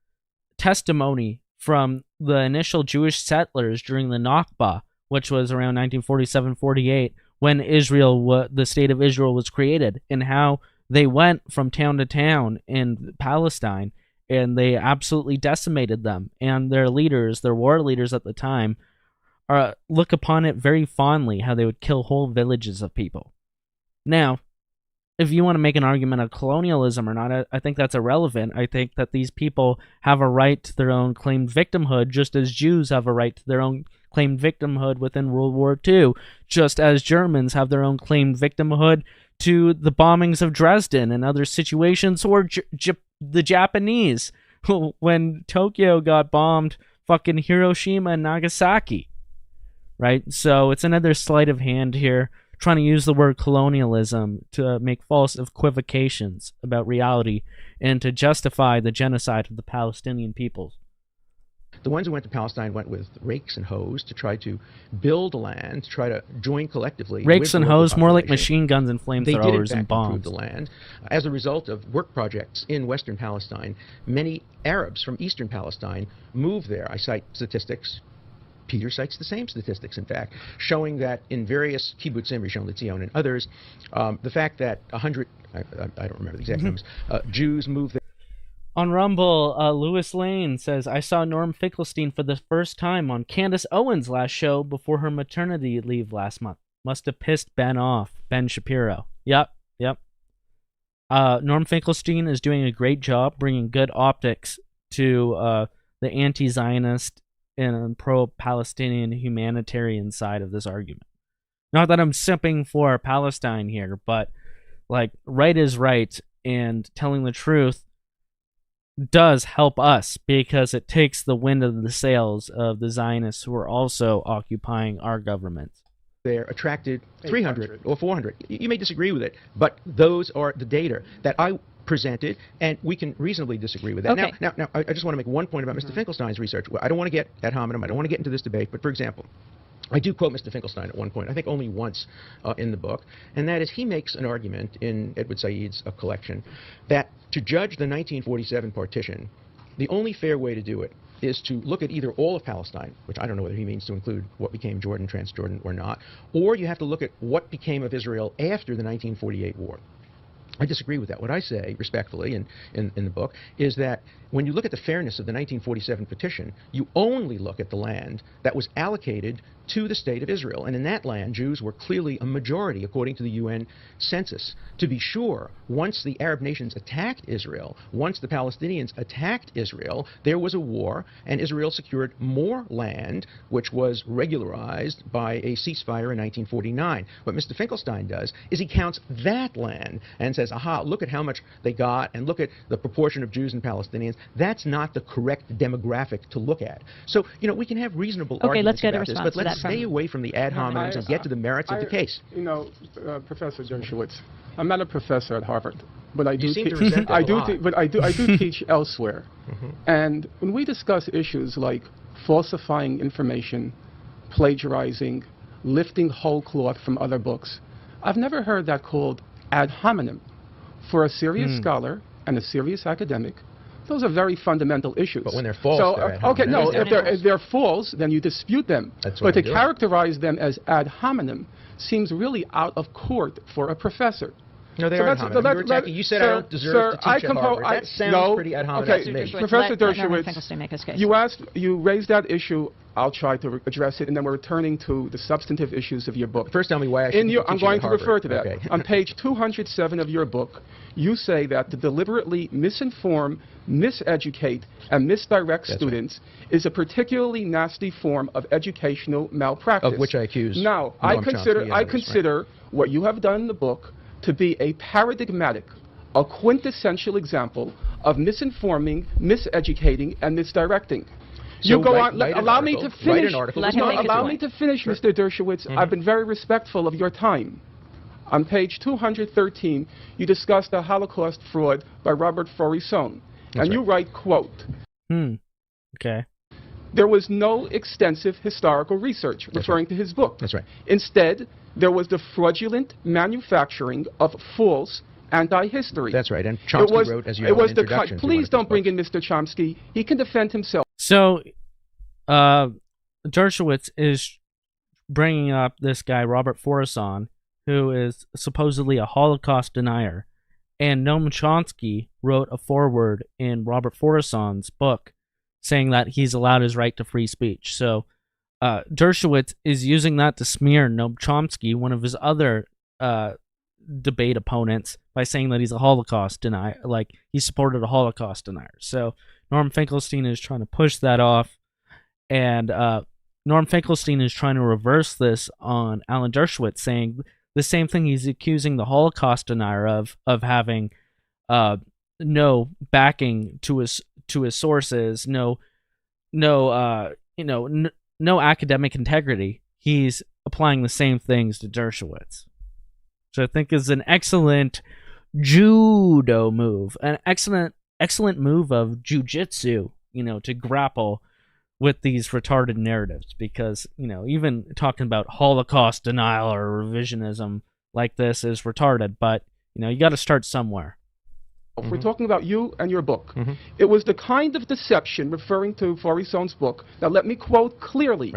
testimony from the initial Jewish settlers during the Nakba, which was around 1947-48, when the state of Israel was created, and how they went from town to town in Palestine, and they absolutely decimated them. And their leaders, their war leaders at the time, look upon it very fondly, how they would kill whole villages of people. Now, if you want to make an argument of colonialism or not, I think that's irrelevant. I think that these people have a right to their own claimed victimhood, just as Jews have a right to their own claimed victimhood within World War II, just as Germans have their own claimed victimhood to the bombings of Dresden and other situations, or the Japanese, when Tokyo got bombed, fucking Hiroshima and Nagasaki, right? So it's another sleight of hand here, trying to use the word colonialism to make false equivocations about reality and to justify the genocide of the Palestinian peoples. The ones who went to Palestine went with rakes and hoes to try to build land, to try to join collectively. Rakes and hoes, more like population. machine guns and flamethrowers and bombs. They did, in fact, improve the land. As a result of work projects in Western Palestine, many Arabs from Eastern Palestine moved there. I cite statistics. Peter cites the same statistics, in fact, showing that in various kibbutzim, Rishon LeZion, and others, the fact that 100, I don't remember the exact numbers, Jews moved there. On Rumble, Lewis Lane says, I saw Norm Finkelstein for the first time on Candace Owens' last show before her maternity leave last month. Must have pissed Ben off. Ben Shapiro. Yep. Norm Finkelstein is doing a great job bringing good optics to the anti-Zionist and pro-Palestinian humanitarian side of this argument. Not that I'm simping for Palestine here, but, like, right is right, and telling the truth does help us, because it takes the wind of the sails of the Zionists who are also occupying our government. There attracted 300 or 400. You may disagree with it, but those are the data that I presented, and we can reasonably disagree with that. Okay. Now, I just want to make one point about Mr. Finkelstein's research. I don't want to get ad hominem. I don't want to get into this debate, but for example, I do quote Mr. Finkelstein at one point, I think only once in the book, and that is he makes an argument in Edward Said's collection that to judge the 1947 partition, the only fair way to do it is to look at either all of Palestine, which I don't know whether he means to include what became Jordan, Transjordan, or not, or you have to look at what became of Israel after the 1948 war. I disagree with that. What I say, respectfully, in the book, is that when you look at the fairness of the 1947 petition, you only look at the land that was allocated to the state of Israel. And in that land, Jews were clearly a majority, according to the UN census. To be sure, once the Arab nations attacked Israel, once the Palestinians attacked Israel, there was a war, and Israel secured more land, which was regularized by a ceasefire in 1949. What Mr. Finkelstein does is he counts that land and says, aha, look at how much they got, and look at the proportion of Jews and Palestinians. That's not the correct demographic to look at. So, you know, we can have reasonable arguments about this, but let's stay away from the ad hominems and get to the merits of the case. You know, Professor Dershowitz, I'm not a professor at Harvard, but I do you seem to resent that a lot. But I do teach elsewhere. And when we discuss issues like falsifying information, plagiarizing, lifting whole cloth from other books, I've never heard that called ad hominem. For a serious scholar and a serious academic, those are very fundamental issues. But when they're false, so, they're ad okay, hominem. no, if they're false, then you dispute them. That's what but I'm to doing. characterize them as ad hominem seems really out of court for a professor. No, they are ad hominem. You said I don't deserve to teach at Harvard. That sounds pretty ad hominem to me. Professor Dershowitz, you raised that issue. I'll try to address it, and then we're returning to the substantive issues of your book. First, tell me why I should I'm going to refer to that. Okay. On page 207 of your book, you say that to deliberately misinform, miseducate, and misdirect students is a particularly nasty form of educational malpractice. Of which I accuse Now, Noam I consider what you have done in the book to be a paradigmatic, a quintessential example of misinforming, miseducating, and misdirecting. So you go write, on. write allow me article, to finish. Allow me to finish, Mr. Dershowitz. I've been very respectful of your time. On page 213, you discuss the Holocaust fraud by Robert Faurisson, and you write, quote, Okay. there was no extensive historical research referring to his book. That's right. Instead, there was the fraudulent manufacturing of false anti-history. That's right. And Chomsky wrote, as you know, an introduction. Please don't bring in Mr. Chomsky. He can defend himself. So, Dershowitz is bringing up this guy, Robert Forson, who is supposedly a Holocaust denier. And Noam Chomsky wrote a foreword in Robert Forson's book saying that he's allowed his right to free speech. So Dershowitz is using that to smear Noam Chomsky, one of his other debate opponents, by saying that he's a Holocaust denier, like he supported a Holocaust denier. So Norm Finkelstein is trying to push that off, and Norm Finkelstein is trying to reverse this on Alan Dershowitz, saying the same thing he's accusing the Holocaust denier of having no backing to his sources, no academic integrity. He's applying the same things to Dershowitz, which I think is an excellent judo move, an excellent move of jujitsu, to grapple with these retarded narratives, because, even talking about Holocaust denial or revisionism like this is retarded, but, you got to start somewhere. We're talking about you and your book. It was the kind of deception, referring to Forison's book, now let me quote clearly,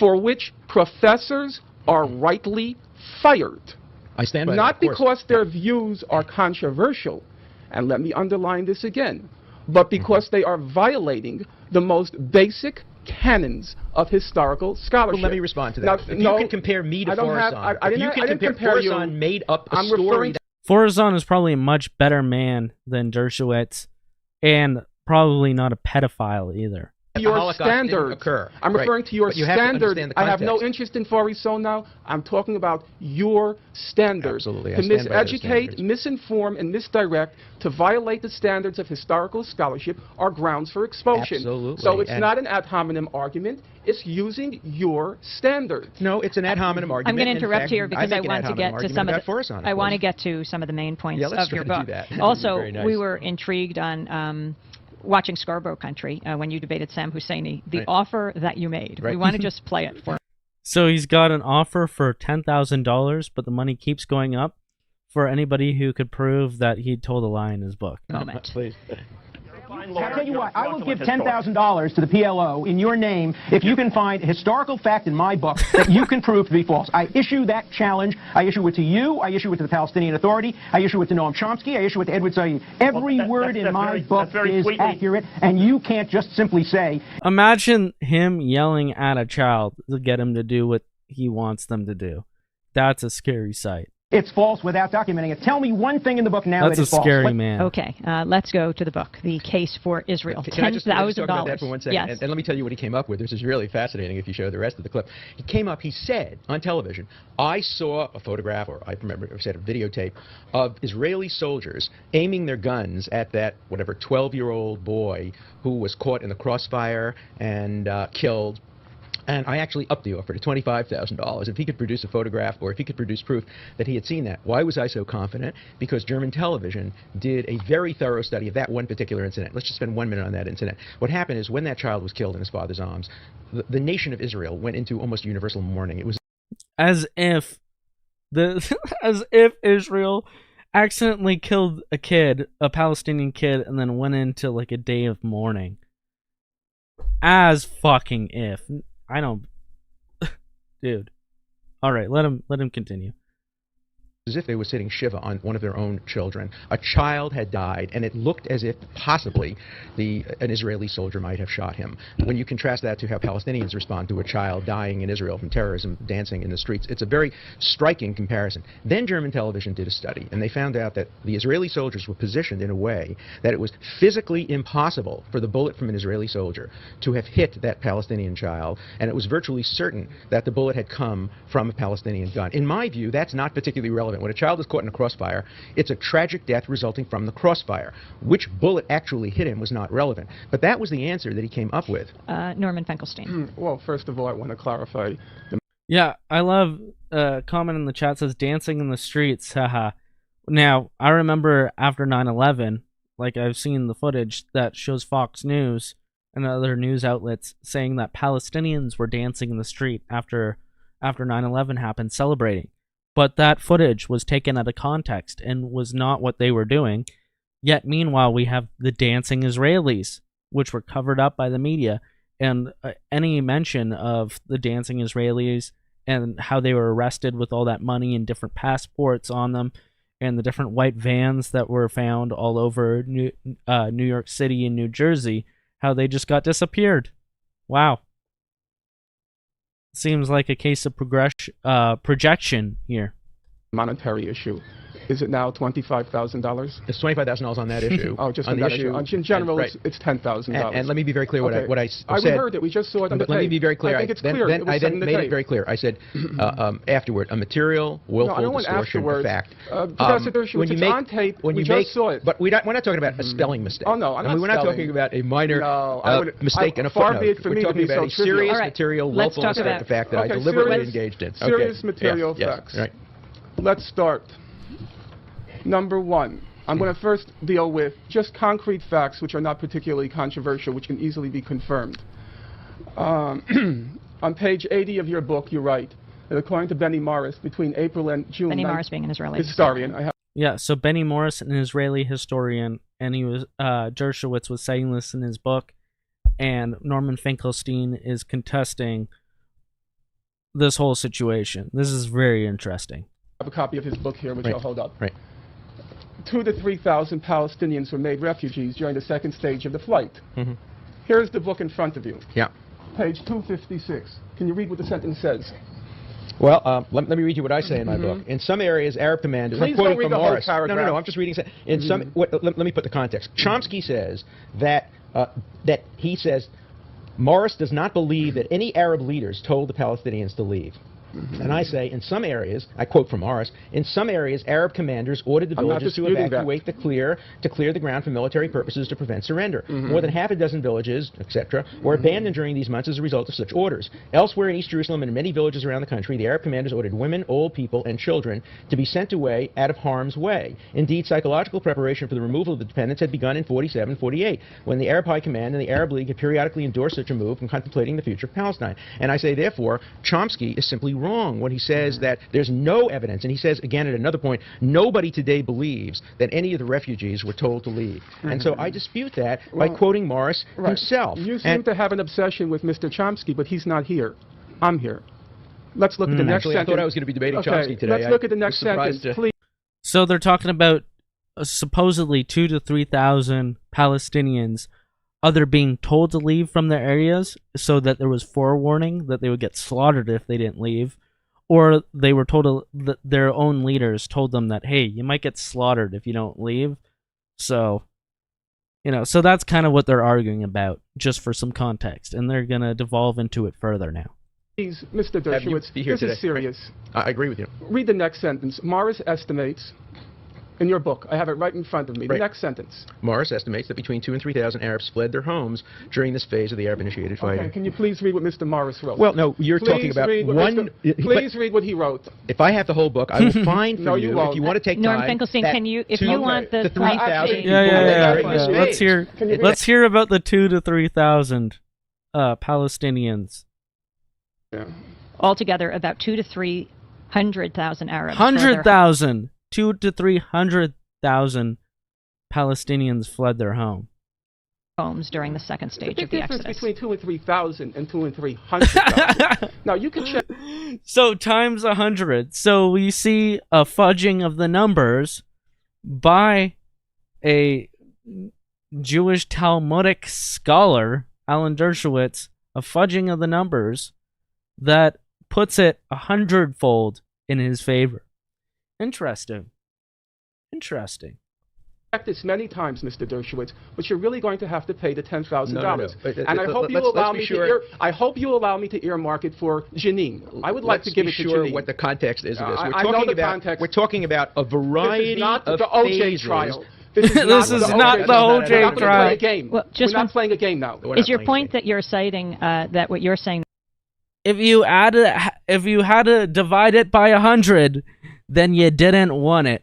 for which professors are rightly fired. I stand by Not that, of because their views are controversial, and let me underline this again, but because they are violating the most basic canons of historical scholarship. Well, let me respond to that. Now, If you can compare me to Forson, if you can compare Forson made up a story... Forson is probably a much better man than Dershowitz, and probably not a pedophile either. Your standard. I'm referring to your standard. I have no interest in Forison now. I'm talking about your standard. Absolutely. To miseducate, misinform, and misdirect, to violate the standards of historical scholarship are grounds for expulsion. Absolutely. So it's not an ad hominem argument. It's using your standard. No, it's an ad hominem argument. I'm going to interrupt here because I want to get to some of the. I want to get to some of the main points of your book. Also, we were intrigued on. Watching Scarborough Country when you debated Sam Husseini, the offer that you made. We want to just play it for. So he's got an offer for $10,000, but the money keeps going up for anybody who could prove that he told a lie in his book. Moment. Please. I'll tell you what, I will give $10,000 to the PLO in your name if you can find a historical fact in my book that you can prove to be false. I issue that challenge. I issue it to you. I issue it to the Palestinian Authority. I issue it to Noam Chomsky. I issue it to Edward Said. Every word in my book is accurate, and you can't just simply say... Imagine him yelling at a child to get him to do what he wants them to do. That's a scary sight. It's false without documenting it. Tell me one thing in the book now that is false. That's a scary man. Okay, let's go to the book, The Case for Israel. Can I just talk about that for 1 second? Yes. And let me tell you what he came up with. This is really fascinating if you show the rest of the clip. He said on television, I saw a photograph, or I remember I said a videotape, of Israeli soldiers aiming their guns at that, 12-year-old boy who was caught in the crossfire and killed. And I actually upped the offer to $25,000 if he could produce a photograph or if he could produce proof that he had seen that. Why was I so confident? Because German television did a very thorough study of that one particular incident. Let's just spend 1 minute on that incident. What happened is when that child was killed in his father's arms, the nation of Israel went into almost universal mourning. It was as if Israel accidentally killed a Palestinian kid, and then went into like a day of mourning. As fucking if. I don't... Dude. Alright, let him continue. As if they were sitting Shiva on one of their own children. A child had died, and it looked as if possibly an Israeli soldier might have shot him. When you contrast that to how Palestinians respond to a child dying in Israel from terrorism, dancing in the streets, it's a very striking comparison. Then German television did a study, and they found out that the Israeli soldiers were positioned in a way that it was physically impossible for the bullet from an Israeli soldier to have hit that Palestinian child, and it was virtually certain that the bullet had come from a Palestinian gun. In my view, that's not particularly relevant. When a child is caught in a crossfire, it's a tragic death resulting from the crossfire. Which bullet actually hit him was not relevant. But that was the answer that he came up with. Norman Finkelstein. Well, first of all, I want to clarify. Yeah, I love comment in the chat says dancing in the streets, haha. Now, I remember after 9/11, like I've seen the footage that shows Fox News and other news outlets saying that Palestinians were dancing in the street after 9/11 happened, celebrating. But that footage was taken out of context and was not what they were doing. Yet, meanwhile, we have the dancing Israelis, which were covered up by the media, and any mention of the dancing Israelis and how they were arrested with all that money and different passports on them, and the different white vans that were found all over New York City and New Jersey, how they just got disappeared. Wow. Seems like a case of projection here. Monetary issue. Is it now $25,000? It's $25,000 on that issue. Oh, just on that the issue. In general, right. it's $10,000. And let me be very clear what I said. We heard it. We just saw it on the tape. Let me be very clear. I think it's clear. I then made it very clear. I said afterward, a material, willful distortion of fact. Professor Dershowitz, it's on tape. We just saw it. But we're not talking about a spelling mistake. Oh, no, we're not talking about a minor mistake in a footnote. We're talking about a serious material, willful distortion of fact that I deliberately engaged in. Serious material facts. Right. Let's start. Number one, I'm going to first deal with just concrete facts which are not particularly controversial, which can easily be confirmed. On page 80 of your book, you write that according to Benny Morris, between April and June... Benny Morris being an Israeli historian. Yeah, so Benny Morris, an Israeli historian, and he was Dershowitz was saying this in his book, and Norman Finkelstein is contesting this whole situation. This is very interesting. I have a copy of his book here, which I'll hold up. Right. 2,000 to 3,000 Palestinians were made refugees during the second stage of the flight. Here's the book in front of you. Yeah. Page 256. Can you read what the sentence says? Well, let me read you what I say in my book. In some areas, Arab commanders... Please I'm quoting don't read from the whole Morris. paragraph. No, I'm just reading... In some... let me put the context. Chomsky says that he says Morris does not believe that any Arab leaders told the Palestinians to leave. And I say, in some areas, I quote from Morris, in some areas, Arab commanders ordered the villages to evacuate to clear the ground for military purposes to prevent surrender. More than half a dozen villages, etc., were abandoned during these months as a result of such orders. Elsewhere in East Jerusalem and in many villages around the country, the Arab commanders ordered women, old people, and children to be sent away out of harm's way. Indeed, psychological preparation for the removal of the dependents had begun in 47-48, when the Arab High Command and the Arab League had periodically endorsed such a move in contemplating the future of Palestine. And I say, therefore, Chomsky is simply wrong when he says that there's no evidence, and he says again at another point, nobody today believes that any of the refugees were told to leave. And so I dispute that by quoting Morris himself. You seem to have an obsession with Mr. Chomsky, but he's not here. I'm here. Let's look at the next sentence. I thought I was going to be debating Chomsky today. Let's look at the next sentence, please. So they're talking about supposedly 2,000 to 3,000 Palestinians either being told to leave from their areas so that there was forewarning that they would get slaughtered if they didn't leave, or they were told that their own leaders told them that, hey, you might get slaughtered if you don't leave. So, so that's kind of what they're arguing about, just for some context, and they're going to devolve into it further now. Please, Mr. Dershowitz, this is serious. I agree with you. Read the next sentence. Morris estimates, in your book, I have it right in front of me, the next sentence. Morris estimates that between 2,000 and 3,000 Arabs fled their homes during this phase of the Arab-initiated fighting. Okay, can you please read what Mr. Morris wrote? Well, no, you're talking about one... Please read what he wrote. If I have the whole book, I will find for you, if you want to take time... Norm Finkelstein, can you, if you want the 3,000... Yeah. Let's hear about the 2,000 to 3,000 Palestinians. Yeah. Altogether, about 200,000 to 300,000 Arabs. 100,000! 200,000 to 300,000 Palestinians fled their homes during the second stage of the Exodus. The difference between 2,000 and 3,000 and 200,000 and 300,000. Now, you can check... So, times 100. So, we see a fudging of the numbers by a Jewish Talmudic scholar, Alan Dershowitz, a fudging of the numbers that puts it 100-fold in his favor. Interesting. Checked this many times, Mr. Dershowitz, but you're really going to have to pay the $10,000. No. And I hope you allow me to I hope you allow me to earmark it for Jenin. I would like to give it to Jenin. Let's be sure what the context is of this. I know the context. We're talking about a variety of the OJ trial. This is not the OJ trial. Well, we're not playing a game now. Is your point that you're citing that what you're saying? If you had to divide it by 100, then you didn't want it.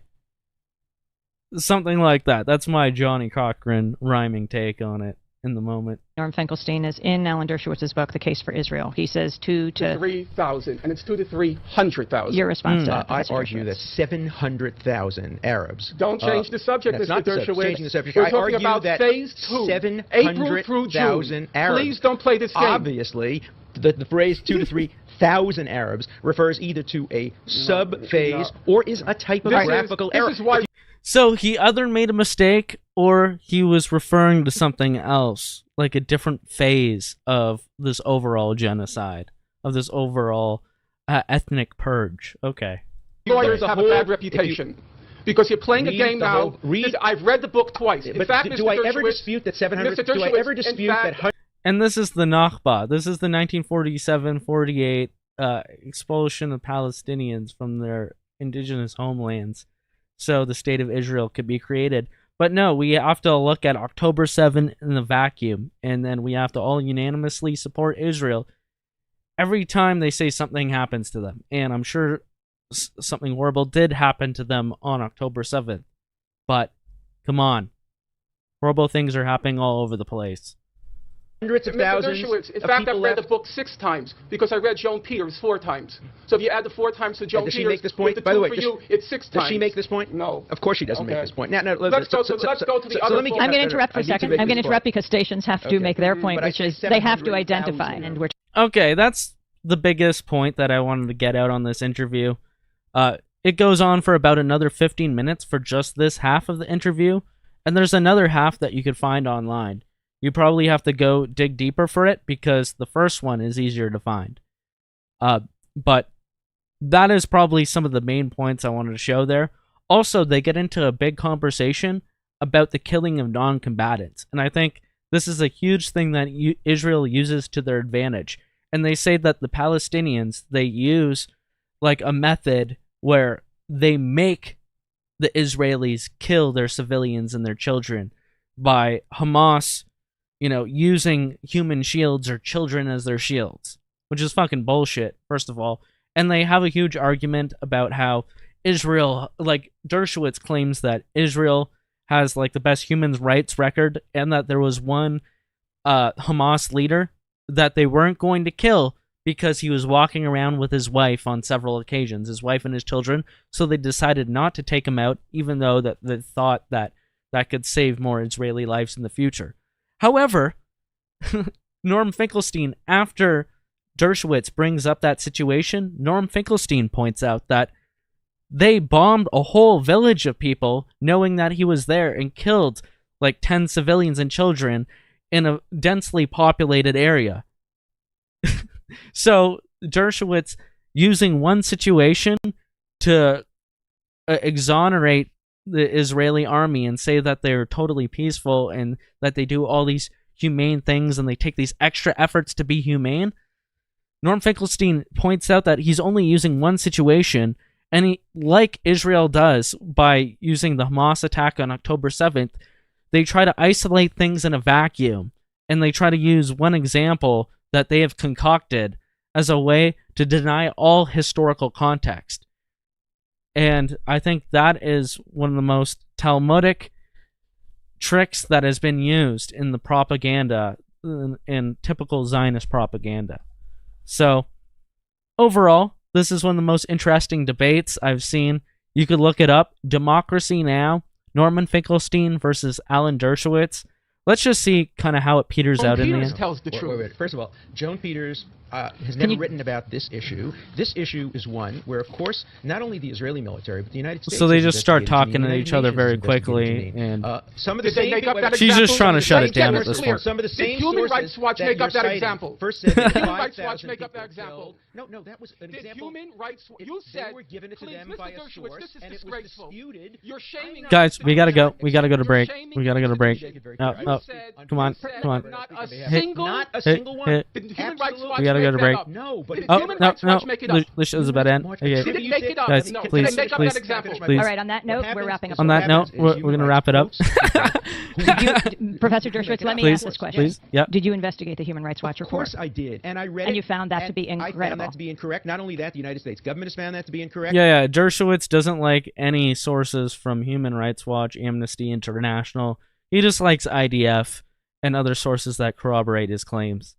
Something like that. That's my Johnny Cochran rhyming take on it. in the moment. Norm Finkelstein is in Alan Dershowitz's book, The Case for Israel. He says 2 to 3,000, and it's 2 to 300,000. Your response to that, I Professor argue that 700,000 Arabs. Don't change the subject, That's Mr. not Dershowitz. changing the subject. We're I talking argue about that phase 2, April through June. 700,000 Arabs. Please don't play this game. Obviously, the phrase 2 to 3,000 Arabs refers either to a sub-phase or is a type of graphical error. This is why. So he either made a mistake or he was referring to something else, like a different phase of this overall genocide, of this overall ethnic purge. Okay. Lawyers have a bad reputation. Because you're playing a game now. I've read the book twice. In fact, do I ever dispute that 700? Do I ever dispute that? And this is the Nakba. This is the 1947-48 expulsion of Palestinians from their indigenous homelands, so the state of Israel could be created. But no, we have to look at October 7 in the vacuum, and then we have to all unanimously support Israel every time they say something happens to them. And I'm sure something horrible did happen to them on October 7th. But come on. Horrible things are happening all over the place. Hundreds of thousands. In fact, I've read the book 6 times because I read Joan Peters 4 times. So if you add the 4 times to Joan Peters, Peters, she make this point? with the By the way, for you, it's 6 times. Does she make this point? No. Of course she doesn't make this point. Now, let's go to the other. I'm going to interrupt for a second. I'm going to interrupt because stations have to make their point, which is they have to identify. And we're okay, that's the biggest point that I wanted to get out on this interview. It goes on for about another 15 minutes for just this half of the interview, and there's another half that you could find online. You probably have to go dig deeper for it because the first one is easier to find. But that is probably some of the main points I wanted to show there. Also, they get into a big conversation about the killing of non-combatants, and I think this is a huge thing that Israel uses to their advantage. And they say that the Palestinians, they use like a method where they make the Israelis kill their civilians and their children by Hamas, using human shields or children as their shields, which is fucking bullshit, first of all. And they have a huge argument about how Israel, like Dershowitz claims that Israel has like the best human rights record and that there was one Hamas leader that they weren't going to kill because he was walking around with his wife on several occasions, his wife and his children, so they decided not to take him out, even though that they thought that that could save more Israeli lives in the future. However, Norm Finkelstein, after Dershowitz brings up that situation, Norm Finkelstein points out that they bombed a whole village of people knowing that he was there and killed like 10 civilians and children in a densely populated area. So Dershowitz, using one situation to exonerate the Israeli army and say that they're totally peaceful and that they do all these humane things and they take these extra efforts to be humane, Norm Finkelstein points out that he's only using one situation, and he, like Israel does by using the Hamas attack on October 7th, they try to isolate things in a vacuum, and they try to use one example that they have concocted as a way to deny all historical context. And I think that is one of the most Talmudic tricks that has been used in the propaganda, in typical Zionist propaganda. So, overall, this is one of the most interesting debates I've seen. You could look it up. Democracy Now!, Norman Finkelstein versus Alan Dershowitz. Let's just see kind of how it peters out in the end. Tells the truth. Wait. First of all, Joan Peters has never written about this issue. This issue is one where, of course, not only the Israeli military, but the United States. So they just start talking to each other very quickly, and some of the same. She's just trying to shut it down at this point. Some of the same Human Rights Watch make up that example. First said Human Rights Watch make up that example. No, that was an example. Human Rights. You said they were given it to them by a source, and it was disputed. You're shaming. Guys, we gotta go. We gotta go to break. We gotta go to break. Oh, come on. Not a single one. We gotta go to break. No, but no. This show's about to end. Okay. Guys, please. All right, on that note, we're wrapping up. On that note, we're going to wrap it up. Professor Dershowitz, let me ask this question. Please, yeah. Did you investigate the Human Rights Watch report? Of course I did, and I read it. And you found that to be incredible. I found that to be incorrect. Not only that, the United States government has found that to be incorrect. Yeah. Dershowitz doesn't like any sources from Human Rights Watch, Amnesty International. He just likes IDF and other sources that corroborate his claims.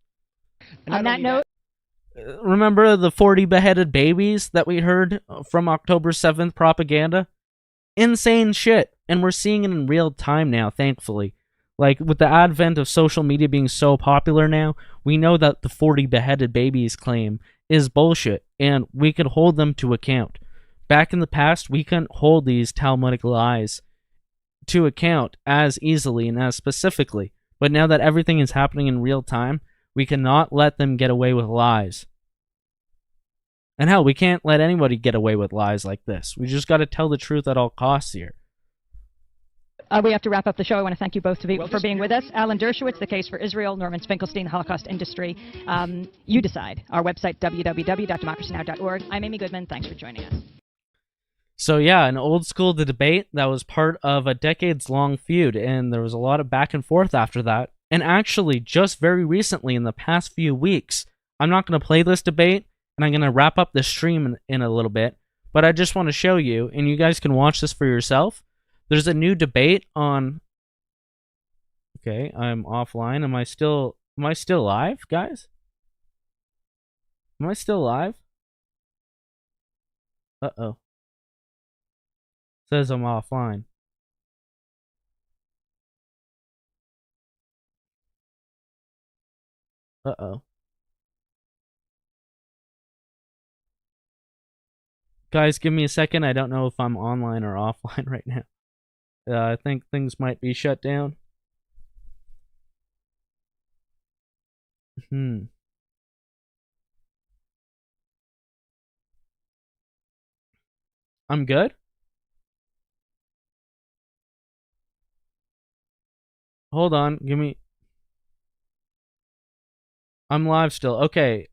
On that note, remember the 40 beheaded babies that we heard from October 7th propaganda? Insane shit. And we're seeing it in real time now, thankfully. Like, with the advent of social media being so popular now, we know that the 40 beheaded babies claim is bullshit, and we could hold them to account. Back in the past, we couldn't hold these Talmudic lies to account as easily and as specifically. But now that everything is happening in real time, we cannot let them get away with lies. And hell, we can't let anybody get away with lies like this. We just got to tell the truth at all costs here. We have to wrap up the show. I want to thank you both for being with us. Alan Dershowitz, The Case for Israel, Norman Finkelstein, The Holocaust Industry. You decide. Our website, www.democracynow.org. I'm Amy Goodman. Thanks for joining us. So yeah, an old school debate that was part of a decades-long feud, and there was a lot of back and forth after that. And actually, just very recently, in the past few weeks, I'm not going to play this debate, and I'm going to wrap up the stream in a little bit, but I just want to show you, and you guys can watch this for yourself. There's a new debate on... Okay, I'm offline. Am I still live, guys? Am I still live? Uh-oh. Says I'm offline. Uh-oh. Guys, give me a second. I don't know if I'm online or offline right now. I think things might be shut down. I'm good? Hold on, give me... I'm live still. Okay.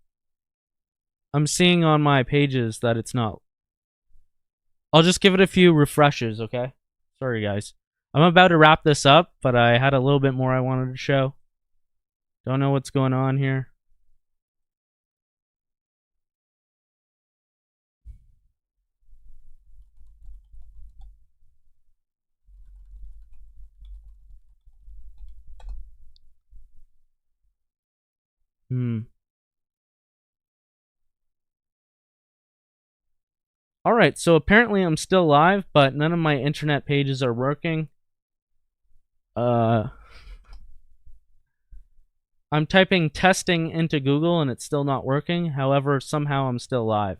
I'm seeing on my pages that it's not. I'll just give it a few refreshes, okay? Sorry, guys. I'm about to wrap this up, but I had a little bit more I wanted to show. Don't know what's going on here. Alright, so apparently I'm still live, but none of my internet pages are working. I'm typing testing into Google and it's still not working. However, somehow I'm still live.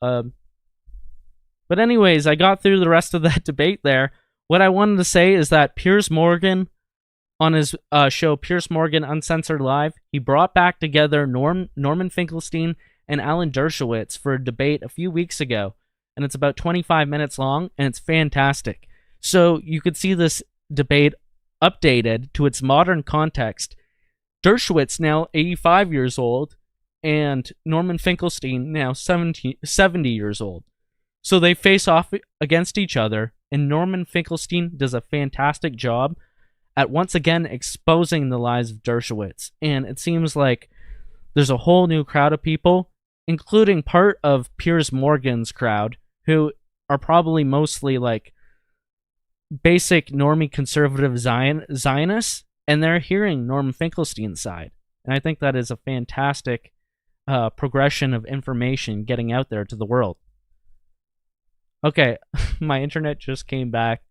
But anyways, I got through the rest of that debate there. What I wanted to say is that Piers Morgan, on his show Piers Morgan Uncensored Live, he brought back together Norman Finkelstein and Alan Dershowitz for a debate a few weeks ago, and it's about 25 minutes long, and it's fantastic. So you could see this debate updated to its modern context. Dershowitz now 85 years old, and Norman Finkelstein now 70 years old. So they face off against each other, and Norman Finkelstein does a fantastic job at once again exposing the lies of Dershowitz. And it seems like there's a whole new crowd of people, including part of Piers Morgan's crowd, who are probably mostly like basic normie conservative Zionists, and they're hearing Norman Finkelstein's side. And I think that is a fantastic progression of information getting out there to the world. Okay, my internet just came back.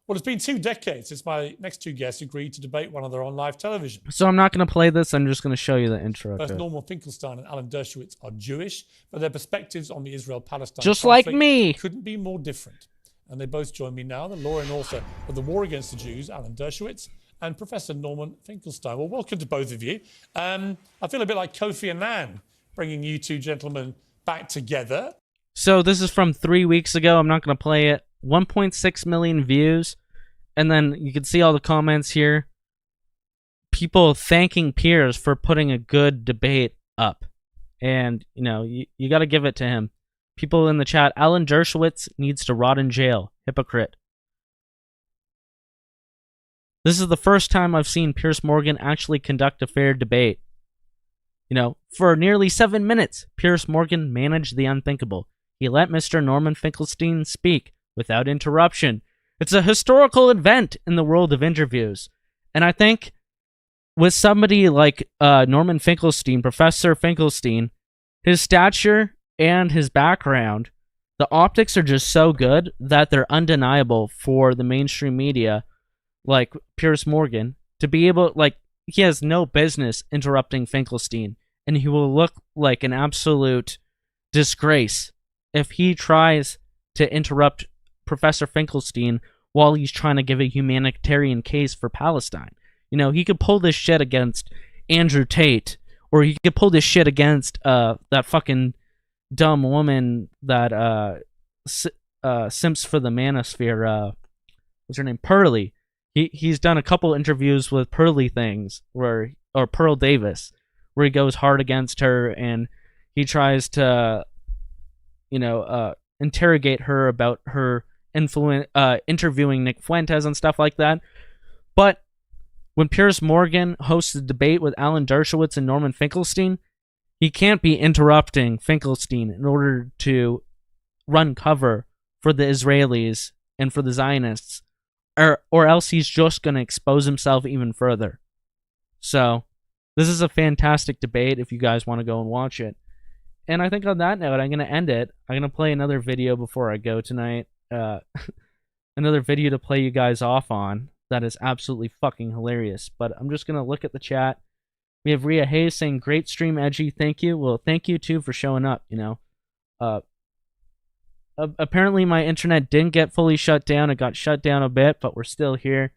Well, it's been 2 decades since my next 2 guests agreed to debate one another on live television. So I'm not going to play this, I'm just going to show you the intro. Both Norman Finkelstein and Alan Dershowitz are Jewish, but their perspectives on the Israel-Palestine just conflict like me couldn't be more different. And they both join me now, the lawyer and author of The War Against the Jews, Alan Dershowitz, and Professor Norman Finkelstein. Well, welcome to both of you. I feel a bit like Kofi Annan bringing you two gentlemen back together. So this is from 3 weeks ago. I'm not going to play it. 1.6 million views. And then you can see all the comments here. People thanking Piers for putting a good debate up. And, you know, you got to give it to him. People in the chat, Alan Dershowitz needs to rot in jail. Hypocrite. This is the first time I've seen Piers Morgan actually conduct a fair debate. You know, for nearly 7 minutes, Piers Morgan managed the unthinkable. He let Mr. Norman Finkelstein speak without interruption. It's a historical event in the world of interviews. And I think with somebody like Norman Finkelstein, Professor Finkelstein, his stature and his background, the optics are just so good that they're undeniable for the mainstream media, like Piers Morgan, to be able, like, he has no business interrupting Finkelstein, and he will look like an absolute disgrace if he tries to interrupt Professor Finkelstein while he's trying to give a humanitarian case for Palestine. You know, he could pull this shit against Andrew Tate, or he could pull this shit against that fucking dumb woman that simps for the manosphere. What's her name? Pearlie. He's done a couple interviews with Pearlie things, or Pearl Davis, where he goes hard against her and he tries to, interrogate her about her interviewing Nick Fuentes and stuff like that. But when Piers Morgan hosts a debate with Alan Dershowitz and Norman Finkelstein, he can't be interrupting Finkelstein in order to run cover for the Israelis and for the Zionists, or else he's just going to expose himself even further. So, this is a fantastic debate if you guys want to go and watch it. And I think on that note, I'm going to end it. I'm going to play another video before I go tonight. Another video to play you guys off on that is absolutely fucking hilarious. But I'm just going to look at the chat. We have Rhea Hayes saying, great stream, Edgy. Thank you. Well, thank you, too, for showing up, apparently, my internet didn't get fully shut down. It got shut down a bit, but we're still here.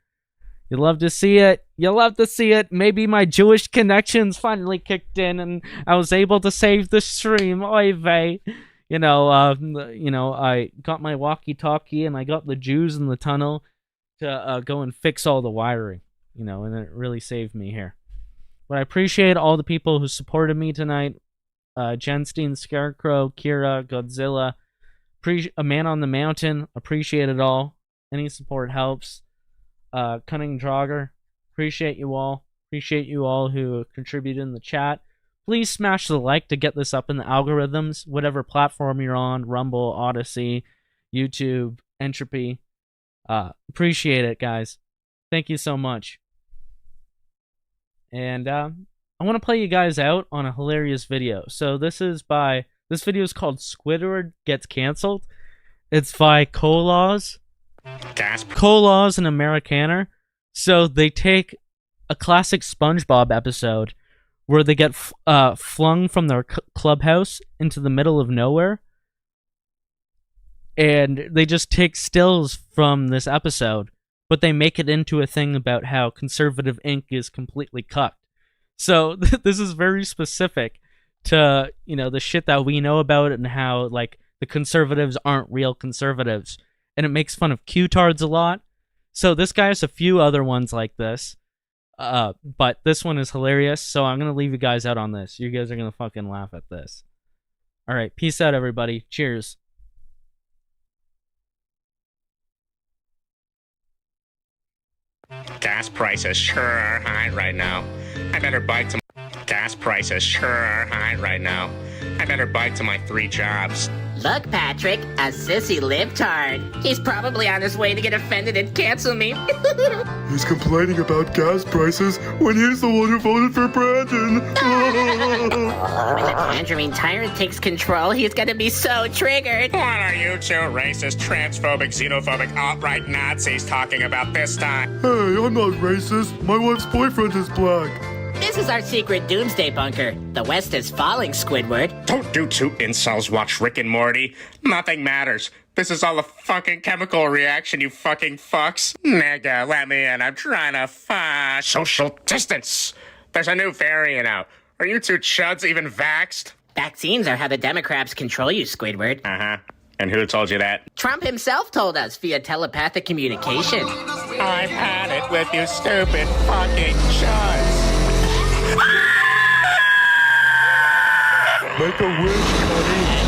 You love to see it. You love to see it. Maybe my Jewish connections finally kicked in, and I was able to save the stream. Oy vey. I got my walkie-talkie, and I got the Jews in the tunnel to go and fix all the wiring. And it really saved me here. But I appreciate all the people who supported me tonight. Jenstein, Scarecrow, Kira, Godzilla, A Man on the Mountain. Appreciate it all. Any support helps. Cunning Drogger. Appreciate you all. Appreciate you all who contributed in the chat. Please smash the like to get this up in the algorithms, whatever platform you're on, Rumble, Odyssey, YouTube, Entropy. Appreciate it, guys. Thank you so much. And I want to play you guys out on a hilarious video. So this video is called Squidward Gets Cancelled. It's by Colaws. Colaws and Americaner. So they take a classic SpongeBob episode where they get flung from their clubhouse into the middle of nowhere, and they just take stills from this episode, but they make it into a thing about how conservative ink is completely cucked. So this is very specific to, the shit that we know about and how, like, the conservatives aren't real conservatives. And it makes fun of Q-tards a lot. So this guy has a few other ones like this. But this one is hilarious, so I'm going to leave you guys out on this. You guys are going to fucking laugh at this. Alright, peace out, everybody. Cheers. Gas prices sure are high right now. I better bike to gas prices sure are high right now. I better bike to my 3 jobs. Look, Patrick, a sissy libtard. He's probably on his way to get offended and cancel me. He's complaining about gas prices when he's the one who voted for Brandon. When the tangerine tyrant takes control, he's gonna be so triggered. What are you two racist, transphobic, xenophobic, alt-right Nazis talking about this time? Hey, I'm not racist. My wife's boyfriend is black. This is our secret doomsday bunker. The West is falling, Squidward. Don't you two incels watch Rick and Morty? Nothing matters. This is all a fucking chemical reaction, you fucking fucks. Nigga, let me in. I'm trying to social distance. There's a new variant out. Are you two chuds even vaxxed? Vaccines are how the Democrats control you, Squidward. Uh-huh. And who told you that? Trump himself told us via telepathic communication. I've had it with you stupid fucking chuds. Make a wish, Cuddy.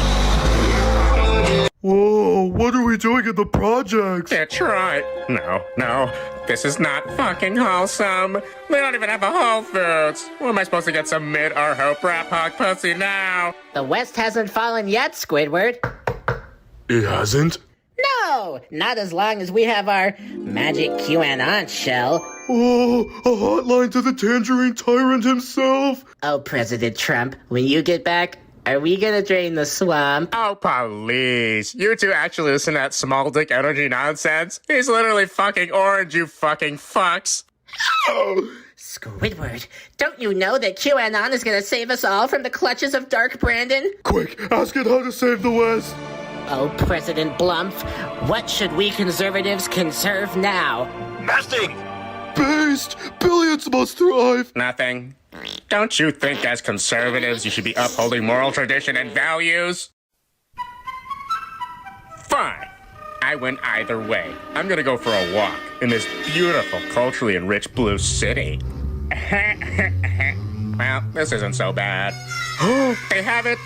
Whoa, what are we doing in the projects? That's right. No, this is not fucking wholesome. We don't even have a Whole Foods. Where am I supposed to get some mid or hope rap hog pussy now? The West hasn't fallen yet, Squidward. It hasn't? No! No, not as long as we have our magic QAnon shell. Oh, a hotline to the Tangerine Tyrant himself. Oh, President Trump, when you get back, are we gonna drain the swamp? Oh, please. You two actually listen to that small dick energy nonsense? He's literally fucking orange, you fucking fucks. Squidward, don't you know that QAnon is gonna save us all from the clutches of Dark Brandon? Quick, ask it how to save the West. Oh, President Blumph, what should we conservatives conserve now? Nothing. Based. Billions must thrive. Nothing. Don't you think as conservatives you should be upholding moral tradition and values? Fine. I went either way. I'm gonna go for a walk in this beautiful, culturally enriched blue city. Well, this isn't so bad. They have it.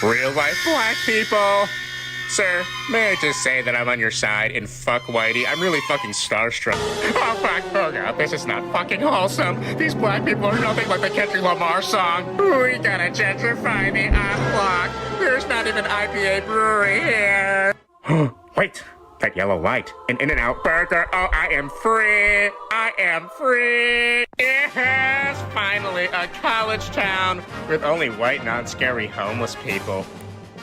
Real life black people. Sir, may I just say that I'm on your side in fuck Whitey? I'm really fucking starstruck. Oh fuck, oh god, this is not fucking wholesome. These black people are nothing like the Kendrick Lamar song. We gotta gentrify the block. There's not even IPA brewery here. Wait, that yellow light. An In-N-Out burger. Oh, I am free. I am free. Yes, finally a college town with only white, non-scary homeless people.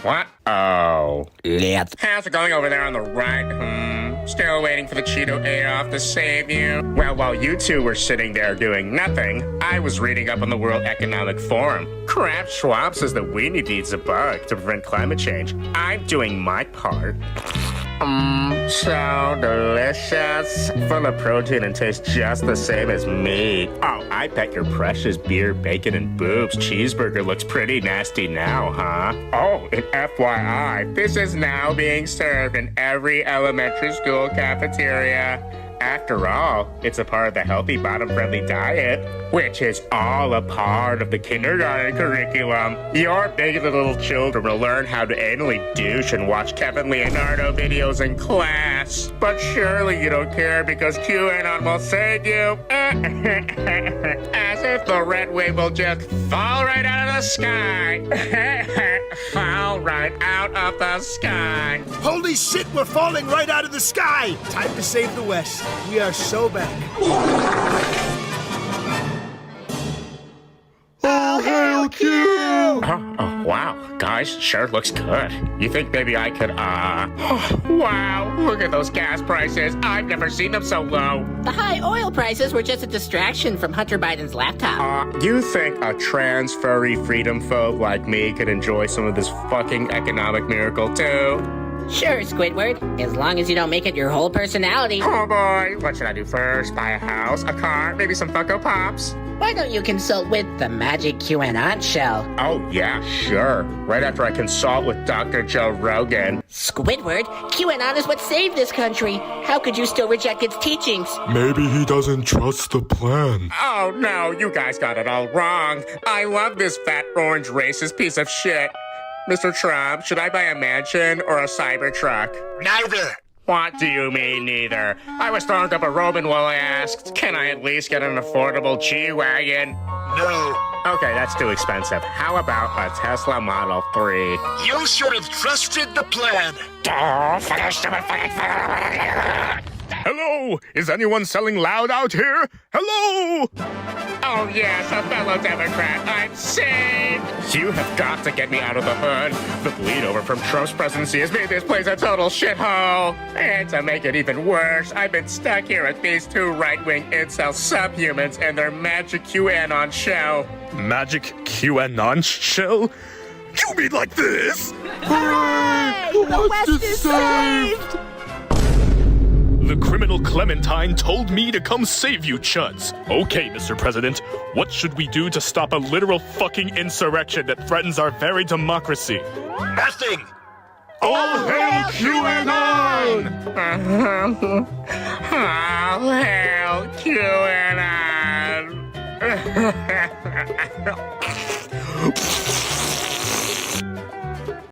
What? Oh. Yeah. How's it going over there on the right? Still waiting for the Cheeto Adolf to save you? Well, while you two were sitting there doing nothing, I was reading up on the World Economic Forum. Crap Schwab says that weenie needs a bug to prevent climate change. I'm doing my part. So delicious. Full of protein and tastes just the same as meat. Oh, I bet your precious beer, bacon, and boobs cheeseburger looks pretty nasty now, huh? Oh, and FYI, this is now being served in every elementary school cafeteria. After all, it's a part of the healthy bottom-friendly diet, which is all a part of the kindergarten curriculum. Your big little children will learn how to anally douche and watch Kevin Leonardo videos in class. But surely you don't care because QAnon will save you. As if the red wave will just fall right out of the sky. Fall right out of the sky. Holy shit, we're falling right out of the sky! Time to save the West. We are so back. Oh, hail Q! Oh, wow. Guys, sure looks good. You think maybe I could, wow, look at those gas prices. I've never seen them so low. The high oil prices were just a distraction from Hunter Biden's laptop. You think a trans, furry, freedom phobe like me could enjoy some of this fucking economic miracle, too? Sure, Squidward, as long as you don't make it your whole personality. Oh boy, what should I do first? Buy a house, a car, maybe some Funko Pops? Why don't you consult with the magic QAnon shell? Oh yeah, sure. Right after I consult with Dr. Joe Rogan. Squidward, QAnon is what saved this country. How could you still reject its teachings? Maybe he doesn't trust the plan. Oh no, you guys got it all wrong. I love this fat orange racist piece of shit. Mr. Trump, should I buy a mansion or a Cybertruck? Neither. What do you mean, neither? I was throwing up a Roman while I asked, can I at least get an affordable G-Wagon? No. Okay, that's too expensive. How about a Tesla Model 3? You should have trusted the plan. Hello? Is anyone selling loud out here? Hello? Oh yes, a fellow Democrat. I'm saved. You have got to get me out of the hood. The bleed over from Trump's presidency has made this place a total shithole. And to make it even worse, I've been stuck here with these two right-wing incel subhumans and their magic QAnon show. Magic QAnon shell? You mean like this? Hooray! The West is saved! The criminal Clementine told me to come save you, chuds. Okay, Mr. President, what should we do to stop a literal fucking insurrection that threatens our very democracy? Nothing! All hail QAnon! All hail QAnon!